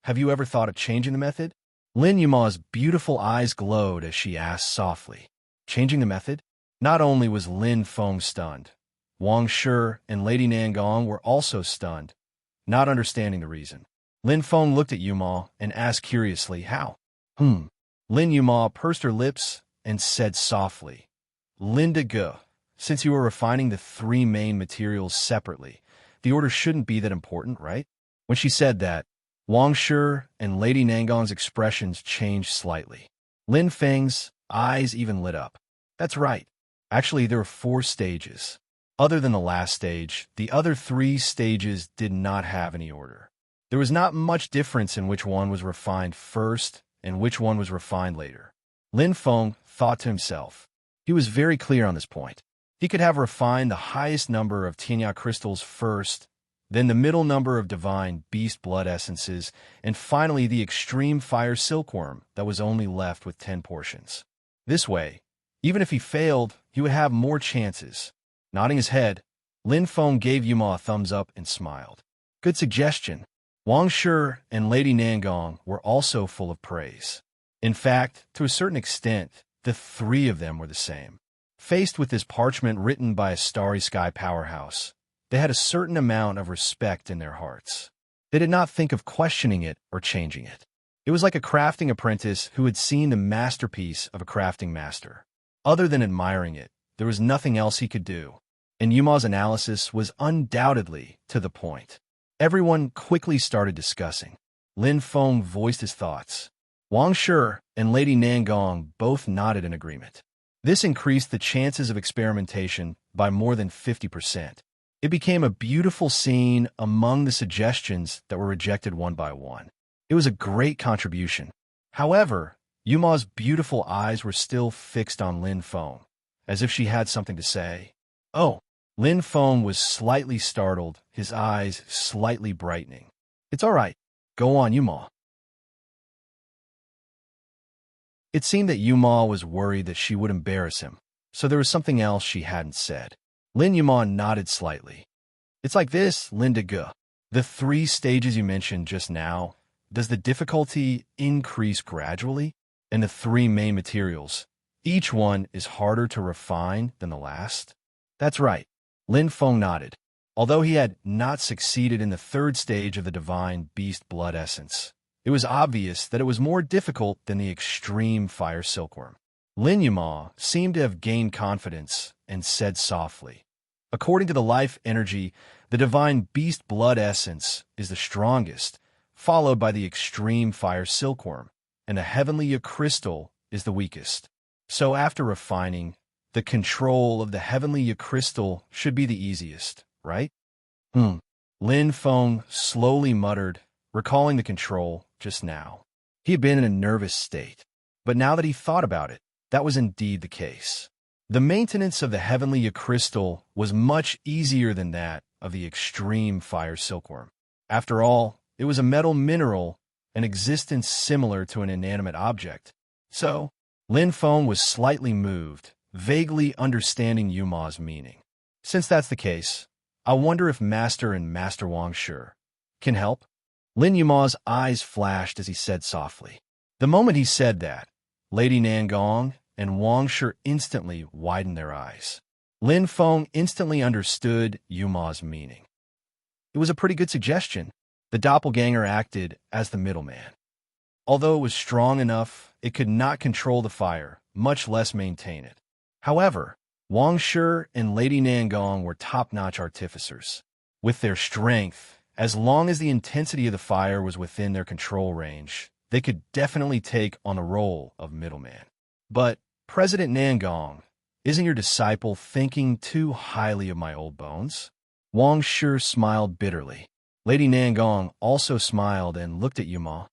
have you ever thought of changing the method? Lin Yuma's beautiful eyes glowed as she asked softly. Changing the method? Not only was Lin Feng stunned, Wang Shi and Lady Nangong were also stunned, not understanding the reason. Lin Feng looked at Yuma and asked curiously, how? Lin Yuma pursed her lips and said softly, Linda Ge, since you are refining the three main materials separately, the order shouldn't be that important, right? When she said that, Wang Shi and Lady Nangong's expressions changed slightly. Lin Feng's eyes even lit up. That's right. Actually, there were 4 stages. Other than the last stage, the other 3 stages did not have any order. There was not much difference in which one was refined first and which one was refined later. Lin Feng thought to himself. He was very clear on this point. He could have refined the highest number of Tianya crystals first, then the middle number of divine beast blood essences, and finally the extreme fire silkworm that was only left with 10 portions. This way, even if he failed, he would have more chances. Nodding his head, Lin Feng gave Yuma a thumbs up and smiled. Good suggestion. Wang Shi and Lady Nangong were also full of praise. In fact, to a certain extent, the 3 of them were the same. Faced with this parchment written by a starry sky powerhouse, they had a certain amount of respect in their hearts. They did not think of questioning it or changing it. It was like a crafting apprentice who had seen the masterpiece of a crafting master. Other than admiring it, there was nothing else he could do, and Yuma's analysis was undoubtedly to the point. Everyone quickly started discussing. Lin Feng voiced his thoughts. Wang Shi and Lady Nangong both nodded in agreement. This increased the chances of experimentation by more than 50%. It became a beautiful scene among the suggestions that were rejected one by one. It was a great contribution. However, Yuma's beautiful eyes were still fixed on Lin Feng, as if she had something to say. Oh, Lin Feng was slightly startled, his eyes slightly brightening. It's all right. Go on, Yuma. It seemed that Yuma was worried that she would embarrass him, so there was something else she hadn't said. Lin Yuma nodded slightly. It's like this, Linda Ge. The 3 stages you mentioned just now, does the difficulty increase gradually? And the 3 main materials, each one is harder to refine than the last? That's right. Lin Feng nodded. Although he had not succeeded in the 3rd stage of the divine beast blood essence, it was obvious that it was more difficult than the extreme fire silkworm. Lin Yuma seemed to have gained confidence and said softly, according to the life energy, the divine beast blood essence is the strongest, followed by the extreme fire silkworm, and the heavenly crystal is the weakest. So after refining, the control of the heavenly crystal should be the easiest, right? Lin Feng slowly muttered, recalling the control just now. He had been in a nervous state, but now that he thought about it, that was indeed the case. The maintenance of the heavenly crystal was much easier than that of the extreme fire silkworm. After all, it was a metal mineral, an existence similar to an inanimate object. So, Lin Feng was slightly moved, vaguely understanding Yuma's meaning. Since that's the case, I wonder if Master and Master Wang Shi can help? Lin Yuma's eyes flashed as he said softly. The moment he said that, Lady Nangong and Wang Shi instantly widened their eyes. Lin Feng instantly understood Yuma's meaning. It was a pretty good suggestion. The doppelganger acted as the middleman. Although it was strong enough, it could not control the fire, much less maintain it. However, Wang Shi and Lady Nangong were top-notch artificers. With their strength, as long as the intensity of the fire was within their control range, they could definitely take on the role of middleman. But, President Nangong, isn't your disciple thinking too highly of my old bones? Wang Shi smiled bitterly. Lady Nangong also smiled and looked at Yuma.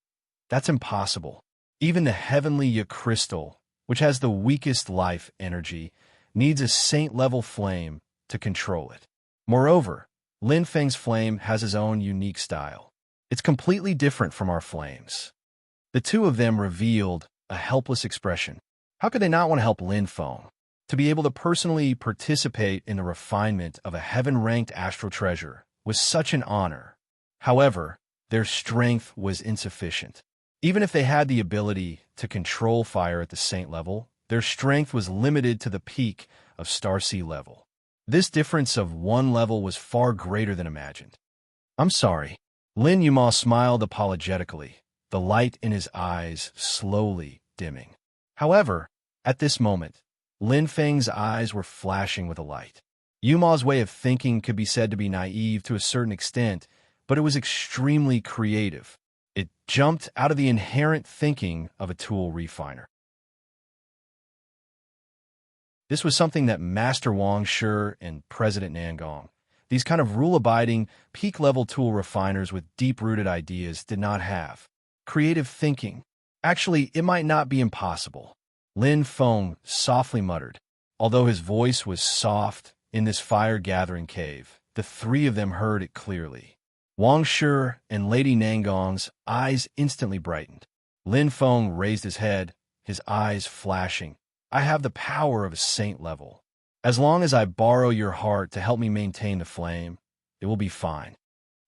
That's impossible. Even the heavenly crystal, which has the weakest life energy, needs a saint-level flame to control it. Moreover, Lin Feng's flame has his own unique style. It's completely different from our flames. The two of them revealed a helpless expression. How could they not want to help Lin Feng? To be able to personally participate in the refinement of a heaven-ranked astral treasure was such an honor. However, their strength was insufficient. Even if they had the ability to control fire at the saint level, their strength was limited to the peak of Starseed level. This difference of one level was far greater than imagined. I'm sorry. Lin Yuma smiled apologetically, the light in his eyes slowly dimming. However, at this moment, Lin Feng's eyes were flashing with a light. Yuma's way of thinking could be said to be naive to a certain extent, but it was extremely creative. It jumped out of the inherent thinking of a tool refiner. This was something that Master Wang Shi and President Nangong, these kind of rule-abiding, peak-level tool refiners with deep-rooted ideas, did not have. Creative thinking. Actually, it might not be impossible. Lin Feng softly muttered. Although his voice was soft in this fire-gathering cave, the three of them heard it clearly. Wang Shi and Lady Nangong's eyes instantly brightened. Lin Feng raised his head, his eyes flashing. I have the power of a saint level. As long as I borrow your heart to help me maintain the flame, it will be fine.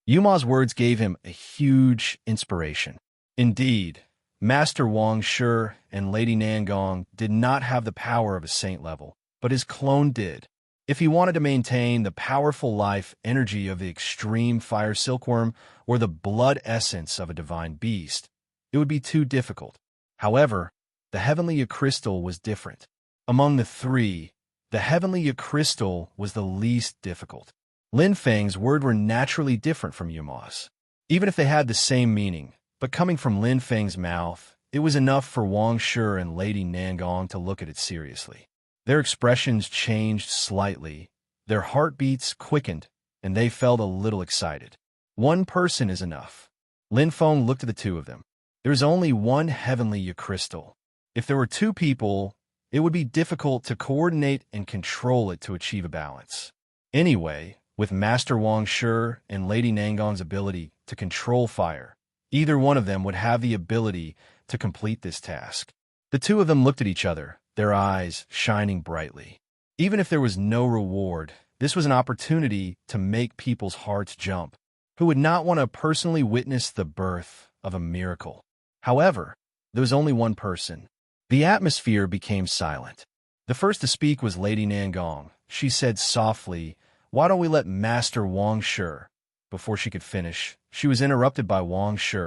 Yuma's words gave him a huge inspiration. Indeed, Master Wang Shi and Lady Nangong did not have the power of a saint level, but his clone did. If he wanted to maintain the powerful life energy of the extreme fire silkworm or the blood essence of a divine beast, it would be too difficult. However, the heavenly crystal was different. Among the three, the heavenly crystal was the least difficult. Lin Feng's words were naturally different from Yuma's. Even if they had the same meaning, but coming from Lin Feng's mouth, it was enough for Wang Shi and Lady Nangong to look at it seriously. Their expressions changed slightly, their heartbeats quickened, and they felt a little excited. One person is enough. Lin Feng looked at the two of them. There's only one heavenly crystal. If there were two people, it would be difficult to coordinate and control it to achieve a balance. Anyway, with Master Wang Shi and Lady Nangong's ability to control fire, either one of them would have the ability to complete this task. The two of them looked at each other, their eyes shining brightly. Even if there was no reward, this was an opportunity to make people's hearts jump. Who would not want to personally witness the birth of a miracle? However, there was only one person. The atmosphere became silent. The first to speak was Lady Nangong. She said softly, "Why don't we let Master Wang Shi?" Before she could finish, she was interrupted by Wang Shi.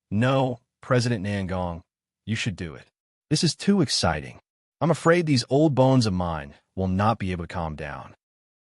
"No, President Nangong, you should do it. This is too exciting. I'm afraid these old bones of mine will not be able to calm down."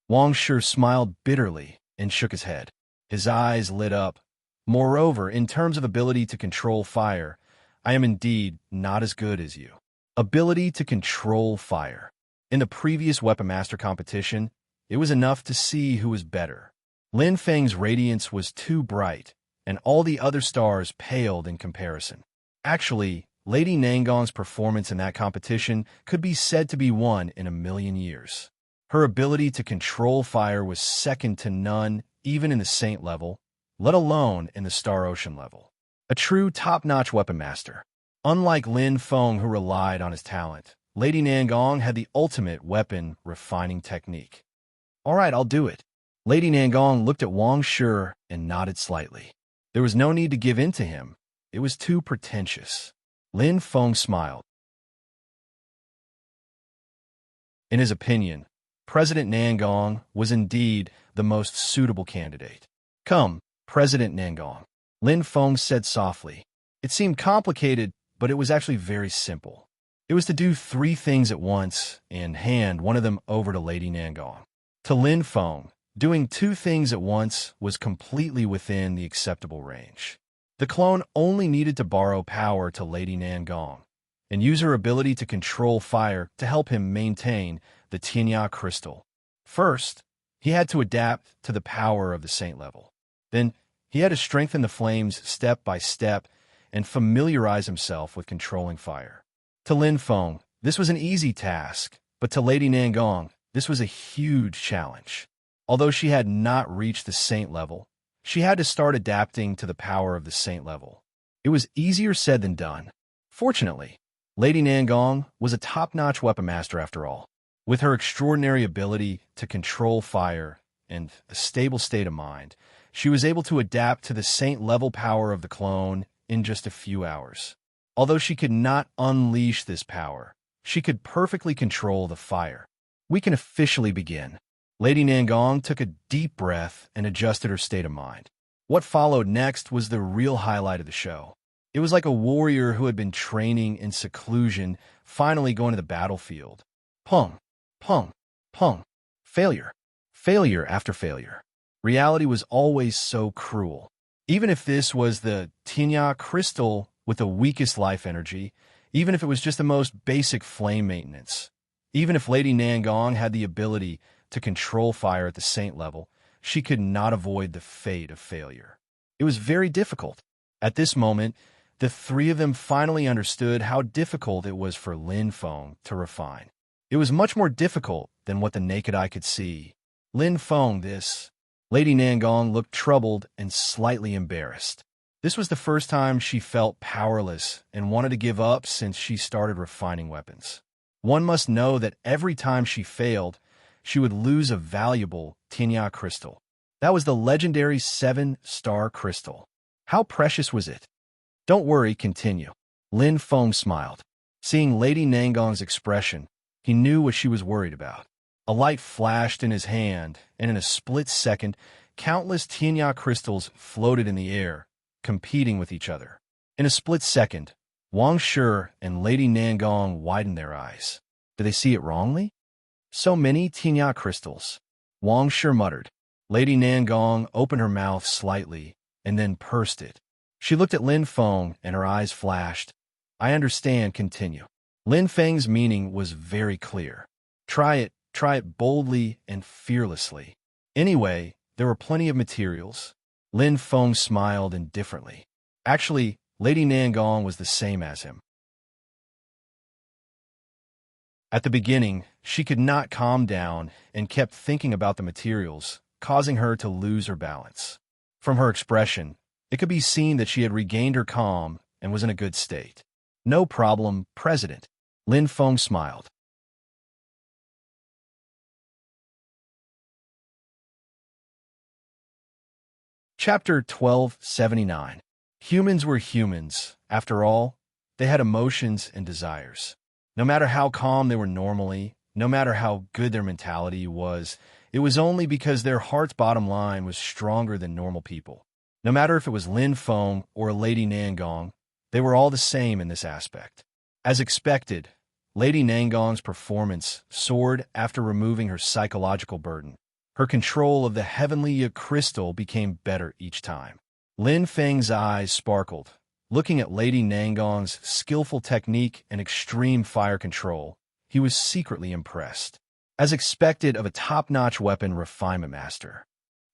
Wang Shi smiled bitterly and shook his head. His eyes lit up. "Moreover, in terms of ability to control fire, I am indeed not as good as you." Ability to control fire. In the previous Weapon Master competition, it was enough to see who was better. Lin Feng's radiance was too bright, and all the other stars paled in comparison. Actually, Lady Nangong's performance in that competition could be said to be one in a million years. Her ability to control fire was second to none, even in the Saint level, let alone in the Star Ocean level. A true top-notch weapon master. Unlike Lin Feng, who relied on his talent, Lady Nangong had the ultimate weapon refining technique. "All right, I'll do it." Lady Nangong looked at Wang Shi and nodded slightly. There was no need to give in to him. It was too pretentious. Lin Feng smiled. In his opinion, President Nangong was indeed the most suitable candidate. "Come, President Nangong," Lin Feng said softly. It seemed complicated, but it was actually very simple. It was to do 3 things at once and hand one of them over to Lady Nangong. To Lin Feng, doing 2 things at once was completely within the acceptable range. The clone only needed to borrow power to Lady Nangong and use her ability to control fire to help him maintain the Tianya crystal. First, he had to adapt to the power of the Saint level. Then, he had to strengthen the flames step by step and familiarize himself with controlling fire. To Lin Feng, this was an easy task, but to Lady Nangong, this was a huge challenge. Although she had not reached the Saint level, she had to start adapting to the power of the Saint level. It was easier said than done. Fortunately, Lady Nangong was a top-notch weapon master after all. With her extraordinary ability to control fire and a stable state of mind, she was able to adapt to the Saint-level power of the clone in just a few hours. Although she could not unleash this power, she could perfectly control the fire. "We can officially begin." Lady Nangong took a deep breath and adjusted her state of mind. What followed next was the real highlight of the show. It was like a warrior who had been training in seclusion finally going to the battlefield. Pung, pung, pung. Failure. Failure after failure. Reality was always so cruel. Even if this was the Tianya crystal with the weakest life energy, even if it was just the most basic flame maintenance, even if Lady Nangong had the ability to control fire at the Saint level, she could not avoid the fate of failure. It was very difficult. At this moment, the 3 of them finally understood how difficult it was for Lin Feng to refine. It was much more difficult than what the naked eye could see. Lin Feng, this. Lady Nangong looked troubled and slightly embarrassed. This was the first time she felt powerless and wanted to give up since she started refining weapons. One must know that every time she failed, she would lose a valuable Tianya crystal. That was the legendary 7-star crystal. How precious was it? "Don't worry, continue." Lin Feng smiled. Seeing Lady Nangong's expression, he knew what she was worried about. A light flashed in his hand, and in a split second, countless Tianya crystals floated in the air, competing with each other. In a split second, Wang Shi and Lady Nangong widened their eyes. Did they see it wrongly? So many Tianya crystals. Wang Shi muttered. Lady Nangong opened her mouth slightly, and then pursed it. She looked at Lin Feng, and her eyes flashed. "I understand, continue." Lin Feng's meaning was very clear. Try it boldly and fearlessly. Anyway, there were plenty of materials. Lin Feng smiled indifferently. Actually, Lady Nangong was the same as him. At the beginning, she could not calm down and kept thinking about the materials, causing her to lose her balance. From her expression, it could be seen that she had regained her calm and was in a good state. "No problem, President." Lin Feng smiled. Chapter 1279. Humans were humans. After all, they had emotions and desires. No matter how calm they were normally, no matter how good their mentality was, it was only because their heart's bottom line was stronger than normal people. No matter if it was Lin Feng or Lady Nangong, they were all the same in this aspect. As expected, Lady Nangong's performance soared after removing her psychological burden. Her control of the heavenly crystal became better each time. Lin Feng's eyes sparkled, looking at Lady Nangong's skillful technique and extreme fire control. He was secretly impressed. As expected of a top-notch weapon refinement master,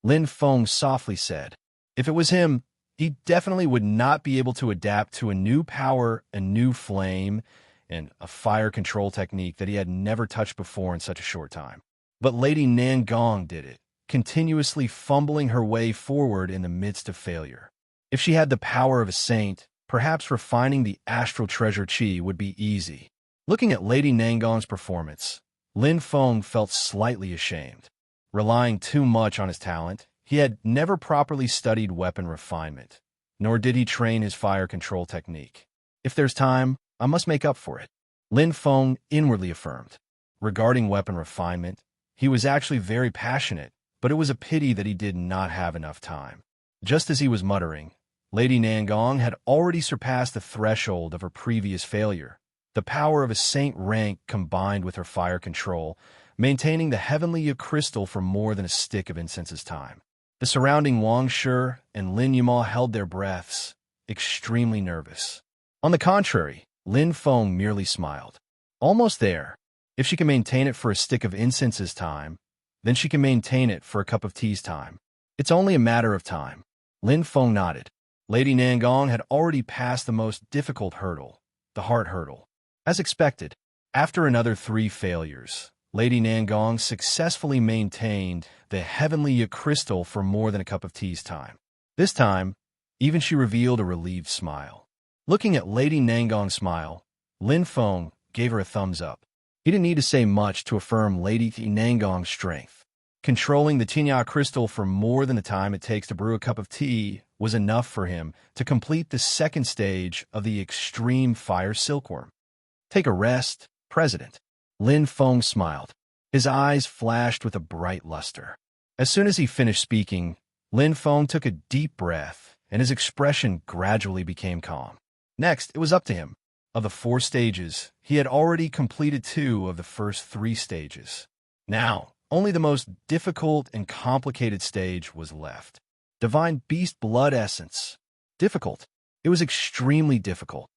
Lin Feng softly said, "If it was him, He definitely would not be able to adapt to a new power, a new flame, and a fire control technique that he had never touched before in such a short time. But Lady Nangong did it, continuously fumbling her way forward in the midst of failure. If she had the power of a saint, perhaps refining the astral treasure chi would be easy. Looking at Lady Nangong's performance, Lin Feng felt slightly ashamed. Relying too much on his talent, he had never properly studied weapon refinement, nor did he train his fire control technique. If there's time, I must make up for it, Lin Feng inwardly affirmed. Regarding weapon refinement, he was actually very passionate, but it was a pity that he did not have enough time. Just as he was muttering, Lady Nangong had already surpassed the threshold of her previous failure. The power of a saint rank combined with her fire control, maintaining the heavenly crystal for more than a stick of incense's time. The surrounding Wang Shi and Lin Yimao held their breaths, extremely nervous. On the contrary, Lin Feng merely smiled. Almost there. If she can maintain it for a stick of incense's time, then she can maintain it for a cup of tea's time. It's only a matter of time. Lin Feng nodded. Lady Nangong had already passed the most difficult hurdle, the heart hurdle. As expected, after another 3 failures, Lady Nangong successfully maintained the heavenly crystal for more than a cup of tea's time. This time, even she revealed a relieved smile. Looking at Lady Nangong's smile, Lin Feng gave her a thumbs up. He didn't need to say much to affirm Lady Nangong's strength. Controlling the Tinya crystal for more than the time it takes to brew a cup of tea was enough for him to complete the second stage of the extreme fire silkworm. Take a rest, President. Lin Feng smiled. His eyes flashed with a bright luster. As soon as he finished speaking, Lin Feng took a deep breath, and his expression gradually became calm. Next, it was up to him. Of the 4 stages, he had already completed 2 of the first 3 stages. Now, only the most difficult and complicated stage was left. Divine Beast Blood Essence. Difficult. It was extremely difficult.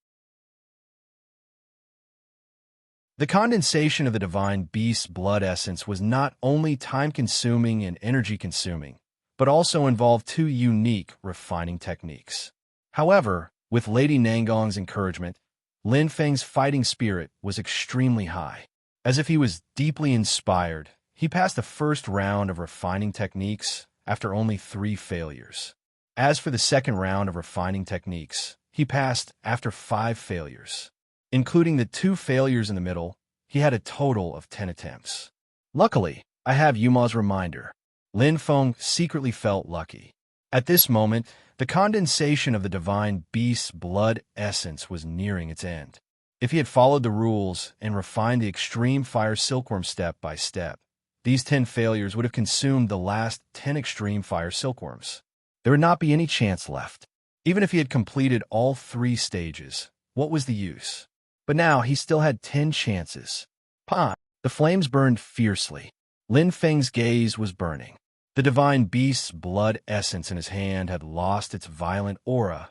The condensation of the Divine Beast's blood essence was not only time-consuming and energy-consuming, but also involved 2 unique refining techniques. However, with Lady Nangong's encouragement, Lin Feng's fighting spirit was extremely high. As if he was deeply inspired, he passed the first round of refining techniques after only 3 failures. As for the second round of refining techniques, he passed after 5 failures. Including the 2 failures in the middle, he had a total of 10 attempts. Luckily, I have Yuma's reminder. Lin Feng secretly felt lucky. At this moment, the condensation of the Divine Beast's blood essence was nearing its end. If he had followed the rules and refined the extreme fire silkworm step by step, these 10 failures would have consumed the last 10 extreme fire silkworms. There would not be any chance left. Even if he had completed all 3 stages, what was the use? But now he still had 10 chances. Pah! The flames burned fiercely. Lin Feng's gaze was burning. The Divine Beast's blood essence in his hand had lost its violent aura,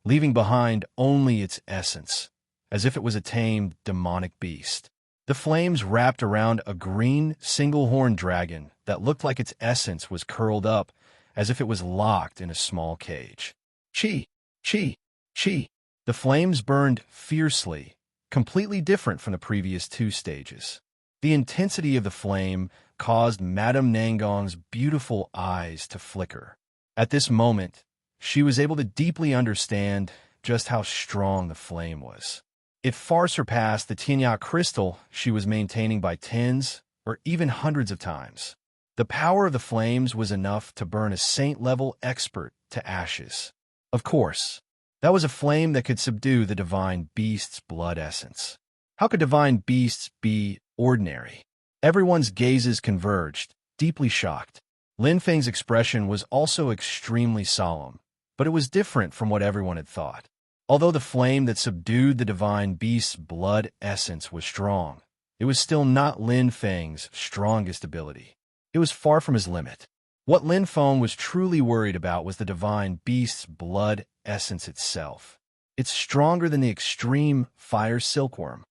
leaving behind only its essence, as if it was a tamed, demonic beast. The flames wrapped around a green, single-horned dragon that looked like its essence was curled up, as if it was locked in a small cage. Chi! Chi! Chi! The flames burned fiercely, completely different from the previous 2 stages. The intensity of the flame caused Madame Nangong's beautiful eyes to flicker. At this moment, she was able to deeply understand just how strong the flame was. It far surpassed the Tinya crystal she was maintaining by tens or even hundreds of times. The power of the flames was enough to burn a saint-level expert to ashes. Of course, that was a flame that could subdue the Divine Beast's blood essence. How could Divine Beasts be ordinary? Everyone's gazes converged, deeply shocked. Lin Feng's expression was also extremely solemn, but it was different from what everyone had thought. Although the flame that subdued the Divine Beast's blood essence was strong, it was still not Lin Feng's strongest ability. It was far from his limit. What Lin Feng was truly worried about was the Divine Beast's blood essence itself. It's stronger than the extreme fire silkworm.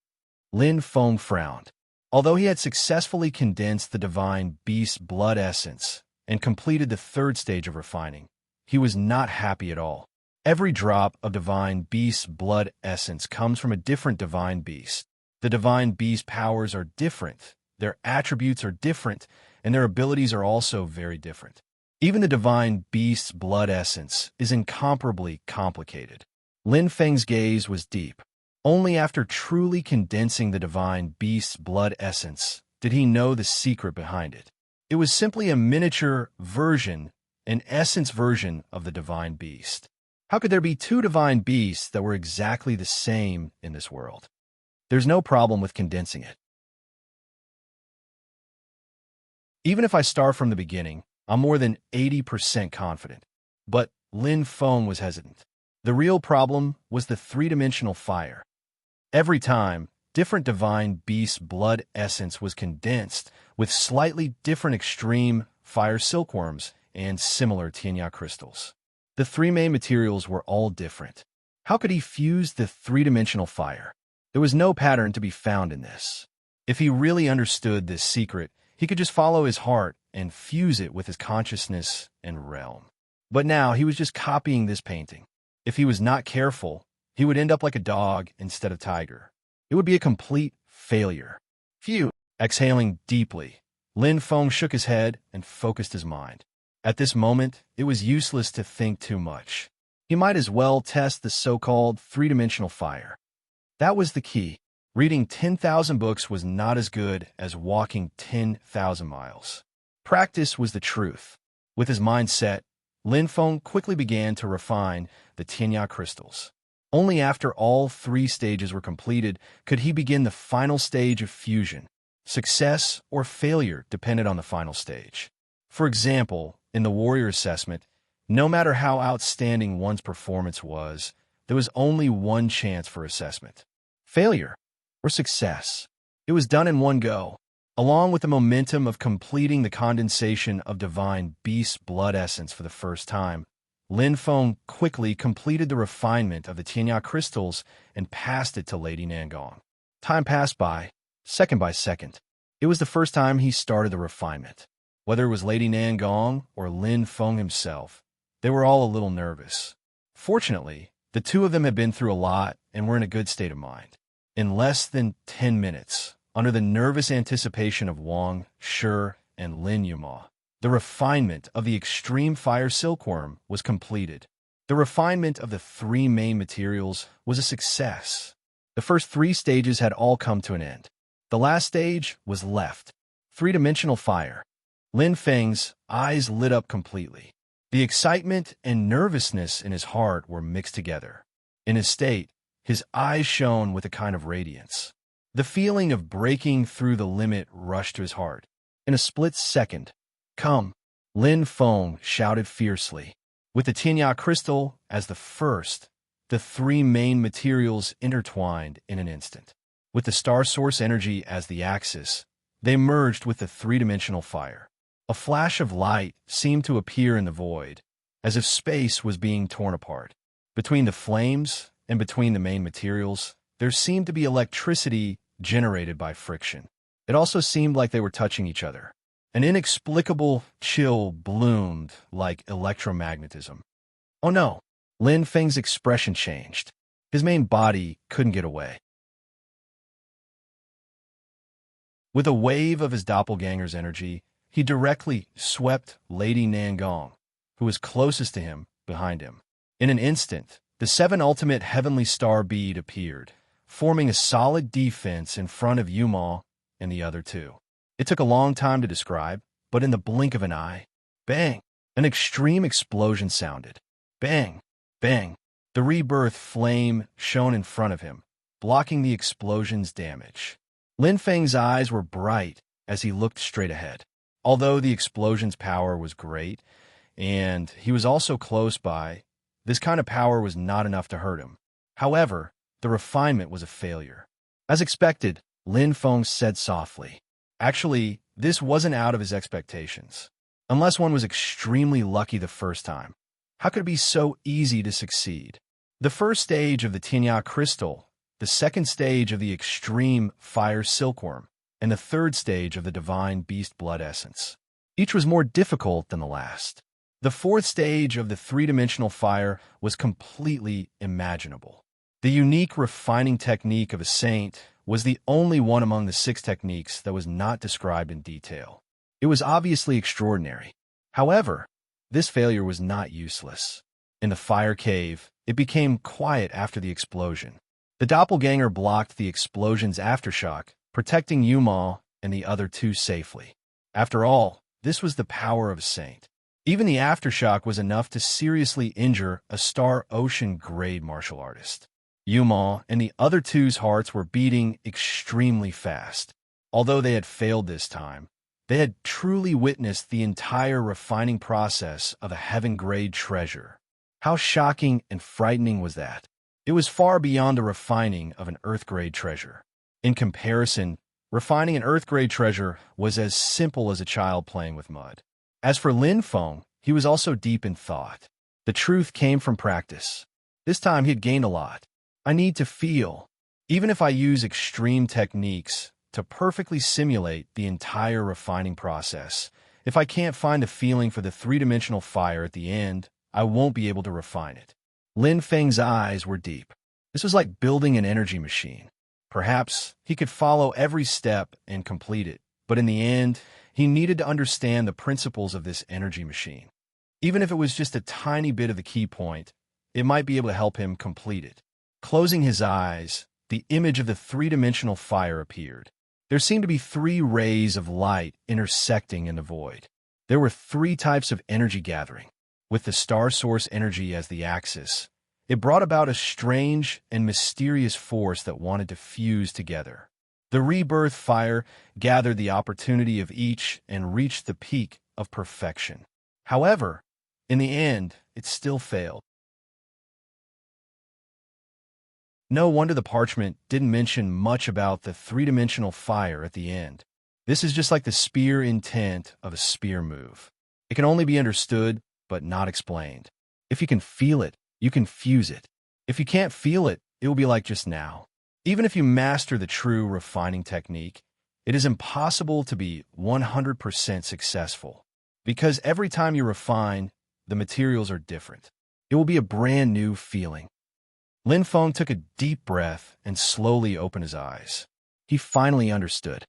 Lin Feng frowned. Although he had successfully condensed the Divine Beast's blood essence and completed the 3rd stage of refining, he was not happy at all. Every drop of divine beast's blood essence comes from a different divine beast. The divine beast powers are different, their attributes are different, and their abilities are also very different. Even the divine beast's blood essence is incomparably complicated. Lin Feng's gaze was deep. Only after truly condensing the divine beast's blood essence did he know the secret behind it. It was simply a miniature version, an essence version of the divine beast. How could there be two divine beasts that were exactly the same in this world? There's no problem with condensing it. Even if I start from the beginning, I'm more than 80% confident. But Lin Feng was hesitant. The real problem was the three-dimensional fire. Every time, different divine beast blood essence was condensed with slightly different extreme fire silkworms and similar Tianya crystals. The three main materials were all different. How could he fuse the three-dimensional fire? There was no pattern to be found in this. If he really understood this secret, he could just follow his heart and fuse it with his consciousness and realm. But now he was just copying this painting. If he was not careful, he would end up like a dog instead of tiger. It would be a complete failure. Phew! Exhaling deeply, Lin Feng shook his head and focused his mind. At this moment, it was useless to think too much. He might as well test the so-called three-dimensional fire. That was the key. Reading 10,000 books was not as good as walking 10,000 miles. Practice was the truth. With his mind set, Lin Feng quickly began to refine the Tianya crystals. Only after all three stages were completed could he begin the final stage of fusion. Success or failure depended on the final stage. For example, in the warrior assessment, no matter how outstanding one's performance was, there was only one chance for assessment: failure or success. It was done in one go. Along with the momentum of completing the condensation of divine beast blood essence for the first time, Lin Feng quickly completed the refinement of the Tianya crystals and passed it to Lady Nangong. Time passed by second. It was the first time he started the refinement. Whether it was Lady Nangong or Lin Feng himself, they were all a little nervous. Fortunately, the two of them had been through a lot and were in a good state of mind. In less than 10 minutes, under the nervous anticipation of Wang, Shi, and Lin Yuma, the refinement of the extreme fire silkworm was completed. The refinement of the three main materials was a success. The first three stages had all come to an end. The last stage was left: three-dimensional fire. Lin Feng's eyes lit up completely. The excitement and nervousness in his heart were mixed together. In his state, his eyes shone with a kind of radiance. The feeling of breaking through the limit rushed to his heart. In a split second, "Come!" Lin Feng shouted fiercely. With the Tianya crystal as the first, the three main materials intertwined in an instant. With the star source energy as the axis, they merged with the three-dimensional fire. A flash of light seemed to appear in the void, as if space was being torn apart. Between the flames and between the main materials, there seemed to be electricity generated by friction. It also seemed like they were touching each other. An inexplicable chill bloomed like electromagnetism. Oh no! Lin Feng's expression changed. His main body couldn't get away. With a wave of his doppelganger's energy, he directly swept Lady Nangong, who was closest to him, behind him. In an instant, the 7 ultimate heavenly star bead appeared, forming a solid defense in front of Yuma and the other two. It took a long time to describe, but in the blink of an eye, bang! An extreme explosion sounded. Bang! Bang! The rebirth flame shone in front of him, blocking the explosion's damage. Lin Feng's eyes were bright as he looked straight ahead. Although the explosion's power was great, and he was also close by, this kind of power was not enough to hurt him. However, the refinement was a failure. As expected, Lin Feng said softly, "Actually, this wasn't out of his expectations. Unless one was extremely lucky the first time, how could it be so easy to succeed? The first stage of the Tianya crystal, the second stage of the extreme fire silkworm, and the third stage of the divine beast blood essence. Each was more difficult than the last. The fourth stage of the three-dimensional fire was completely imaginable. The unique refining technique of a saint was the only one among the 6 techniques that was not described in detail. It was obviously extraordinary. However, this failure was not useless. In the fire cave, it became quiet after the explosion. The doppelganger blocked the explosion's aftershock, protecting Yuma and the other 2 safely. After all, this was the power of a saint. Even the aftershock was enough to seriously injure a Star Ocean-grade martial artist. Yuma and the other 2's hearts were beating extremely fast. Although they had failed this time, they had truly witnessed the entire refining process of a heaven-grade treasure. How shocking and frightening was that? It was far beyond the refining of an Earth-grade treasure. In comparison, refining an Earth-grade treasure was as simple as a child playing with mud. As for Lin Feng, he was also deep in thought. The truth came from practice. This time he had gained a lot. I need to feel. Even if I use extreme techniques to perfectly simulate the entire refining process, if I can't find a feeling for the three-dimensional fire at the end, I won't be able to refine it. Lin Feng's eyes were deep. This was like building an energy machine. Perhaps he could follow every step and complete it, but in the end, he needed to understand the principles of this energy machine. Even if it was just a tiny bit of the key point, it might be able to help him complete it. Closing his eyes, the image of the three-dimensional fire appeared. There seemed to be 3 rays of light intersecting in the void. There were 3 types of energy gathering. With the star source energy as the axis, it brought about a strange and mysterious force that wanted to fuse together. The rebirth fire gathered the opportunity of each and reached the peak of perfection. However, in the end, it still failed. No wonder the parchment didn't mention much about the three-dimensional fire at the end. This is just like the spear intent of a spear move. It can only be understood, but not explained. If you can feel it, you can fuse it. If you can't feel it, it will be like just now. Even if you master the true refining technique, it is impossible to be 100% successful. Because every time you refine, the materials are different. It will be a brand new feeling. Lin Feng took a deep breath and slowly opened his eyes. He finally understood.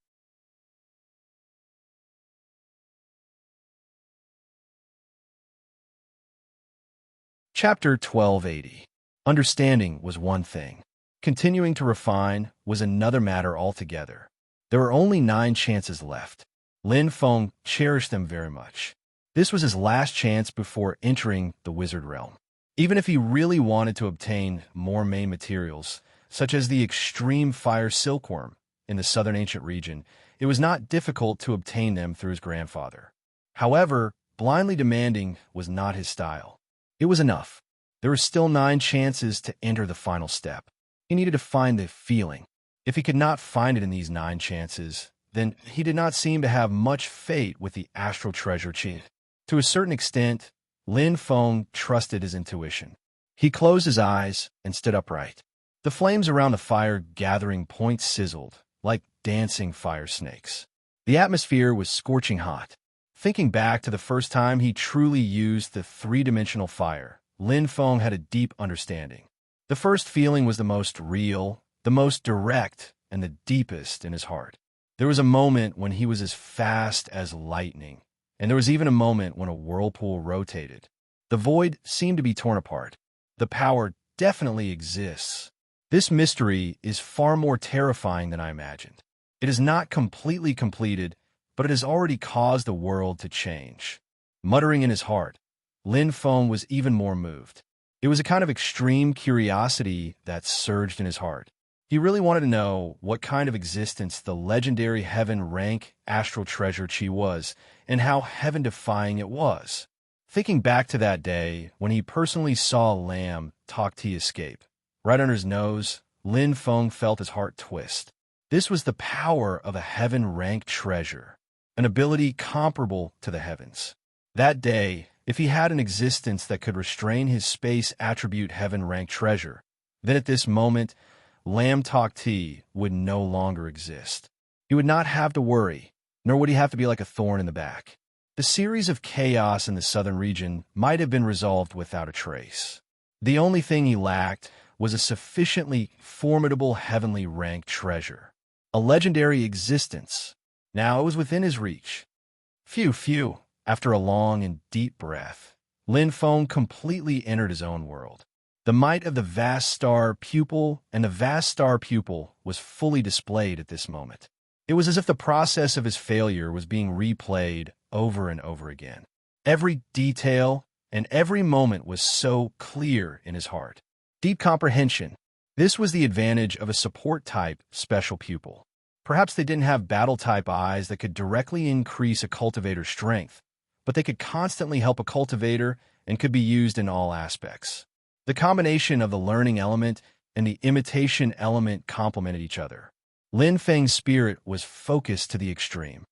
Chapter 1280. Understanding was one thing. Continuing to refine was another matter altogether. There were only 9 chances left. Lin Feng cherished them very much. This was his last chance before entering the wizard realm. Even if he really wanted to obtain more main materials, such as the extreme fire silkworm in the southern ancient region, it was not difficult to obtain them through his grandfather. However, blindly demanding was not his style. It was enough. There were still 9 chances to enter the final step. He needed to find the feeling. If he could not find it in these 9 chances, then he did not seem to have much fate with the astral treasure chi. To a certain extent, Lin Feng trusted his intuition. He closed his eyes and stood upright. The flames around the fire gathering point sizzled, like dancing fire snakes. The atmosphere was scorching hot. Thinking back to the first time he truly used the three-dimensional fire, Lin Feng had a deep understanding. The first feeling was the most real, the most direct, and the deepest in his heart. There was a moment when he was as fast as lightning, and there was even a moment when a whirlpool rotated. The void seemed to be torn apart. The power definitely exists. This mystery is far more terrifying than I imagined. It is not completely completed, but it has already caused the world to change. Muttering in his heart, Lin Feng was even more moved. It was a kind of extreme curiosity that surged in his heart. He really wanted to know what kind of existence the legendary heaven rank astral treasure chi was, and how heaven-defying it was. Thinking back to that day when he personally saw Lam Tok Ti escape, right under his nose, Lin Feng felt his heart twist. This was the power of a heaven-ranked treasure, an ability comparable to the heavens. That day, if he had an existence that could restrain his space attribute heaven-ranked treasure, then at this moment, Lam Tok Ti would no longer exist. He would not have to worry, nor would he have to be like a thorn in the back. The series of chaos in the southern region might have been resolved without a trace. The only thing he lacked was a sufficiently formidable heavenly rank treasure, a legendary existence. Now it was within his reach. Phew. After a long and deep breath, Lin Feng completely entered his own world. The might of the vast star pupil was fully displayed at this moment. It was as if the process of his failure was being replayed over and over again. Every detail and every moment was so clear in his heart. Deep comprehension. This was the advantage of a support-type special pupil. Perhaps they didn't have battle-type eyes that could directly increase a cultivator's strength, but they could constantly help a cultivator and could be used in all aspects. The combination of the learning element and the imitation element complemented each other. Lin Feng's spirit was focused to the extreme.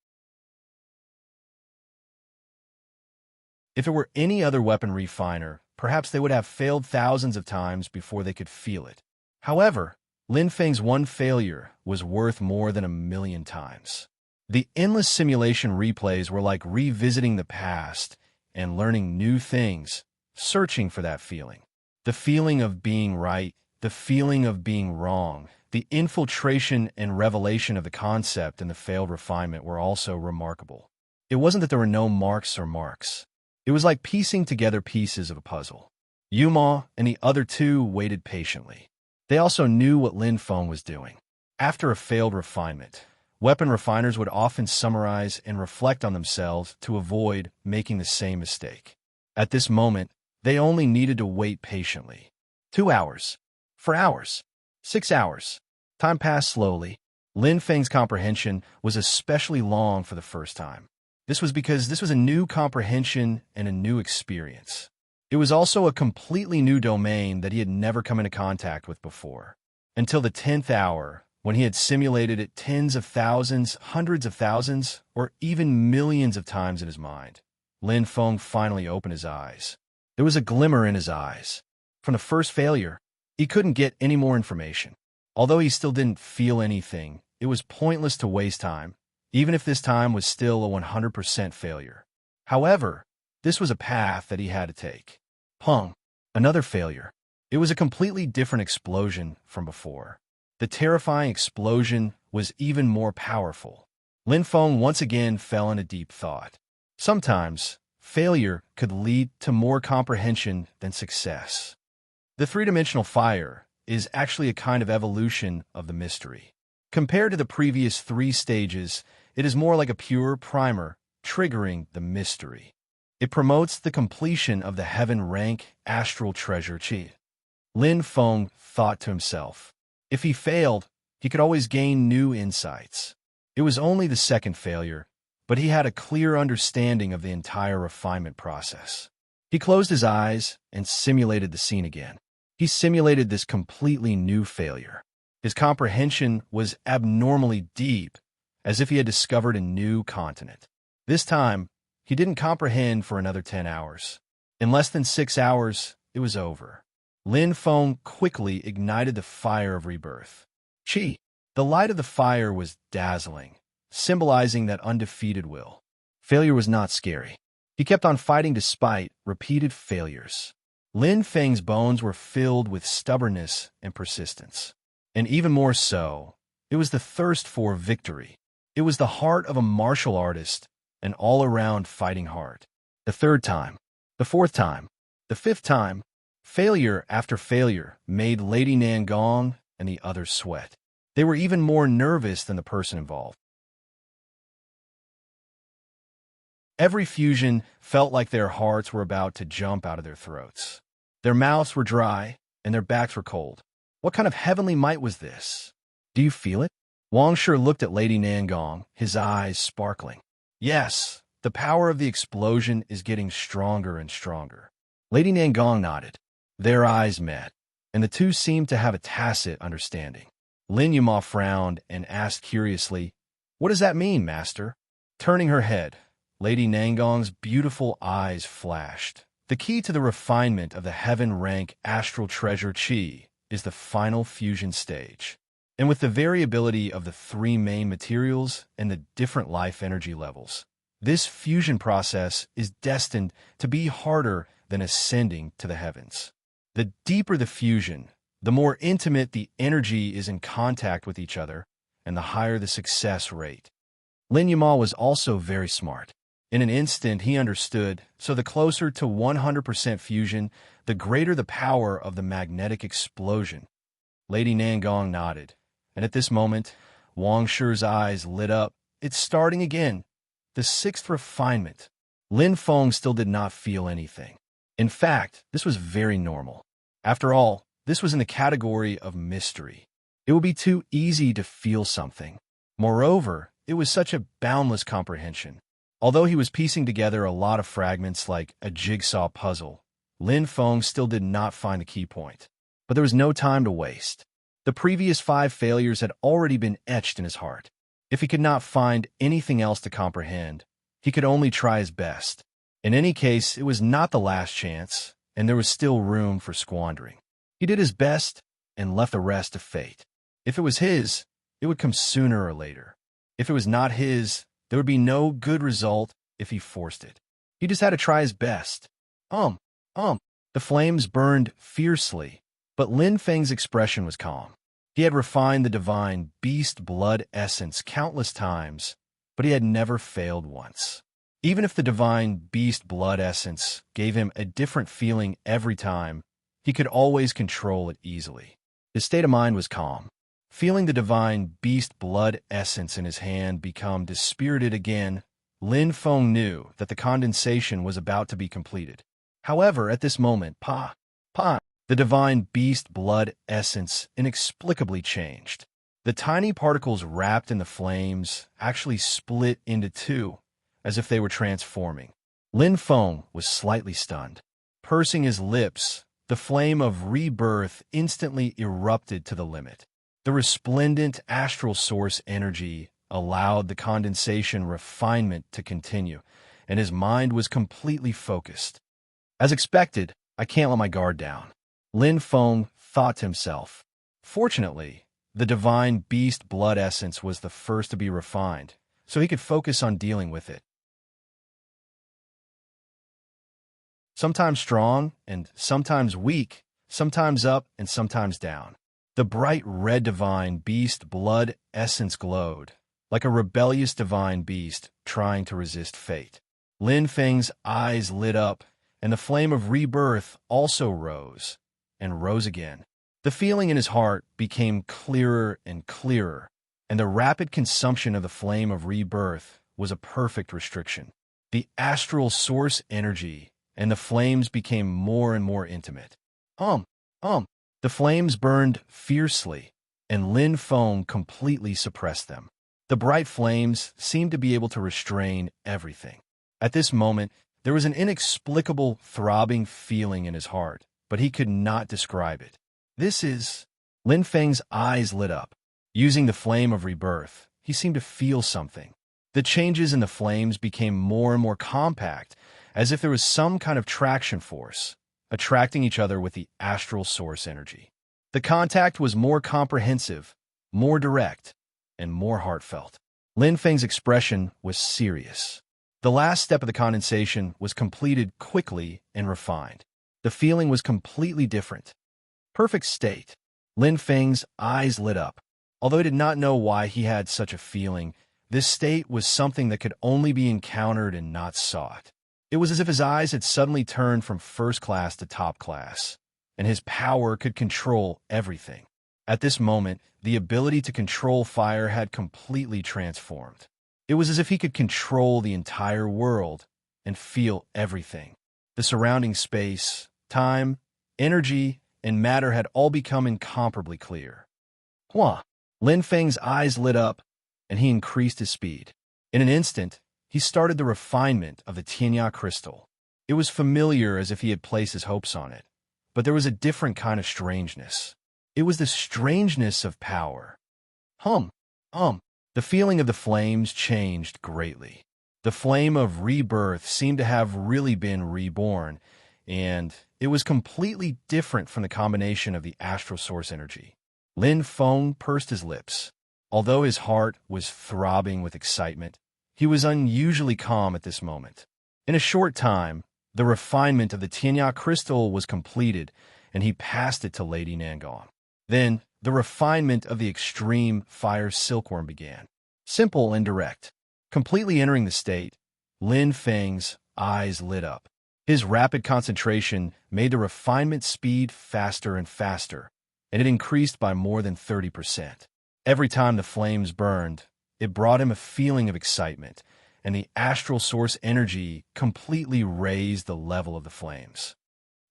If it were any other weapon refiner, perhaps they would have failed thousands of times before they could feel it. However, Lin Feng's one failure was worth more than 1,000,000 times. The endless simulation replays were like revisiting the past and learning new things, searching for that feeling. The feeling of being right, the feeling of being wrong, the infiltration and revelation of the concept in the failed refinement were also remarkable. It wasn't that there were no marks. It was like piecing together pieces of a puzzle. Yuma and the other two waited patiently. They also knew what Lin Feng was doing. After a failed refinement, weapon refiners would often summarize and reflect on themselves to avoid making the same mistake. At this moment, they only needed to wait patiently. 2 hours. 4 hours. 6 hours. Time passed slowly. Lin Feng's comprehension was especially long for the first time. This was because this was a new comprehension and a new experience. It was also a completely new domain that he had never come into contact with before. Until the 10th hour, when he had simulated it tens of thousands, hundreds of thousands, or even millions of times in his mind, Lin Feng finally opened his eyes. There was a glimmer in his eyes. From the first failure, he couldn't get any more information. Although he still didn't feel anything, it was pointless to waste time, even if this time was still a 100% failure. However, this was a path that he had to take. Pung. Another failure. It was a completely different explosion from before. The terrifying explosion was even more powerful. Lin Feng once again fell into deep thought. Sometimes, failure could lead to more comprehension than success. The three-dimensional fire is actually a kind of evolution of the mystery. Compared to the previous 3 stages, it is more like a pure primer, triggering the mystery. It promotes the completion of the heaven rank astral treasure chi. Lin Feng thought to himself. If he failed, he could always gain new insights. It was only the second failure, but he had a clear understanding of the entire refinement process. He closed his eyes and simulated the scene again. He simulated this completely new failure. His comprehension was abnormally deep, as if he had discovered a new continent. This time, he didn't comprehend for another 10 hours. In less than 6 hours, it was over. Lin Feng quickly ignited the fire of rebirth. Qi. The light of the fire was dazzling, symbolizing that undefeated will. Failure was not scary. He kept on fighting despite repeated failures. Lin Feng's bones were filled with stubbornness and persistence. And even more so, it was the thirst for victory. It was the heart of a martial artist, an all-around fighting heart. The 3rd time, the 4th time, the 5th time, failure after failure made Lady Nangong and the others sweat. They were even more nervous than the person involved. Every fusion felt like their hearts were about to jump out of their throats. Their mouths were dry, and their backs were cold. What kind of heavenly might was this? Do you feel it? Wang Shi looked at Lady Nangong, his eyes sparkling. Yes, the power of the explosion is getting stronger and stronger. Lady Nangong nodded. Their eyes met, and the two seemed to have a tacit understanding. Lin Yuma frowned and asked curiously, "What does that mean, Master?" Turning her head, Lady Nangong's beautiful eyes flashed. The key to the refinement of the heaven rank astral treasure chi is the final fusion stage. And with the variability of the 3 main materials and the different life energy levels, This fusion process is destined to be harder than ascending to the heavens. The deeper the fusion, the more intimate the energy is in contact with each other, and the higher the success rate. Lin Yama was also very smart. In an instant, he understood, so the closer to 100% fusion, the greater the power of the magnetic explosion. Lady Nangong nodded, and at this moment, Wang Shi's eyes lit up. It's starting again. The sixth refinement. Lin Feng still did not feel anything. In fact, this was very normal. After all, this was in the category of mystery. It would be too easy to feel something. Moreover, it was such a boundless comprehension. Although he was piecing together a lot of fragments like a jigsaw puzzle, Lin Feng still did not find a key point. But there was no time to waste. The previous 5 failures had already been etched in his heart. If he could not find anything else to comprehend, he could only try his best. In any case, it was not the last chance, and there was still room for squandering. He did his best and left the rest to fate. If it was his, it would come sooner or later. If it was not his, there would be no good result if he forced it. He just had to try his best. The flames burned fiercely, but Lin Feng's expression was calm. He had refined the divine beast blood essence countless times, but he had never failed once. Even if the divine beast blood essence gave him a different feeling every time, he could always control it easily. His state of mind was calm. Feeling the divine beast blood essence in his hand become dispirited again, Lin Feng knew that the condensation was about to be completed. However, at this moment, the divine beast blood essence inexplicably changed. The tiny particles wrapped in the flames actually split into 2, as if they were transforming. Lin Feng was slightly stunned. Pursing his lips, the flame of rebirth instantly erupted to the limit. The resplendent astral source energy allowed the condensation refinement to continue, and his mind was completely focused. As expected, I can't let my guard down, Lin Feng thought to himself. Fortunately, the divine beast blood essence was the first to be refined, so he could focus on dealing with it. Sometimes strong and sometimes weak, sometimes up and sometimes down. The bright red divine beast blood essence glowed, like a rebellious divine beast trying to resist fate. Lin Feng's eyes lit up, and the flame of rebirth also rose, and rose again. The feeling in his heart became clearer and clearer, and the rapid consumption of the flame of rebirth was a perfect restriction. The astral source energy and the flames became more and more intimate. The flames burned fiercely, and Lin Feng completely suppressed them. The bright flames seemed to be able to restrain everything. At this moment, there was an inexplicable throbbing feeling in his heart, but he could not describe it. This is... Lin Feng's eyes lit up. Using the flame of rebirth, he seemed to feel something. The changes in the flames became more and more compact, as if there was some kind of traction force, attracting each other with the astral source energy. The contact was more comprehensive, more direct, and more heartfelt. Lin Feng's expression was serious. The last step of the condensation was completed quickly and refined. The feeling was completely different. Perfect state. Lin Feng's eyes lit up. Although he did not know why he had such a feeling, this state was something that could only be encountered and not sought. It was as if his eyes had suddenly turned from first class to top class, and his power could control everything. At this moment, the ability to control fire had completely transformed. It was as if he could control the entire world and feel everything. The surrounding space, time, energy, and matter had all become incomparably clear. Lin Feng's eyes lit up, and he increased his speed. In an instant, he started the refinement of the Tianya crystal. It was familiar as if he had placed his hopes on it, but there was a different kind of strangeness. It was the strangeness of power. The feeling of the flames changed greatly. The flame of rebirth seemed to have really been reborn, and it was completely different from the combination of the astral source energy. Lin Feng pursed his lips. Although his heart was throbbing with excitement, he was unusually calm at this moment. In a short time, the refinement of the Tianya crystal was completed, and he passed it to Lady Nangong. Then, the refinement of the extreme fire silkworm began. Simple and direct. Completely entering the state, Lin Feng's eyes lit up. His rapid concentration made the refinement speed faster and faster, and it increased by more than 30%. Every time the flames burned, it brought him a feeling of excitement, and the astral source energy completely raised the level of the flames.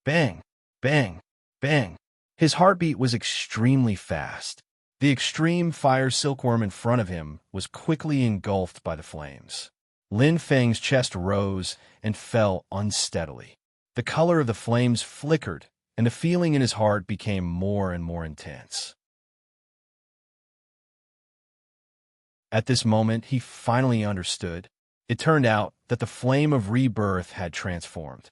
Bang! Bang! Bang! His heartbeat was extremely fast. The extreme fire silkworm in front of him was quickly engulfed by the flames. Lin Feng's chest rose and fell unsteadily. The color of the flames flickered, and the feeling in his heart became more and more intense. At this moment, he finally understood. It turned out that the flame of rebirth had transformed.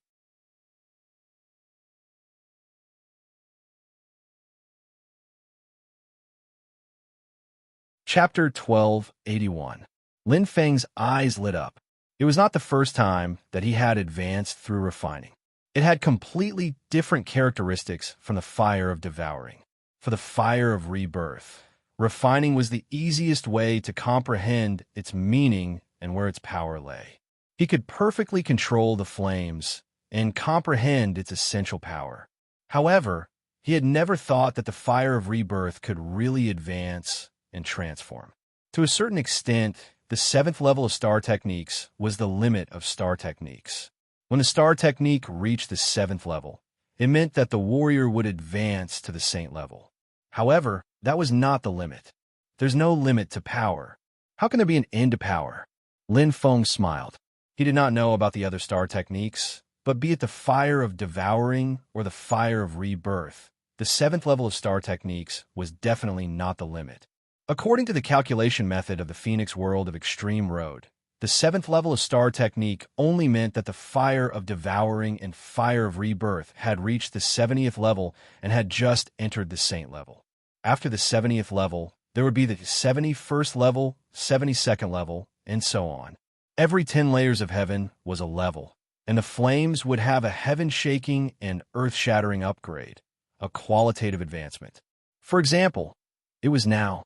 Chapter 1281. Lin Feng's eyes lit up. It was not the first time that he had advanced through refining. It had completely different characteristics from the fire of devouring. For the fire of rebirth, refining was the easiest way to comprehend its meaning and where its power lay. He could perfectly control the flames and comprehend its essential power. However, he had never thought that the fire of rebirth could really advance and transform. To a certain extent, the 7th level of star techniques was the limit of star techniques. When the star technique reached the 7th level, it meant that the warrior would advance to the saint level. However, that was not the limit. There's no limit to power. How can there be an end to power? Lin Feng smiled. He did not know about the other star techniques, but be it the fire of devouring or the fire of rebirth, the 7th level of star techniques was definitely not the limit. According to the calculation method of the Phoenix World of Extreme Road, the 7th level of star technique only meant that the fire of devouring and fire of rebirth had reached the 70th level and had just entered the saint level. After the 70th level, there would be the 71st level, 72nd level, and so on. Every 10 layers of heaven was a level, and the flames would have a heaven-shaking and earth-shattering upgrade, a qualitative advancement. For example, it was now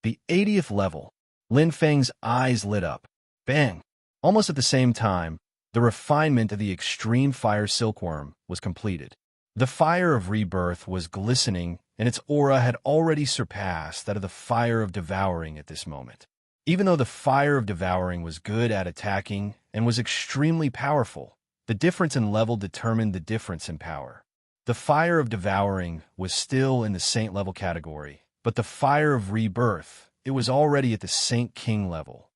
the 80th level. Lin Feng's eyes lit up. Bang! Almost at the same time, the refinement of the extreme fire silkworm was completed. The fire of rebirth was glistening, and its aura had already surpassed that of the fire of devouring at this moment. Even though the fire of devouring was good at attacking and was extremely powerful, the difference in level determined the difference in power. The fire of devouring was still in the saint level category, but the fire of rebirth, it was already at the Saint King level.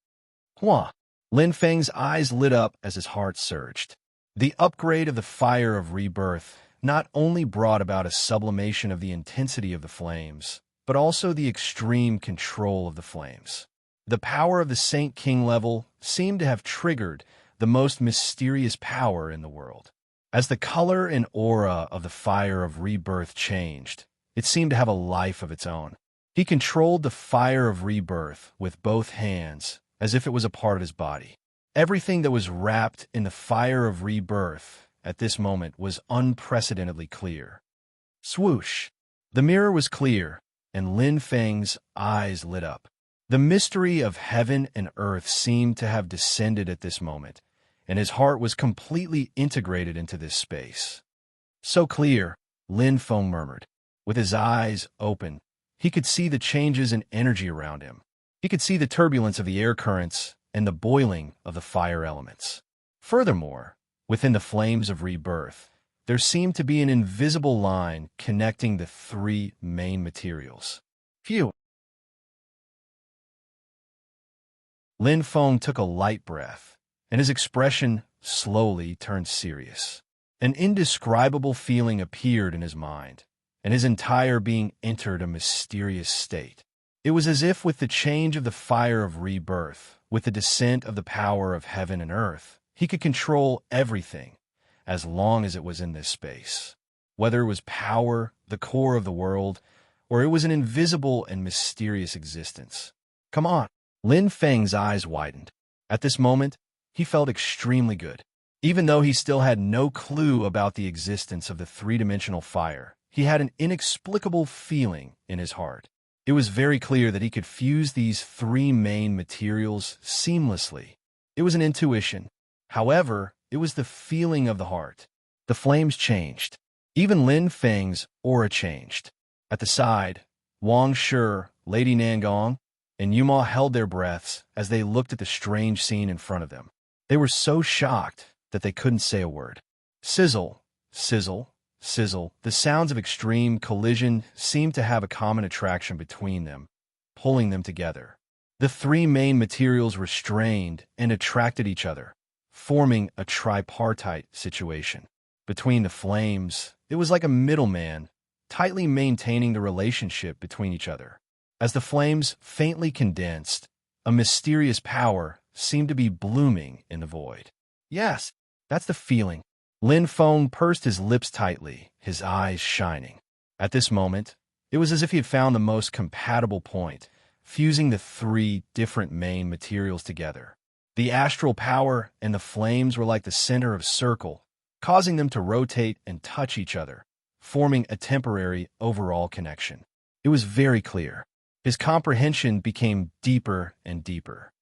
Hua! Lin Feng's eyes lit up as his heart surged. The upgrade of the fire of rebirth not only brought about a sublimation of the intensity of the flames, but also the extreme control of the flames. The power of the Saint King level seemed to have triggered the most mysterious power in the world. As the color and aura of the fire of rebirth changed, it seemed to have a life of its own. He controlled the fire of rebirth with both hands, as if it was a part of his body. Everything that was wrapped in the fire of rebirth at this moment was unprecedentedly clear. Swoosh! The mirror was clear, and Lin Feng's eyes lit up. The mystery of heaven and earth seemed to have descended at this moment, and his heart was completely integrated into this space. So clear, Lin Feng murmured. With his eyes open, he could see the changes in energy around him. He could see the turbulence of the air currents and the boiling of the fire elements. Furthermore, within the flames of rebirth, there seemed to be an invisible line connecting the 3 main materials. Phew! Lin Feng took a light breath, and his expression slowly turned serious. An indescribable feeling appeared in his mind, and his entire being entered a mysterious state. It was as if with the change of the fire of rebirth, with the descent of the power of heaven and earth, he could control everything, as long as it was in this space. Whether it was power, the core of the world, or it was an invisible and mysterious existence. Come on! Lin Feng's eyes widened. At this moment, he felt extremely good. Even though he still had no clue about the existence of the three-dimensional fire, he had an inexplicable feeling in his heart. It was very clear that he could fuse these three main materials seamlessly. It was an intuition. However, it was the feeling of the heart. The flames changed. Even Lin Feng's aura changed. At the side, Wang Shi, Lady Nangong, and Yuma held their breaths as they looked at the strange scene in front of them. They were so shocked that they couldn't say a word. Sizzle, sizzle, sizzle. The sounds of extreme collision seemed to have a common attraction between them, pulling them together. The three main materials restrained and attracted each other, forming a tripartite situation. Between the flames, it was like a middleman, tightly maintaining the relationship between each other. As the flames faintly condensed, a mysterious power seemed to be blooming in the void. Yes, that's the feeling. Lin Feng pursed his lips tightly, his eyes shining. At this moment, it was as if he had found the most compatible point, fusing the three different main materials together. The astral power and the flames were like the center of a circle, causing them to rotate and touch each other, forming a temporary overall connection. It was very clear. His comprehension became deeper and deeper.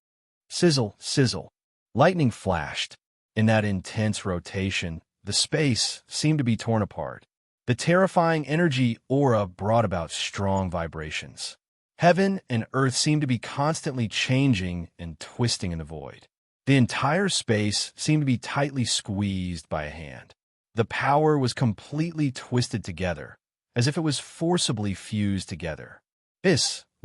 Sizzle, sizzle. Lightning flashed. In that intense rotation, the space seemed to be torn apart. The terrifying energy aura brought about strong vibrations. Heaven and earth seemed to be constantly changing and twisting in the void. The entire space seemed to be tightly squeezed by a hand. The power was completely twisted together, as if it was forcibly fused together.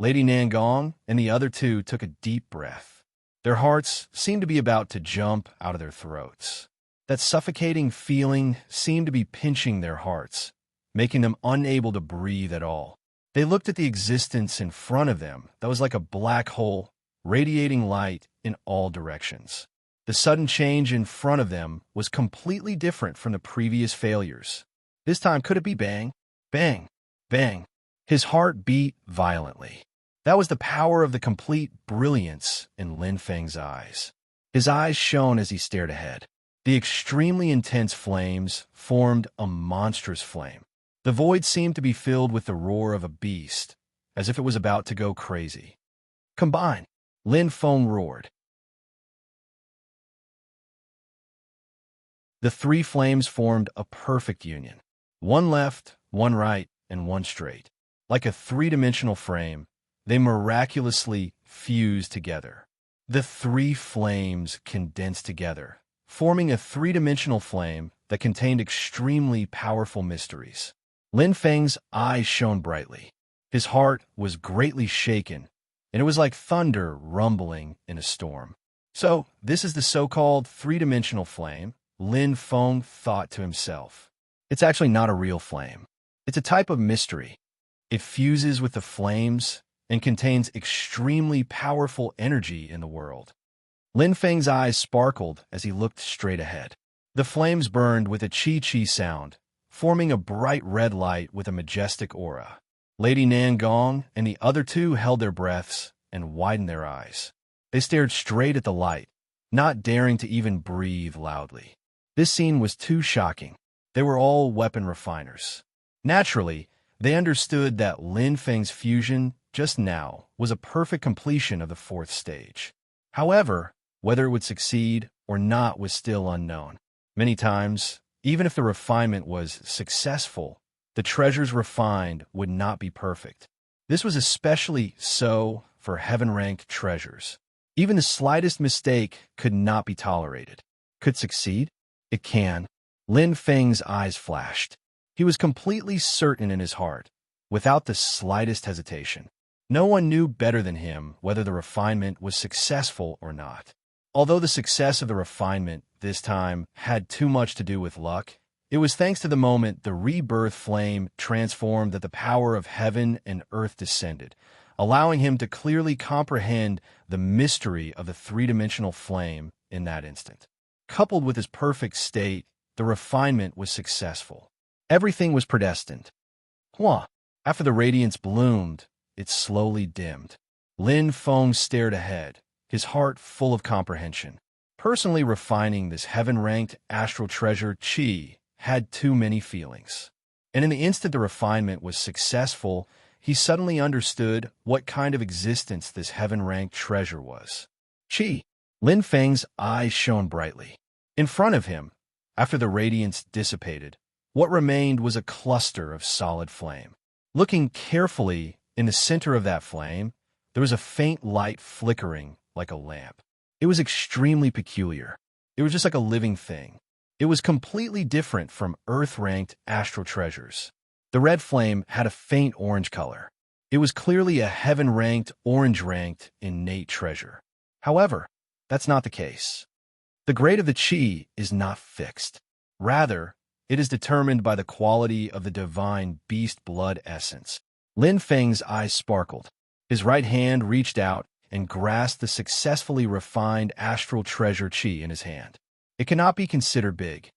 Lady Nangong and the other two took a deep breath. Their hearts seemed to be about to jump out of their throats. That suffocating feeling seemed to be pinching their hearts, making them unable to breathe at all. They looked at the existence in front of them that was like a black hole, radiating light in all directions. The sudden change in front of them was completely different from the previous failures. This time, could it be bang, bang, bang? His heart beat violently. That was the power of the complete brilliance in Lin Feng's eyes. His eyes shone as he stared ahead. The extremely intense flames formed a monstrous flame. The void seemed to be filled with the roar of a beast, as if it was about to go crazy. Combine! Lin Feng roared. The three flames formed a perfect union. One left, one right, and one straight. Like a three-dimensional frame, they miraculously fused together. The three flames condensed together, forming a three-dimensional flame that contained extremely powerful mysteries. Lin Feng's eyes shone brightly. His heart was greatly shaken, and it was like thunder rumbling in a storm. So, this is the so-called three-dimensional flame, Lin Feng thought to himself. It's actually not a real flame. It's a type of mystery. It fuses with the flames and contains extremely powerful energy in the world. Lin Feng's eyes sparkled as he looked straight ahead. The flames burned with a chi-chi sound, forming a bright red light with a majestic aura. Lady Nangong and the other two held their breaths and widened their eyes. They stared straight at the light, not daring to even breathe loudly. This scene was too shocking. They were all weapon refiners. Naturally, they understood that Lin Feng's fusion just now was a perfect completion of the fourth stage. However, whether it would succeed or not was still unknown. Many times, even if the refinement was successful, the treasures refined would not be perfect. This was especially so for heaven-ranked treasures. Even the slightest mistake could not be tolerated. Could succeed? It can. Lin Feng's eyes flashed. He was completely certain in his heart, without the slightest hesitation. No one knew better than him whether the refinement was successful or not. Although the success of the refinement this time had too much to do with luck, it was thanks to the moment the rebirth flame transformed that the power of heaven and earth descended, allowing him to clearly comprehend the mystery of the three-dimensional flame in that instant. Coupled with his perfect state, the refinement was successful. Everything was predestined. After the radiance bloomed, it slowly dimmed. Lin Feng stared ahead, his heart full of comprehension. Personally refining this heaven-ranked astral treasure, Chi had too many feelings. And in the instant the refinement was successful, he suddenly understood what kind of existence this heaven-ranked treasure was. Chi. Lin Feng's eyes shone brightly. In front of him, after the radiance dissipated, what remained was a cluster of solid flame. Looking carefully in the center of that flame, there was a faint light flickering like a lamp. It was extremely peculiar. It was just like a living thing. It was completely different from Earth-ranked astral treasures. The red flame had a faint orange color. It was clearly a heaven-ranked, orange-ranked, innate treasure. However, that's not the case. The grade of the Qi is not fixed. Rather, it is determined by the quality of the divine beast blood essence. Lin Feng's eyes sparkled. His right hand reached out and grasped the successfully refined astral treasure Qi in his hand. It cannot be considered big.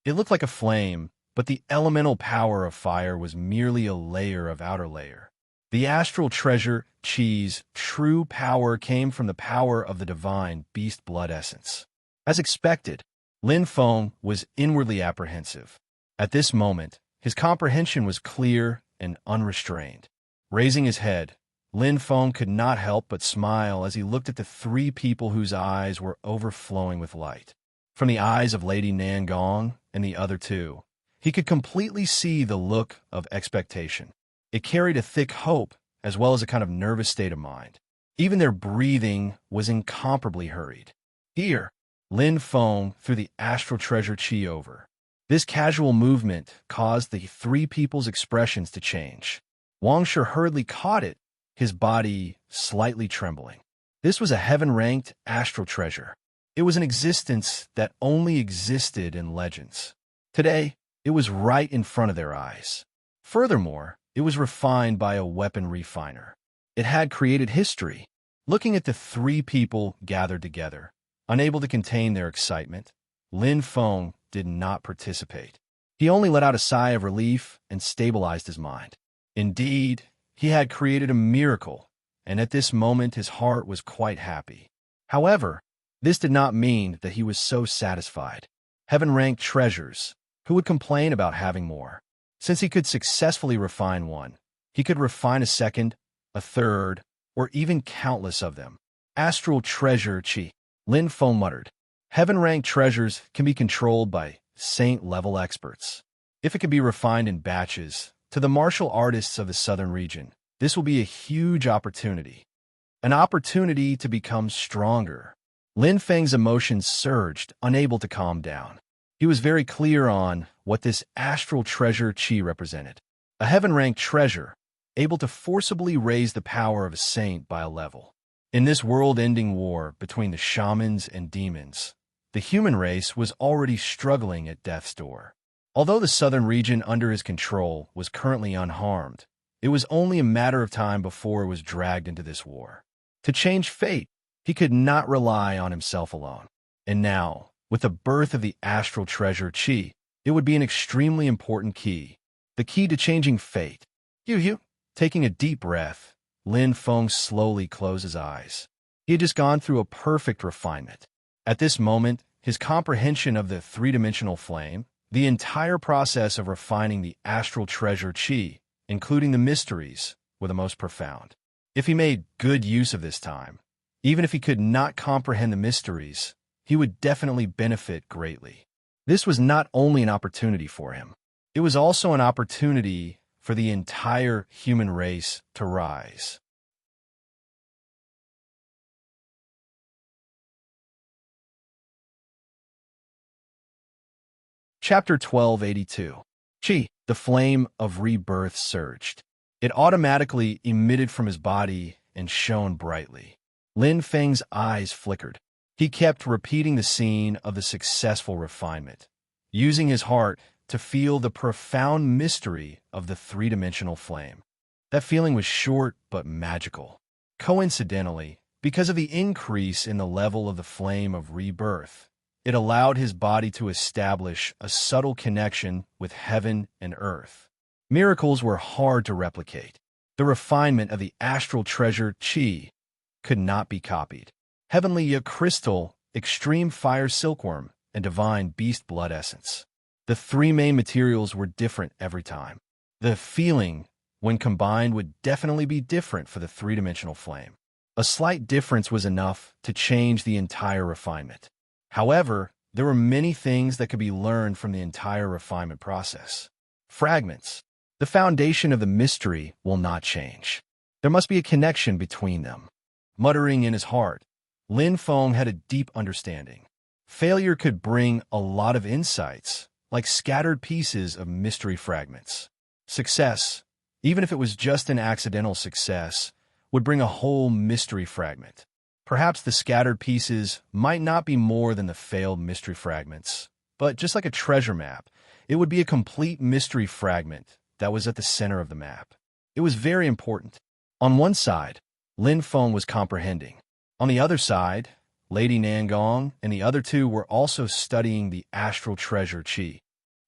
It looked like a flame, but the elemental power of fire was merely a layer of outer layer. The astral treasure Qi's true power came from the power of the divine beast blood essence. As expected, Lin Feng was inwardly apprehensive. At this moment, his comprehension was clear and unrestrained. Raising his head, Lin Feng could not help but smile as he looked at the three people whose eyes were overflowing with light. From the eyes of Lady Nangong and the other two, he could completely see the look of expectation. It carried a thick hope as well as a kind of nervous state of mind. Even their breathing was incomparably hurried. Here, Lin Feng threw the astral treasure Qi over. This casual movement caused the three people's expressions to change. Wang Shi hurriedly caught it, his body slightly trembling. This was a heaven-ranked astral treasure. It was an existence that only existed in legends. Today, it was right in front of their eyes. Furthermore, it was refined by a weapon refiner. It had created history. Looking at the three people gathered together, unable to contain their excitement, Lin Feng did not participate. He only let out a sigh of relief and stabilized his mind. Indeed, he had created a miracle, and at this moment his heart was quite happy. However, this did not mean that he was so satisfied. Heaven-ranked treasures, who would complain about having more? Since he could successfully refine one, he could refine a second, a third, or even countless of them. Astral treasure Qi, Lin Feng muttered. Heaven-ranked treasures can be controlled by saint-level experts. If it can be refined in batches, to the martial artists of the southern region, this will be a huge opportunity. An opportunity to become stronger. Lin Feng's emotions surged, unable to calm down. He was very clear on what this astral treasure Qi represented. A heaven-ranked treasure, able to forcibly raise the power of a saint by a level. In this world-ending war between the shamans and demons, the human race was already struggling at death's door. Although the southern region under his control was currently unharmed, it was only a matter of time before it was dragged into this war. To change fate, he could not rely on himself alone. And now, with the birth of the astral treasure Qi, it would be an extremely important key. The key to changing fate. Taking a deep breath, Lin Feng slowly closed his eyes. He had just gone through a perfect refinement. At this moment, his comprehension of the three-dimensional flame, the entire process of refining the astral treasure Qi, including the mysteries, were the most profound. If he made good use of this time, even if he could not comprehend the mysteries, he would definitely benefit greatly. This was not only an opportunity for him, it was also an opportunity for the entire human race to rise. Chapter 1282. Qi, the flame of rebirth surged. It automatically emitted from his body and shone brightly. Lin Feng's eyes flickered. He kept repeating the scene of the successful refinement, using his heart to feel the profound mystery of the three-dimensional flame. That feeling was short but magical. Coincidentally, because of the increase in the level of the flame of rebirth, it allowed his body to establish a subtle connection with heaven and earth. Miracles were hard to replicate. The refinement of the astral treasure Qi could not be copied. Heavenly crystal, extreme fire silkworm, and divine beast blood essence. The three main materials were different every time. The feeling, when combined, would definitely be different for the three-dimensional flame. A slight difference was enough to change the entire refinement. However, there were many things that could be learned from the entire refinement process. Fragments. The foundation of the mystery will not change. There must be a connection between them. Muttering in his heart, Lin Feng had a deep understanding. Failure could bring a lot of insights, like scattered pieces of mystery fragments. Success, even if it was just an accidental success, would bring a whole mystery fragment. Perhaps the scattered pieces might not be more than the failed mystery fragments, but just like a treasure map, it would be a complete mystery fragment that was at the center of the map. It was very important. On one side, Lin Feng was comprehending. On the other side, Lady Nangong and the other two were also studying the astral treasure Qi.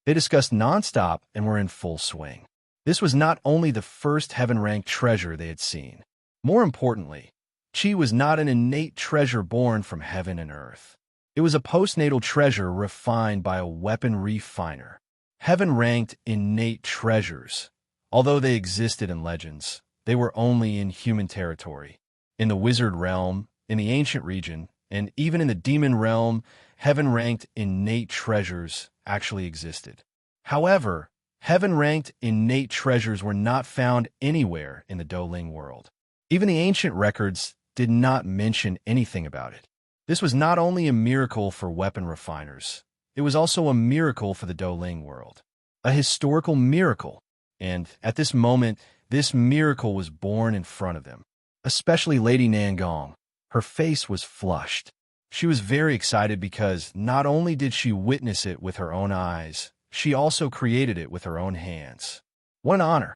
They discussed nonstop and were in full swing. This was not only the first heaven-ranked treasure they had seen. More importantly, Qi was not an innate treasure born from heaven and earth. It was a postnatal treasure refined by a weapon refiner. Heaven-ranked innate treasures, although they existed in legends, they were only in human territory. In the wizard realm, in the ancient region, and even in the demon realm, heaven-ranked innate treasures actually existed. However, heaven-ranked innate treasures were not found anywhere in the Douling world. Even the ancient records did not mention anything about it. This was not only a miracle for weapon refiners, it was also a miracle for the Douling world. A historical miracle. And at this moment, this miracle was born in front of them. Especially Lady Nangong. Her face was flushed. She was very excited because not only did she witness it with her own eyes, she also created it with her own hands. What an honor.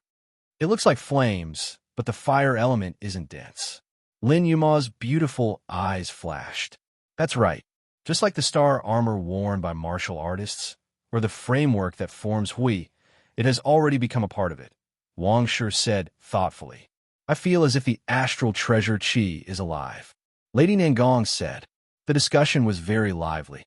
It looks like flames, but the fire element isn't dense. Lin Yuma's beautiful eyes flashed. That's right. Just like the star armor worn by martial artists, or the framework that forms Hui, it has already become a part of it. Wang Shi said thoughtfully. I feel as if the astral treasure Qi is alive. Lady Nangong said. The discussion was very lively.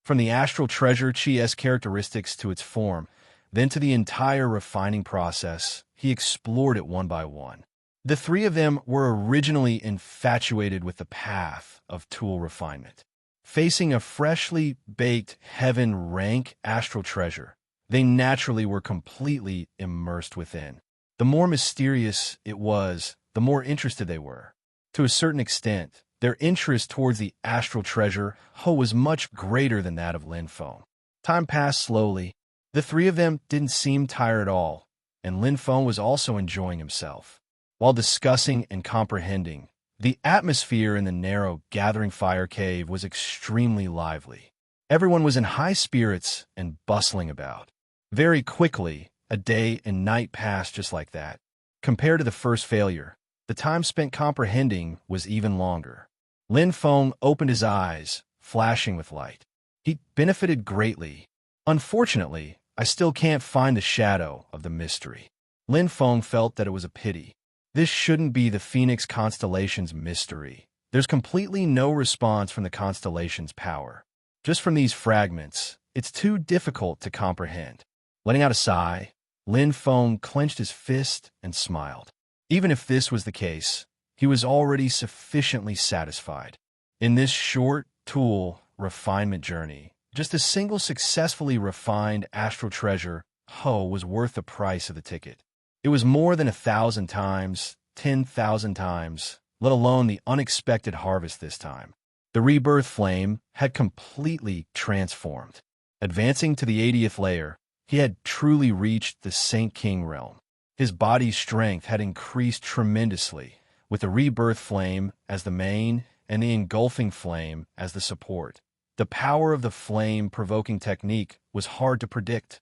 From the astral treasure Qi's characteristics to its form, then to the entire refining process, he explored it one by one. The three of them were originally infatuated with the path of tool refinement. Facing a freshly baked heaven-rank astral treasure, they naturally were completely immersed within. The more mysterious it was, the more interested they were. To a certain extent, their interest towards the astral treasure was much greater than that of Lin Feng. Time passed slowly. The three of them didn't seem tired at all, and Lin Feng was also enjoying himself. While discussing and comprehending, the atmosphere in the narrow gathering fire cave was extremely lively. Everyone was in high spirits and bustling about. Very quickly, a day and night passed just like that. Compared to the first failure, the time spent comprehending was even longer. Lin Feng opened his eyes, flashing with light. He benefited greatly. Unfortunately, I still can't find the shadow of the mystery. Lin Feng felt that it was a pity. This shouldn't be the Phoenix constellation's mystery. There's completely no response from the constellation's power. Just from these fragments, it's too difficult to comprehend. Letting out a sigh, Lin Feng clenched his fist and smiled. Even if this was the case, he was already sufficiently satisfied. In this short tool refinement journey, just a single successfully refined astral treasure was worth the price of the ticket. It was more than 1,000 times, 10,000 times, let alone the unexpected harvest this time. The rebirth flame had completely transformed. Advancing to the 80th layer, he had truly reached the Saint King realm. His body's strength had increased tremendously, with the rebirth flame as the main and the engulfing flame as the support. The power of the flame-provoking technique was hard to predict.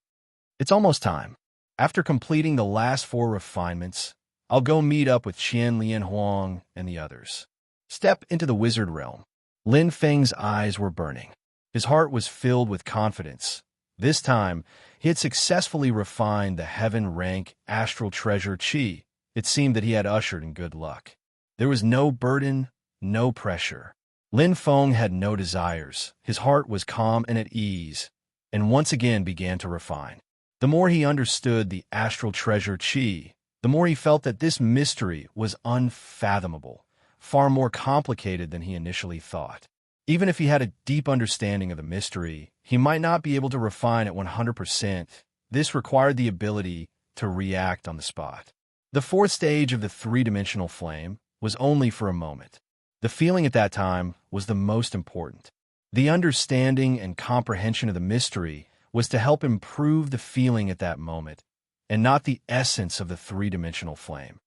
It's almost time. After completing the last 4 refinements, I'll go meet up with Qian Lian Huang and the others. Step into the wizard realm. Lin Feng's eyes were burning. His heart was filled with confidence. This time, He had successfully refined the heaven-rank astral treasure chi. It seemed that he had ushered in good luck. There was no burden, no pressure. Lin Feng had no desires. His heart was calm and at ease, and once again began to refine. The more he understood the astral treasure chi, the more he felt that this mystery was unfathomable, far more complicated than he initially thought. Even if he had a deep understanding of the mystery, he might not be able to refine it 100%. This required the ability to react on the spot. The fourth stage of the three-dimensional flame was only for a moment. The feeling at that time was the most important. The understanding and comprehension of the mystery was to help improve the feeling at that moment, and not the essence of the three-dimensional flame.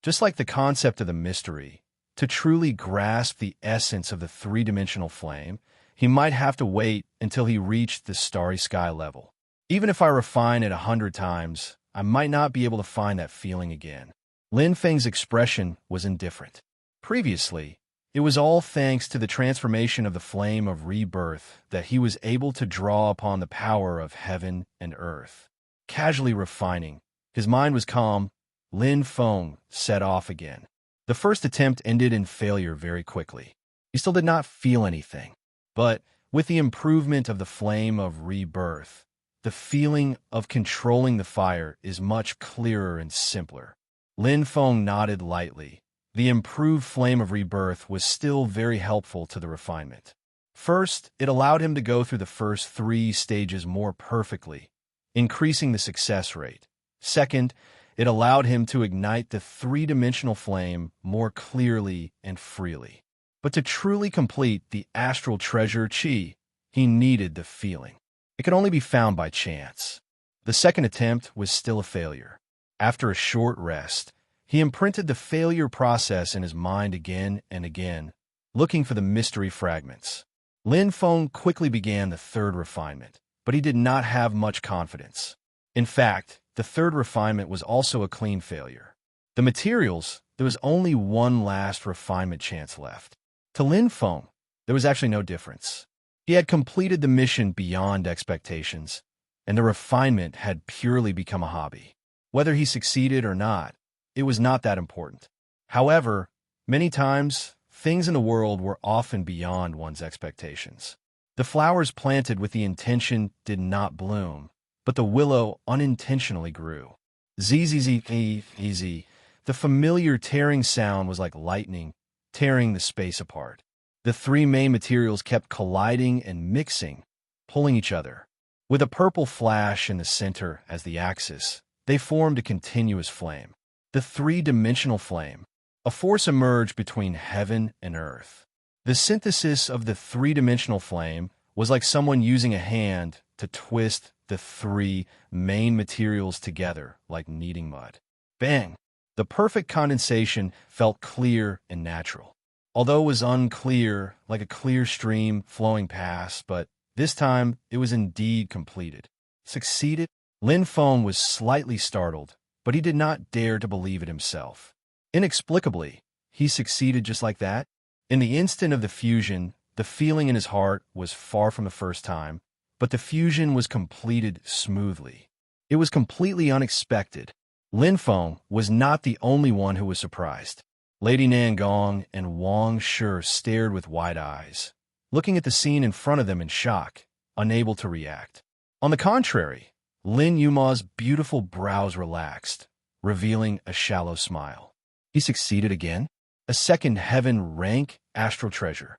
Just like the concept of the mystery, to truly grasp the essence of the three-dimensional flame, he might have to wait until he reached the starry sky level. Even if I refine it 100 times, I might not be able to find that feeling again. Lin Feng's expression was indifferent. Previously, it was all thanks to the transformation of the flame of rebirth that he was able to draw upon the power of heaven and earth. Casually refining, his mind was calm. Lin Feng set off again. The first attempt ended in failure very quickly. He still did not feel anything. But with the improvement of the flame of rebirth, the feeling of controlling the fire is much clearer and simpler. Lin Feng nodded lightly. The improved flame of rebirth was still very helpful to the refinement. First, it allowed him to go through the first 3 stages more perfectly, increasing the success rate. Second, it allowed him to ignite the three-dimensional flame more clearly and freely. But to truly complete the astral treasure chi, he needed the feeling. It could only be found by chance. The second attempt was still a failure. After a short rest, he imprinted the failure process in his mind again and again, looking for the mystery fragments. Lin Feng quickly began the third refinement, but he did not have much confidence. In fact, the third refinement was also a clean failure. The materials, there was only one last refinement chance left. To Lin Feng, there was actually no difference. He had completed the mission beyond expectations, and the refinement had purely become a hobby. Whether he succeeded or not, it was not that important. However, many times, things in the world were often beyond one's expectations. The flowers planted with the intention did not bloom, but the willow unintentionally grew. Zzz. The familiar tearing sound was like lightning, tearing the space apart. The 3 main materials kept colliding and mixing, pulling each other. With a purple flash in the center as the axis, they formed a continuous flame. The three-dimensional flame. A force emerged between heaven and earth. The synthesis of the three-dimensional flame was like someone using a hand to twist the 3 main materials together like kneading mud. Bang! The perfect condensation felt clear and natural. Although it was unclear, like a clear stream flowing past, but this time it was indeed completed. Succeeded? Lin Feng was slightly startled, but he did not dare to believe it himself. Inexplicably, he succeeded just like that. In the instant of the fusion, the feeling in his heart was far from the first time, but the fusion was completed smoothly. It was completely unexpected. Lin Feng was not the only one who was surprised. Lady Nangong and Wang Shi stared with wide eyes, looking at the scene in front of them in shock, unable to react. On the contrary, Lin Yuma's beautiful brows relaxed, revealing a shallow smile. He succeeded again? A second heaven-rank astral treasure.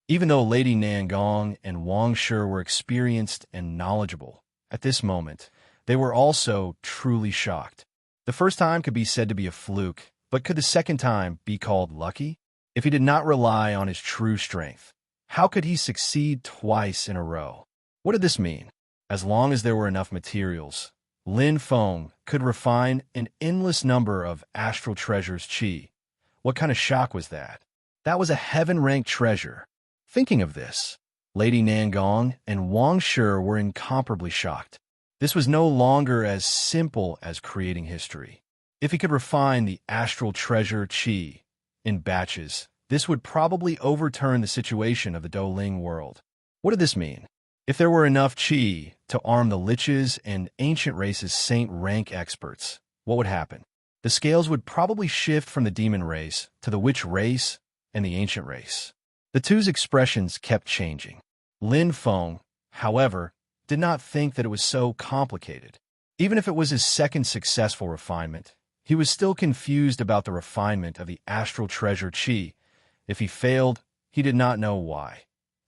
Even though Lady Nangong and Wang Shi were experienced and knowledgeable, at this moment, they were also truly shocked. The first time could be said to be a fluke, but could the second time be called lucky? If he did not rely on his true strength, how could he succeed twice in a row? What did this mean? As long as there were enough materials, Lin Feng could refine an endless number of astral treasures chi. What kind of shock was that? That was a heaven-ranked treasure. Thinking of this, Lady Nangong and Wang Shi were incomparably shocked. This was no longer as simple as creating history. If he could refine the astral treasure chi in batches, This would probably overturn the situation of the Douling world. What did this mean? If there were enough qi to arm the liches and ancient race's saint rank experts, what would happen? The scales would probably shift from the demon race to the witch race and the ancient race. The two's expressions kept changing. Lin Feng, however, did not think that it was so complicated. Even if it was his second successful refinement, he was still confused about the refinement of the astral treasure qi. If he failed, he did not know why.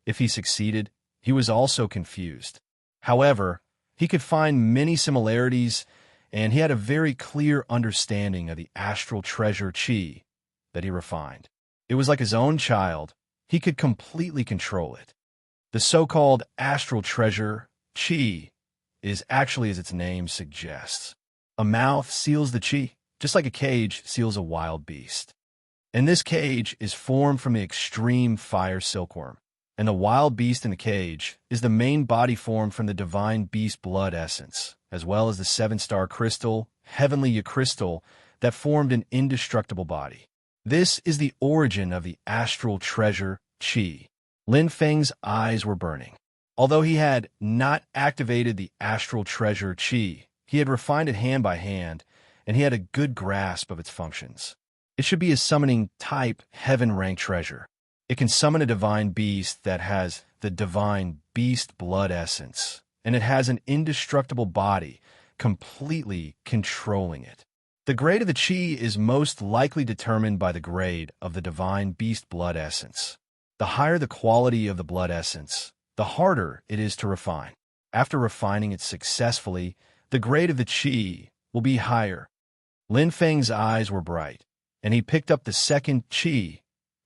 If he succeeded, he was also confused. However, he could find many similarities, and he had a very clear understanding of the astral treasure qi that he refined. It was like his own child. He could completely control it. The so-called astral treasure qi is actually, as its name suggests, a mouth seals the qi, just like a cage seals a wild beast. And this cage is formed from the extreme fire silkworm, and the wild beast in the cage is the main body formed from the divine beast blood essence, as well as the seven-star crystal, heavenly crystal, that formed an indestructible body. This is the origin of the astral treasure qi. Lin Feng's eyes were burning. Although he had not activated the astral treasure qi, he had refined it hand by hand, and he had a good grasp of its functions. It should be a summoning type heaven rank treasure. It can summon a divine beast that has the divine beast blood essence, and it has an indestructible body, completely controlling it. The grade of the qi is most likely determined by the grade of the divine beast blood essence. The higher the quality of the blood essence, the harder it is to refine. After refining it successfully, the grade of the qi will be higher. Lin Feng's eyes were bright, and he picked up the second qi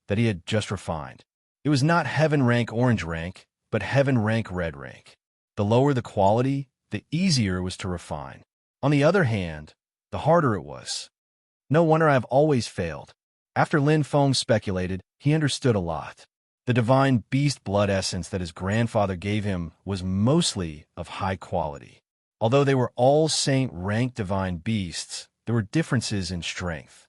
that he had just refined. It was not heaven rank orange rank, but heaven rank red rank. The lower the quality, the easier it was to refine. On the other hand, the harder it was. No wonder I have always failed. After Lin Feng speculated, he understood a lot. The divine beast blood essence that his grandfather gave him was mostly of high quality. Although they were all saint rank divine beasts, there were differences in strength.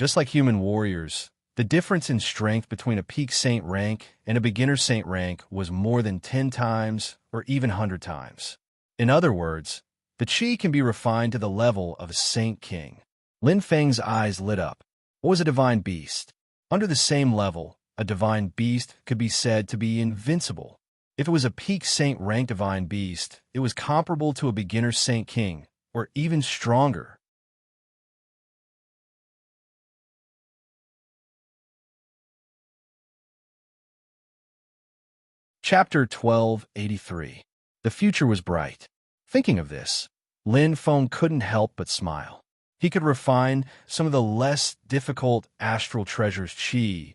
Just like human warriors, the difference in strength between a peak saint rank and a beginner saint rank was more than 10 times or even 100 times. In other words, the qi can be refined to the level of a saint king. Lin Feng's eyes lit up. What was a divine beast? Under the same level, a divine beast could be said to be invincible. If it was a peak saint rank divine beast, it was comparable to a beginner saint king, or even stronger. Chapter 1283. The future was bright. Thinking of this, Lin Feng couldn't help but smile. He could refine some of the less difficult astral treasures qi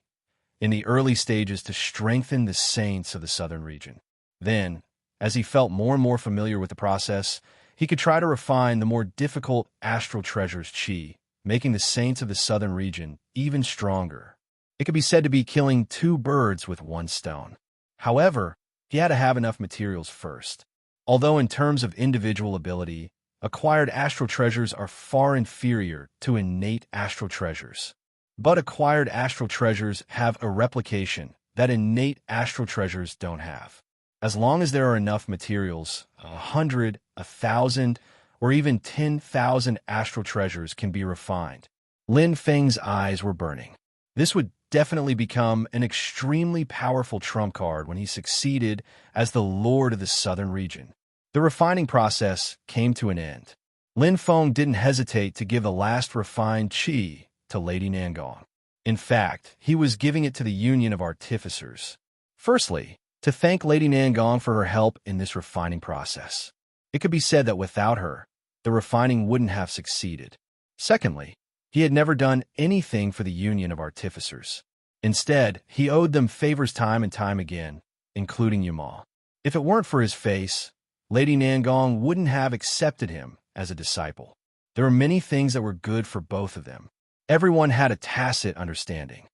in the early stages to strengthen the saints of the southern region. Then, as he felt more and more familiar with the process, he could try to refine the more difficult astral treasures qi, making the saints of the southern region even stronger. It could be said to be killing two birds with one stone. However, he had to have enough materials first. Although in terms of individual ability, acquired astral treasures are far inferior to innate astral treasures. But acquired astral treasures have a replication that innate astral treasures don't have. As long as there are enough materials, 100, 1,000, or even 10,000 astral treasures can be refined. Lin Feng's eyes were burning. This would definitely become an extremely powerful trump card when he succeeded as the Lord of the Southern region. The refining process came to an end. Lin Feng didn't hesitate to give the last refined qi to Lady Nangong. In fact, he was giving it to the Union of Artificers. Firstly, to thank Lady Nangong for her help in this refining process. It could be said that without her, the refining wouldn't have succeeded. Secondly, he had never done anything for the Union of Artificers. Instead, he owed them favors time and time again, including Yamal. If it weren't for his face, Lady Nangong wouldn't have accepted him as a disciple. There were many things that were good for both of them. Everyone had a tacit understanding.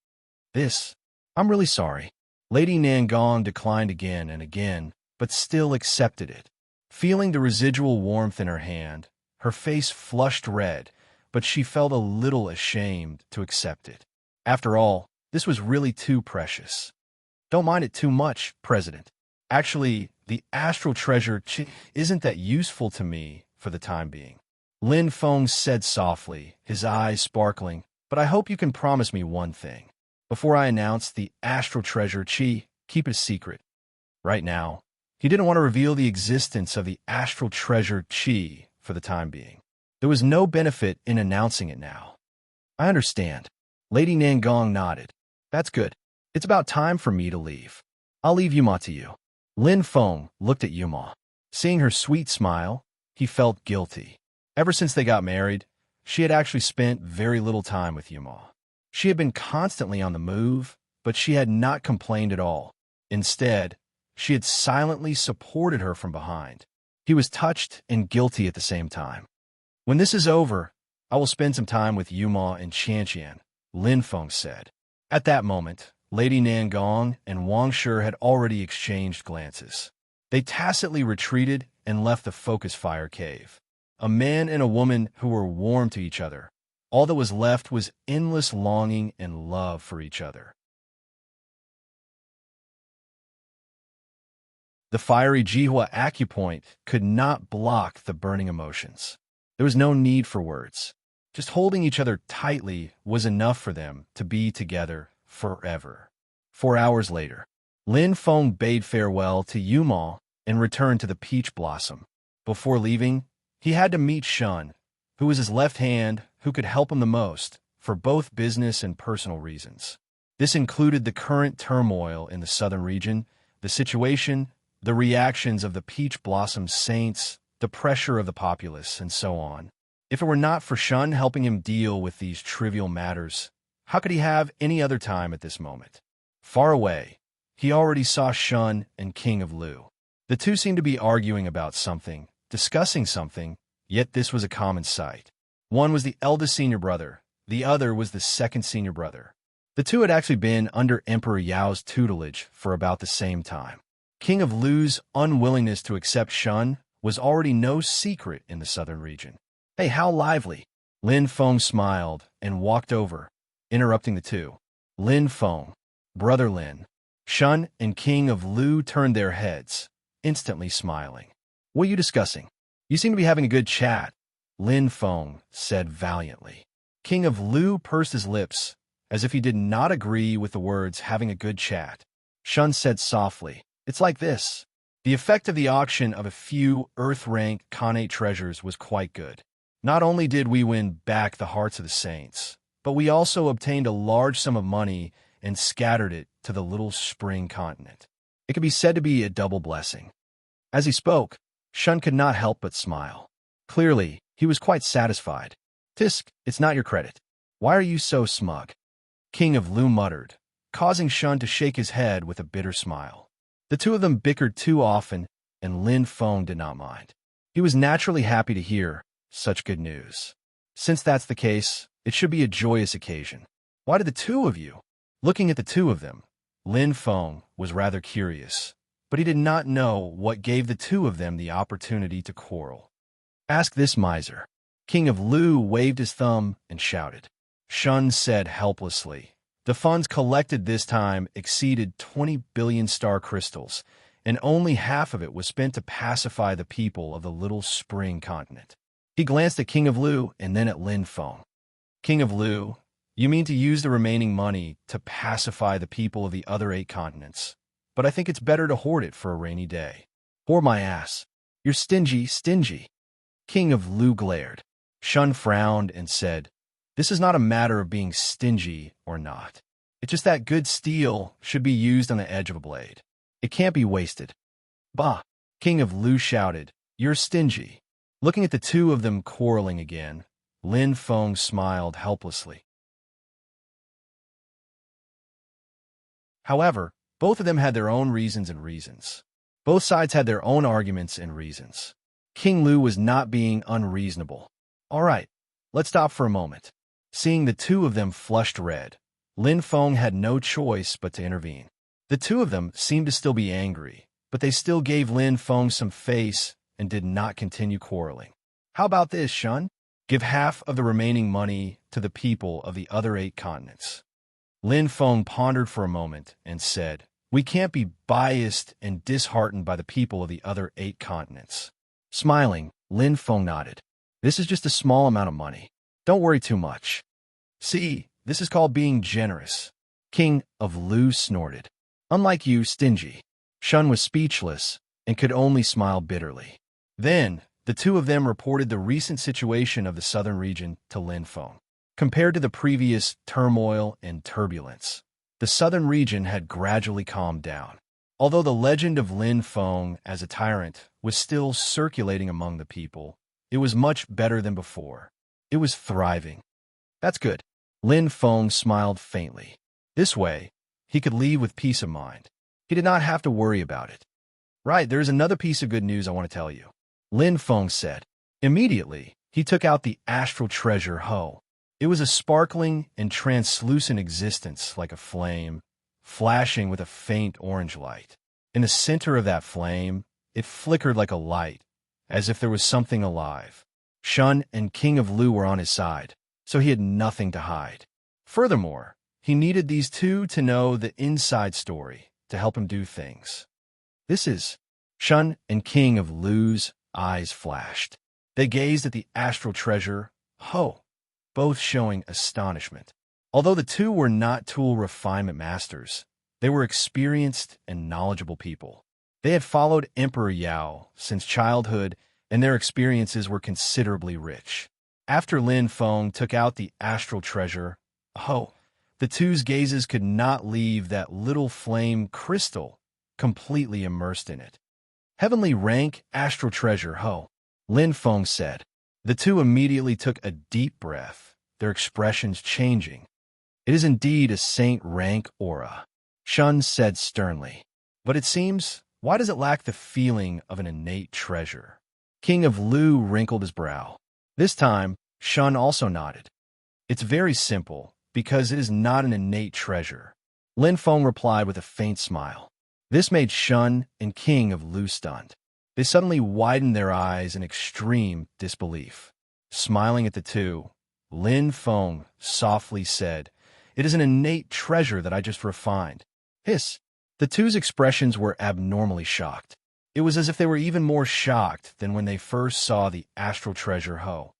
I'm really sorry. Lady Nangong declined again and again, but still accepted it. Feeling the residual warmth in her hand, her face flushed red, but she felt a little ashamed to accept it. After all, this was really too precious. Don't mind it too much, President. Actually, the astral treasure isn't that useful to me for the time being. Lin Feng said softly, his eyes sparkling, but I hope you can promise me one thing. Before I announce the astral treasure, keep it a secret. Right now, he didn't want to reveal the existence of the astral treasure for the time being. There was no benefit in announcing it now. I understand. Lady Nangong nodded. That's good. It's about time for me to leave. I'll leave Yuma to you. Lin Feng looked at Yuma. Seeing her sweet smile, he felt guilty. Ever since they got married, she had actually spent very little time with Yuma. She had been constantly on the move, but she had not complained at all. Instead, she had silently supported her from behind. He was touched and guilty at the same time. When this is over, I will spend some time with Yuma and Qianqian, Lin Feng said. At that moment, Lady Nangong and Wang Shi had already exchanged glances. They tacitly retreated and left the focus fire cave. A man and a woman who were warm to each other. All that was left was endless longing and love for each other. The fiery Jihua acupoint could not block the burning emotions. There was no need for words. Just holding each other tightly was enough for them to be together forever. 4 hours later, Lin Feng bade farewell to Yuma and returned to the peach blossom. Before leaving, he had to meet Shun, who was his left hand, who could help him the most, for both business and personal reasons. This included the current turmoil in the southern region, the situation, the reactions of the peach blossom saints, the pressure of the populace, and so on. If it were not for Shun helping him deal with these trivial matters, how could he have any other time at this moment? Far away, he already saw Shun and King of Lu. The two seemed to be arguing about something, discussing something, yet this was a common sight. One was the eldest senior brother, the other was the second senior brother. The two had actually been under Emperor Yao's tutelage for about the same time. King of Lu's unwillingness to accept Shun was already no secret in the southern region. Hey, how lively! Lin Feng smiled and walked over, interrupting the two. Lin Feng, Brother Lin. Shun and King of Lu turned their heads, instantly smiling. What are you discussing? You seem to be having a good chat, Lin Feng said valiantly. King of Lu pursed his lips, as if he did not agree with the words having a good chat. Shun said softly, It's like this. The effect of the auction of a few Earth-rank Khanate treasures was quite good. Not only did we win back the hearts of the saints, but we also obtained a large sum of money and scattered it to the little spring continent. It could be said to be a double blessing. As he spoke, Shun could not help but smile. Clearly, he was quite satisfied. Tisk, it's not your credit. Why are you so smug? King of Lu muttered, causing Shun to shake his head with a bitter smile. The two of them bickered too often, and Lin Feng did not mind. He was naturally happy to hear such good news. Since that's the case, it should be a joyous occasion. Why did the two of you? Looking at the two of them, Lin Feng was rather curious, but he did not know what gave the two of them the opportunity to quarrel. Ask this miser. King of Lu waved his thumb and shouted. Shun said helplessly. The funds collected this time exceeded 20 billion star crystals, and only half of it was spent to pacify the people of the little spring continent. He glanced at King of Lu and then at Lin Feng. King of Lu, you mean to use the remaining money to pacify the people of the other 8 continents, but I think it's better to hoard it for a rainy day. Hoard my ass. You're stingy. King of Lu glared. Shun frowned and said, This is not a matter of being stingy or not. It's just that good steel should be used on the edge of a blade. It can't be wasted. Bah! King of Lu shouted, You're stingy. Looking at the two of them quarreling again, Lin Feng smiled helplessly. However, both of them had their own reasons. Both sides had their own arguments and reasons. King Lu was not being unreasonable. All right, let's stop for a moment. Seeing the two of them flushed red, Lin Feng had no choice but to intervene. The two of them seemed to still be angry, but they still gave Lin Feng some face and did not continue quarreling. How about this, Shun? Give half of the remaining money to the people of the other 8 continents. Lin Feng pondered for a moment and said, "We can't be biased and disheartened by the people of the other 8 continents." Smiling, Lin Feng nodded. "This is just a small amount of money. Don't worry too much. See, this is called being generous." King of Lu snorted. "Unlike you, stingy." Shun was speechless and could only smile bitterly. Then, the two of them reported the recent situation of the southern region to Lin Feng. Compared to the previous turmoil and turbulence, the southern region had gradually calmed down. Although the legend of Lin Feng as a tyrant was still circulating among the people, it was much better than before. It was thriving. "That's good." Lin Feng smiled faintly. This way, he could leave with peace of mind. He did not have to worry about it. "Right, there is another piece of good news I want to tell you," Lin Feng said. Immediately, he took out the astral treasure Ho. It was a sparkling and translucent existence like a flame, flashing with a faint orange light. In the center of that flame, it flickered like a light, as if there was something alive. Shun and King of Lu were on his side, so he had nothing to hide. Furthermore, he needed these two to know the inside story to help him do things. "This is..." Shun and King of Lu's eyes flashed. They gazed at the astral treasure Ho, both showing astonishment. Although the two were not tool refinement masters, they were experienced and knowledgeable people. They had followed Emperor Yao since childhood, and their experiences were considerably rich. After Lin Feng took out the astral treasure Ho, the two's gazes could not leave that little flame crystal, completely immersed in it. "Heavenly rank astral treasure Ho," Lin Feng said. The two immediately took a deep breath, their expressions changing. "It is indeed a saint rank aura," Shun said sternly. "But it seems, why does it lack the feeling of an innate treasure?" King of Lu wrinkled his brow. This time, Shun also nodded. "It's very simple, because it is not an innate treasure," Lin Feng replied with a faint smile. This made Shun and King of Lu stunned. They suddenly widened their eyes in extreme disbelief. Smiling at the two, Lin Feng softly said, "It is an innate treasure that I just refined." Hiss! The two's expressions were abnormally shocked. It was as if they were even more shocked than when they first saw the astral treasure Ho.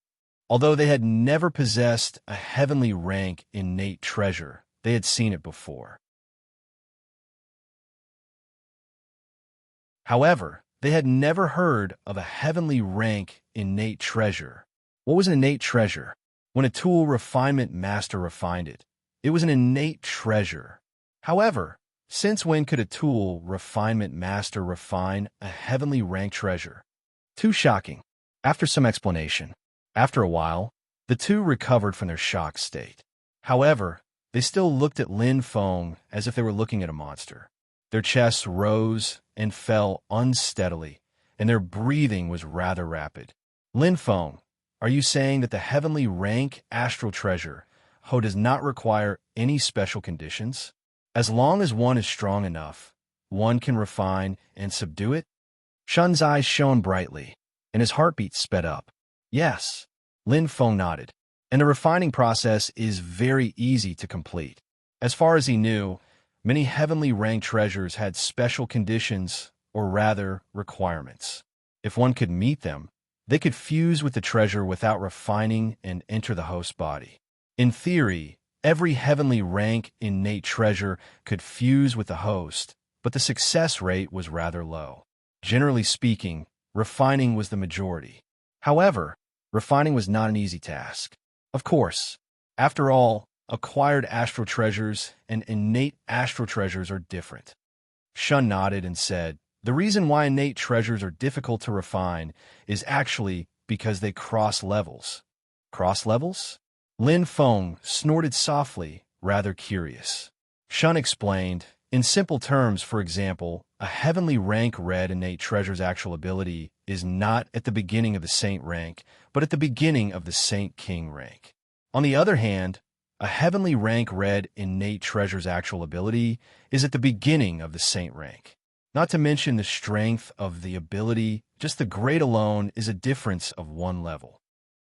Although they had never possessed a heavenly rank innate treasure, they had seen it before. However, they had never heard of a heavenly rank innate treasure. What was an innate treasure? When a tool refinement master refined it, it was an innate treasure. However, since when could a tool refinement master refine a heavenly rank treasure? Too shocking. After some explanation, after a while, the two recovered from their shocked state. However, they still looked at Lin Feng as if they were looking at a monster. Their chests rose and fell unsteadily, and their breathing was rather rapid. "Lin Feng, are you saying that the heavenly rank astral treasure Ho does not require any special conditions? As long as one is strong enough, one can refine and subdue it?" Shun's eyes shone brightly, and his heartbeat sped up. "Yes," Lin Feng nodded, "and the refining process is very easy to complete." As far as he knew, many heavenly ranked treasures had special conditions, or rather, requirements. If one could meet them, they could fuse with the treasure without refining and enter the host's body. In theory, every heavenly rank innate treasure could fuse with the host, but the success rate was rather low. Generally speaking, refining was the majority. However, refining was not an easy task. Of course, after all, acquired astral treasures and innate astral treasures are different. Shun nodded and said, "The reason why innate treasures are difficult to refine is actually because they cross levels." Cross levels? Lin Feng snorted softly, rather curious. Shun explained, "In simple terms, for example, a heavenly rank red innate treasure's actual ability is not at the beginning of the saint rank, but at the beginning of the saint king rank. On the other hand, a heavenly rank red innate treasure's actual ability is at the beginning of the saint rank. Not to mention the strength of the ability, just the grade alone is a difference of one level."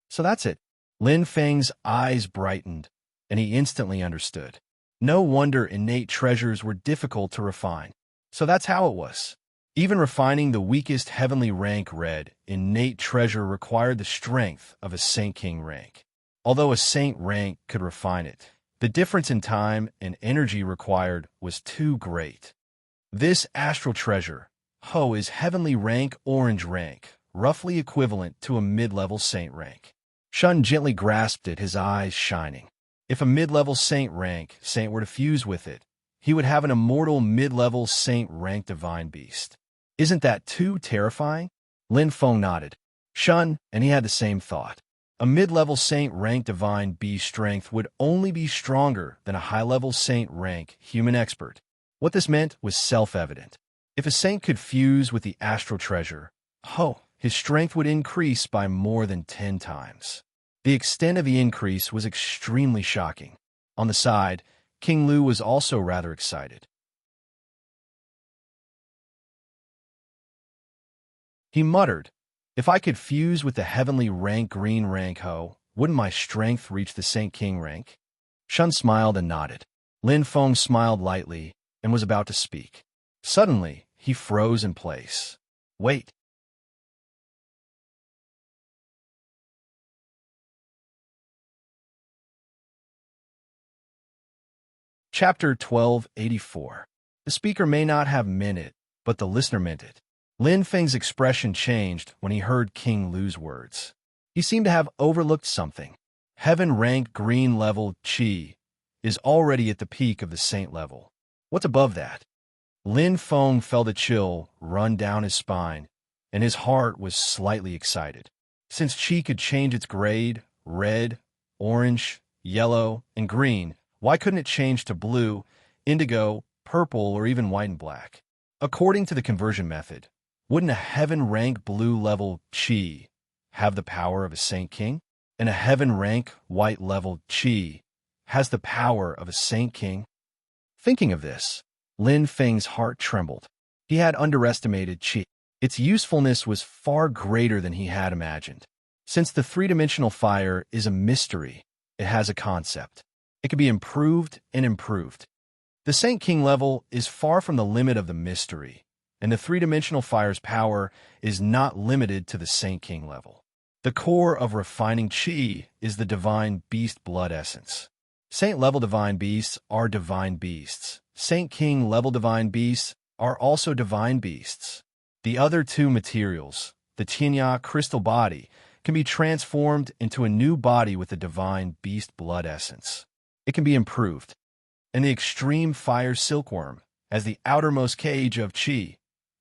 So that's it. Lin Feng's eyes brightened, and he instantly understood. No wonder innate treasures were difficult to refine. So that's how it was. Even refining the weakest heavenly rank red, innate treasure required the strength of a Saint King rank. Although a Saint rank could refine it, the difference in time and energy required was too great. This astral treasure, Ho, is heavenly rank orange rank, roughly equivalent to a mid-level saint rank. Shun gently grasped it, his eyes shining. If a mid-level saint were to fuse with it, he would have an immortal mid-level saint rank divine beast. Isn't that too terrifying? Lin Feng nodded. Shun, and he had the same thought. A mid-level saint rank divine beast strength would only be stronger than a high-level saint rank human expert. What this meant was self-evident. If a saint could fuse with the astral treasure, his strength would increase by more than 10 times. The extent of the increase was extremely shocking. On the side, King Lu was also rather excited. He muttered, "If I could fuse with the heavenly rank green rank Ho, wouldn't my strength reach the Saint King rank?" Shun smiled and nodded. Lin Feng smiled lightly and was about to speak. Suddenly, he froze in place. Wait. Chapter 1284. The speaker may not have meant it, but the listener meant it. Lin Feng's expression changed when he heard King Lu's words. He seemed to have overlooked something. Heaven rank green level Qi is already at the peak of the saint level. What's above that? Lin Feng felt a chill run down his spine, and his heart was slightly excited. Since Qi could change its grade, red, orange, yellow, and green, why couldn't it change to blue, indigo, purple, or even white and black? According to the conversion method, wouldn't a heaven rank blue level Qi have the power of a Saint King? And a heaven rank white level Qi has the power of a Saint King? Thinking of this, Lin Feng's heart trembled. He had underestimated Qi. Its usefulness was far greater than he had imagined. Since the three-dimensional fire is a mystery, it has a concept. It can be improved and improved. The Saint King level is far from the limit of the mystery, and the three-dimensional fire's power is not limited to the Saint King level. The core of refining Qi is the divine beast blood essence. Saint-level divine beasts are divine beasts. Saint King-level divine beasts are also divine beasts. The other two materials, the Tianya crystal body, can be transformed into a new body with the divine beast blood essence. It can be improved. And the extreme fire silkworm, as the outermost cage of Qi,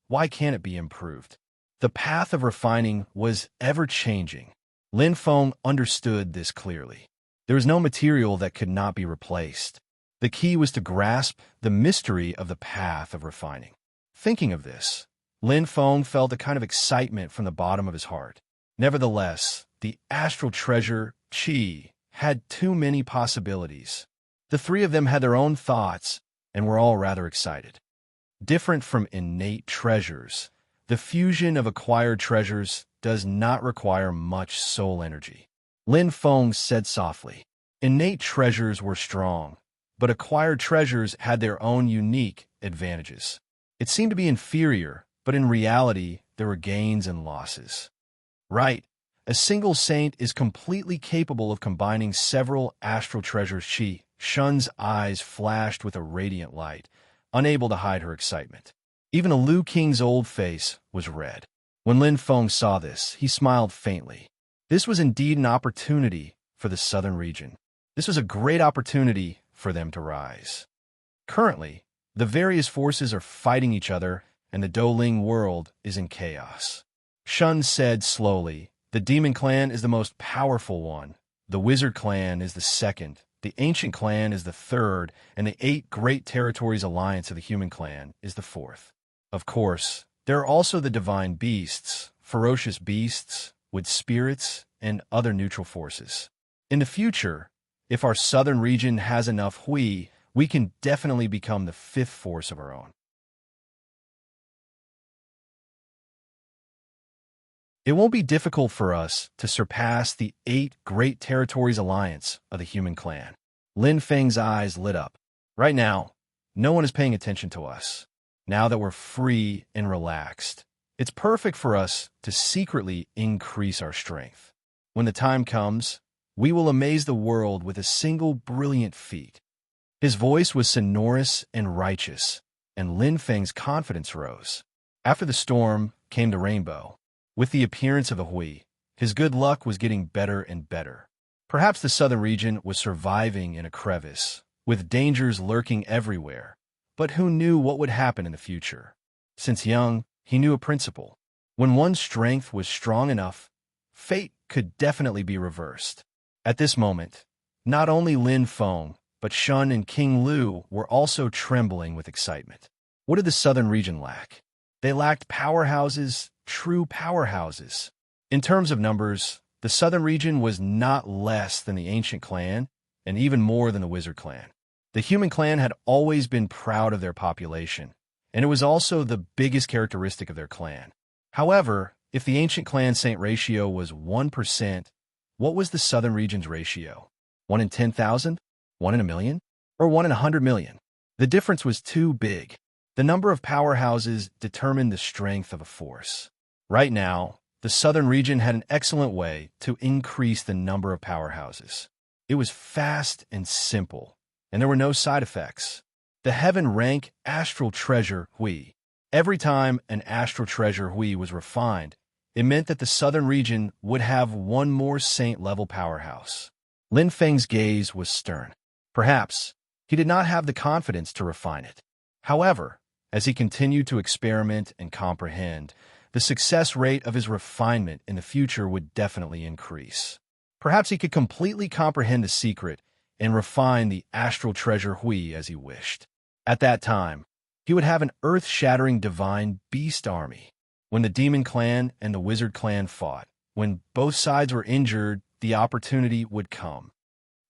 why can't it be improved? The path of refining was ever-changing. Lin Feng understood this clearly. There was no material that could not be replaced. The key was to grasp the mystery of the path of refining. Thinking of this, Lin Feng felt a kind of excitement from the bottom of his heart. Nevertheless, the astral treasure, Qi, had too many possibilities. The three of them had their own thoughts and were all rather excited. Different from innate treasures, the fusion of acquired treasures does not require much soul energy. Lin Feng said softly. Innate treasures were strong, but acquired treasures had their own unique advantages. It seemed to be inferior, but in reality, there were gains and losses. Right. A single saint is completely capable of combining several astral treasures. Shun's eyes flashed with a radiant light, unable to hide her excitement. Even a Lu King's old face was red. When Lin Feng saw this, he smiled faintly. This was indeed an opportunity for the southern region. This was a great opportunity for them to rise. Currently, the various forces are fighting each other, and the Douling world is in chaos. Shun said slowly, the Demon Clan is the most powerful one, the Wizard Clan is the second, the Ancient Clan is the third, and the 8 Great Territories Alliance of the Human Clan is the fourth. Of course, there are also the Divine Beasts, ferocious beasts, with spirits, and other neutral forces. In the future, if our southern region has enough we can definitely become the 5th force of our own. It won't be difficult for us to surpass the 8 Great Territories Alliance of the human clan. Lin Feng's eyes lit up. Right now, no one is paying attention to us. Now that we're free and relaxed, it's perfect for us to secretly increase our strength. When the time comes, we will amaze the world with a single brilliant feat. His voice was sonorous and righteous, and Lin Feng's confidence rose. After the storm came the rainbow. With the appearance of a Hui, his good luck was getting better and better. Perhaps the southern region was surviving in a crevice, with dangers lurking everywhere. But who knew what would happen in the future? Since young, he knew a principle. When one's strength was strong enough, fate could definitely be reversed. At this moment, not only Lin Feng, but Shun and King Lu were also trembling with excitement. What did the southern region lack? They lacked powerhouses, true powerhouses. In terms of numbers, the southern region was not less than the ancient clan, and even more than the wizard clan. The human clan had always been proud of their population, and it was also the biggest characteristic of their clan. However, if the ancient clan saint ratio was 1%, what was the southern region's ratio? 1 in 10,000? 1 in a million? Or 1 in 100 million? The difference was too big. The number of powerhouses determined the strength of a force. Right now, the southern region had an excellent way to increase the number of powerhouses. It was fast and simple, and there were no side effects. The heaven rank Astral Treasure Hui. Every time an Astral Treasure Hui was refined, it meant that the southern region would have one more saint-level powerhouse. Lin Feng's gaze was stern. Perhaps he did not have the confidence to refine it. However, as he continued to experiment and comprehend, the success rate of his refinement in the future would definitely increase. Perhaps he could completely comprehend the secret and refine the Astral Treasure Hui as he wished. At that time, he would have an earth-shattering divine beast army. When the demon clan and the wizard clan fought, when both sides were injured, the opportunity would come.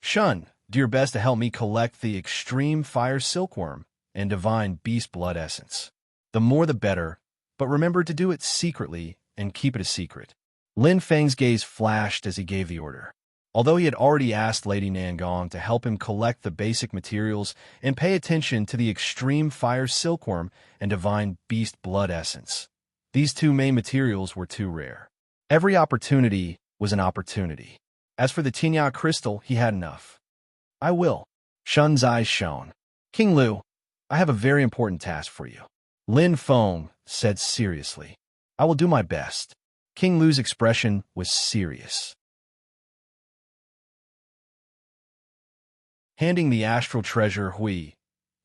Shun, do your best to help me collect the extreme fire silkworm and divine beast blood essence. The more the better, but remember to do it secretly and keep it a secret. Lin Feng's gaze flashed as he gave the order. Although he had already asked Lady Nangong to help him collect the basic materials and pay attention to the extreme fire silkworm and divine beast blood essence, these two main materials were too rare. Every opportunity was an opportunity. As for the Tinya crystal, he had enough. I will. Shun's eyes shone. King Lu, I have a very important task for you. Lin Feng said seriously. I will do my best. King Lu's expression was serious. Handing the Astral Treasure Hui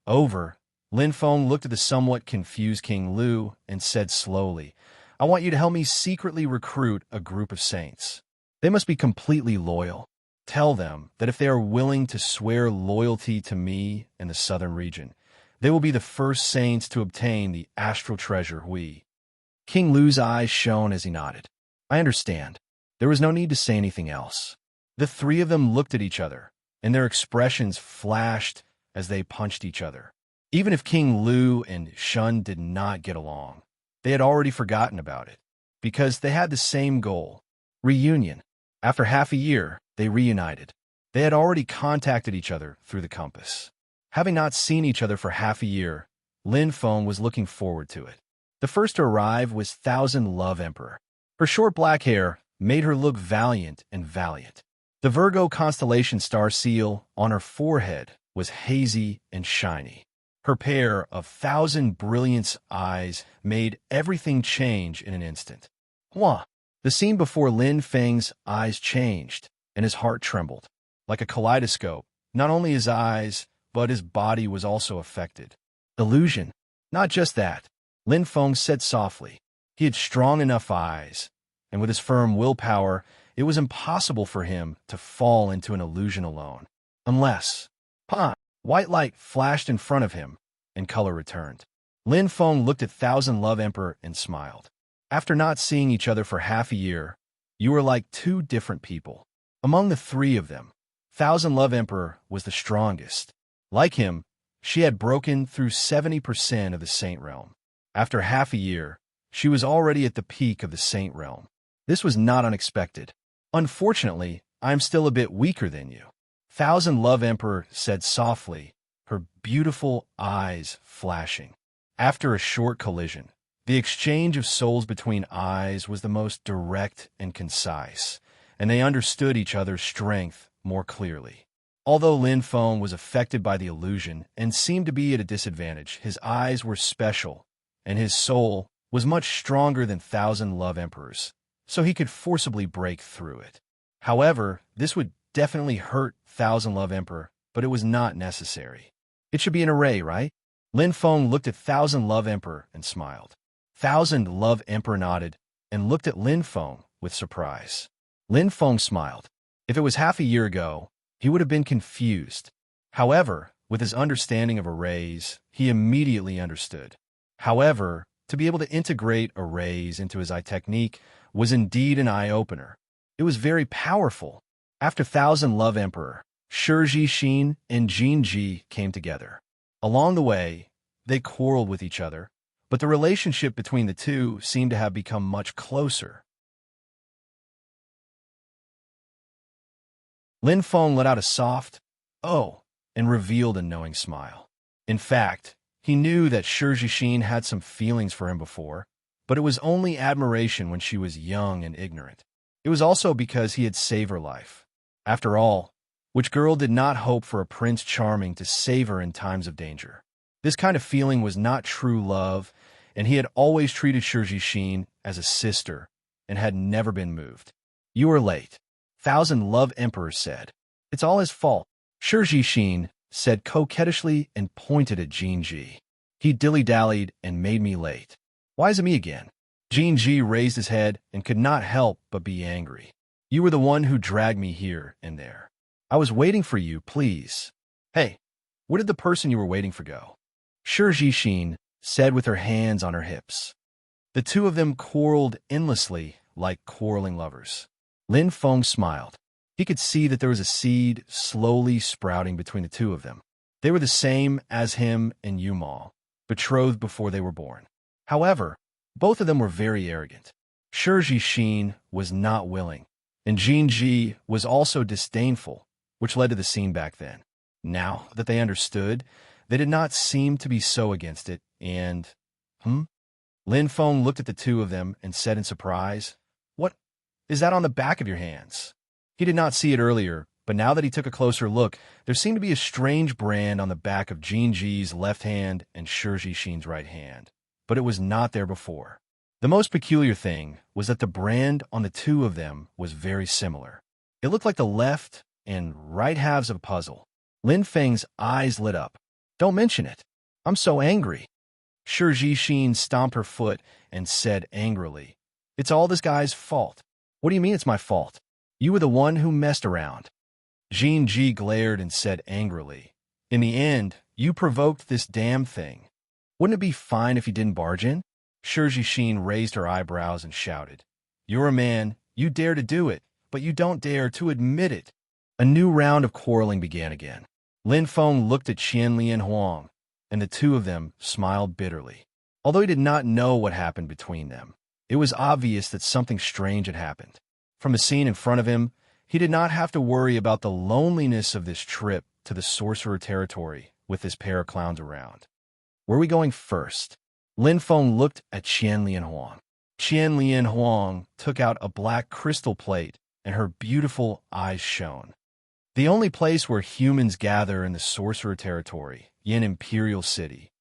over, Lin Feng looked at the somewhat confused King Lu and said slowly, I want you to help me secretly recruit a group of saints. They must be completely loyal. Tell them that if they are willing to swear loyalty to me and the southern region, they will be the first saints to obtain the Astral Treasure Hui. King Lu's eyes shone as he nodded. I understand. There was no need to say anything else. The three of them looked at each other, and their expressions flashed as they punched each other. Even if King Lu and Shun did not get along, they had already forgotten about it, because they had the same goal, reunion. After half a year, they reunited. They had already contacted each other through the compass. Having not seen each other for half a year, Lin Feng was looking forward to it. The first to arrive was Thousand Love Emperor. Her short black hair made her look valiant and valiant. The Virgo constellation star seal on her forehead was hazy and shiny. Her pair of 1,000 brilliance eyes made everything change in an instant. Hua! The scene before Lin Feng's eyes changed, and his heart trembled. Like a kaleidoscope, not only his eyes, but his body was also affected. Illusion. Not just that, Lin Feng said softly. He had strong enough eyes, and with his firm willpower, it was impossible for him to fall into an illusion alone. Unless, white light flashed in front of him, and color returned. Lin Feng looked at Thousand Love Emperor and smiled. After not seeing each other for half a year, you were like two different people. Among the three of them, Thousand Love Emperor was the strongest. Like him, she had broken through 70% of the Saint Realm. After half a year, she was already at the peak of the Saint Realm. This was not unexpected. Unfortunately, I am still a bit weaker than you. Thousand Love Emperor said softly, her beautiful eyes flashing. After a short collision, the exchange of souls between eyes was the most direct and concise, and they understood each other's strength more clearly. Although Lin Feng was affected by the illusion and seemed to be at a disadvantage, his eyes were special, and his soul was much stronger than Thousand Love Emperor's, so he could forcibly break through it. However, this would definitely hurt Thousand Love Emperor, but it was not necessary. It should be an array, right? Lin Feng looked at Thousand Love Emperor and smiled. Thousand Love Emperor nodded and looked at Lin Feng with surprise. Lin Feng smiled. If it was half a year ago, he would have been confused. However, with his understanding of arrays, he immediately understood. However, to be able to integrate arrays into his eye technique was indeed an eye-opener. It was very powerful. After Thousand Love Emperor, Shi Xin and Jin Ji came together. Along the way, they quarreled with each other, but the relationship between the two seemed to have become much closer. Lin Feng let out a soft, "Oh," and revealed a knowing smile. In fact, he knew that Shi Xin had some feelings for him before, but it was only admiration when she was young and ignorant. It was also because he had saved her life. After all, which girl did not hope for a Prince Charming to save her in times of danger? This kind of feeling was not true love, and he had always treated Shi Xin as a sister and had never been moved. "You are late," Thousand Love Emperor said. "It's all his fault," Shi Xin said coquettishly and pointed at Jin Ji. "He dilly-dallied and made me late. Why is it me again?" Jin Ji raised his head and could not help but be angry. "You were the one who dragged me here and there. I was waiting for you, please." "Hey, where did the person you were waiting for go?" Shi Xin said with her hands on her hips. The two of them quarreled endlessly like quarreling lovers. Lin Feng smiled. He could see that there was a seed slowly sprouting between the two of them. They were the same as him and Yumao, betrothed before they were born. However, both of them were very arrogant. Shi Xin was not willing, and Jin Ji was also disdainful, which led to the scene back then. Now that they understood, they did not seem to be so against it, and... Lin Feng looked at the two of them and said in surprise, "What is that on the back of your hands?" He did not see it earlier, but now that he took a closer look, there seemed to be a strange brand on the back of Jin Ji's left hand and Shi Xin's right hand, but it was not there before. The most peculiar thing was that the brand on the two of them was very similar. It looked like the left and right halves of a puzzle. Lin Feng's eyes lit up. "Don't mention it. I'm so angry." Shi Xin stomped her foot and said angrily, "It's all this guy's fault." "What do you mean it's my fault? You were the one who messed around." Jin Ji glared and said angrily, "In the end, you provoked this damn thing. Wouldn't it be fine if you didn't barge in?" Shi Xin raised her eyebrows and shouted, "You're a man, you dare to do it, but you don't dare to admit it." A new round of quarreling began again. Lin Feng looked at Qianlian Huang, and the two of them smiled bitterly. Although he did not know what happened between them, it was obvious that something strange had happened. From the scene in front of him, he did not have to worry about the loneliness of this trip to the sorcerer territory with this pair of clowns around. "Where are we going first?" Lin Feng looked at Qianlian Huang. Qianlian Huang took out a black crystal plate, and her beautiful eyes shone. "The only place where humans gather in the sorcerer territory, Yin Imperial City."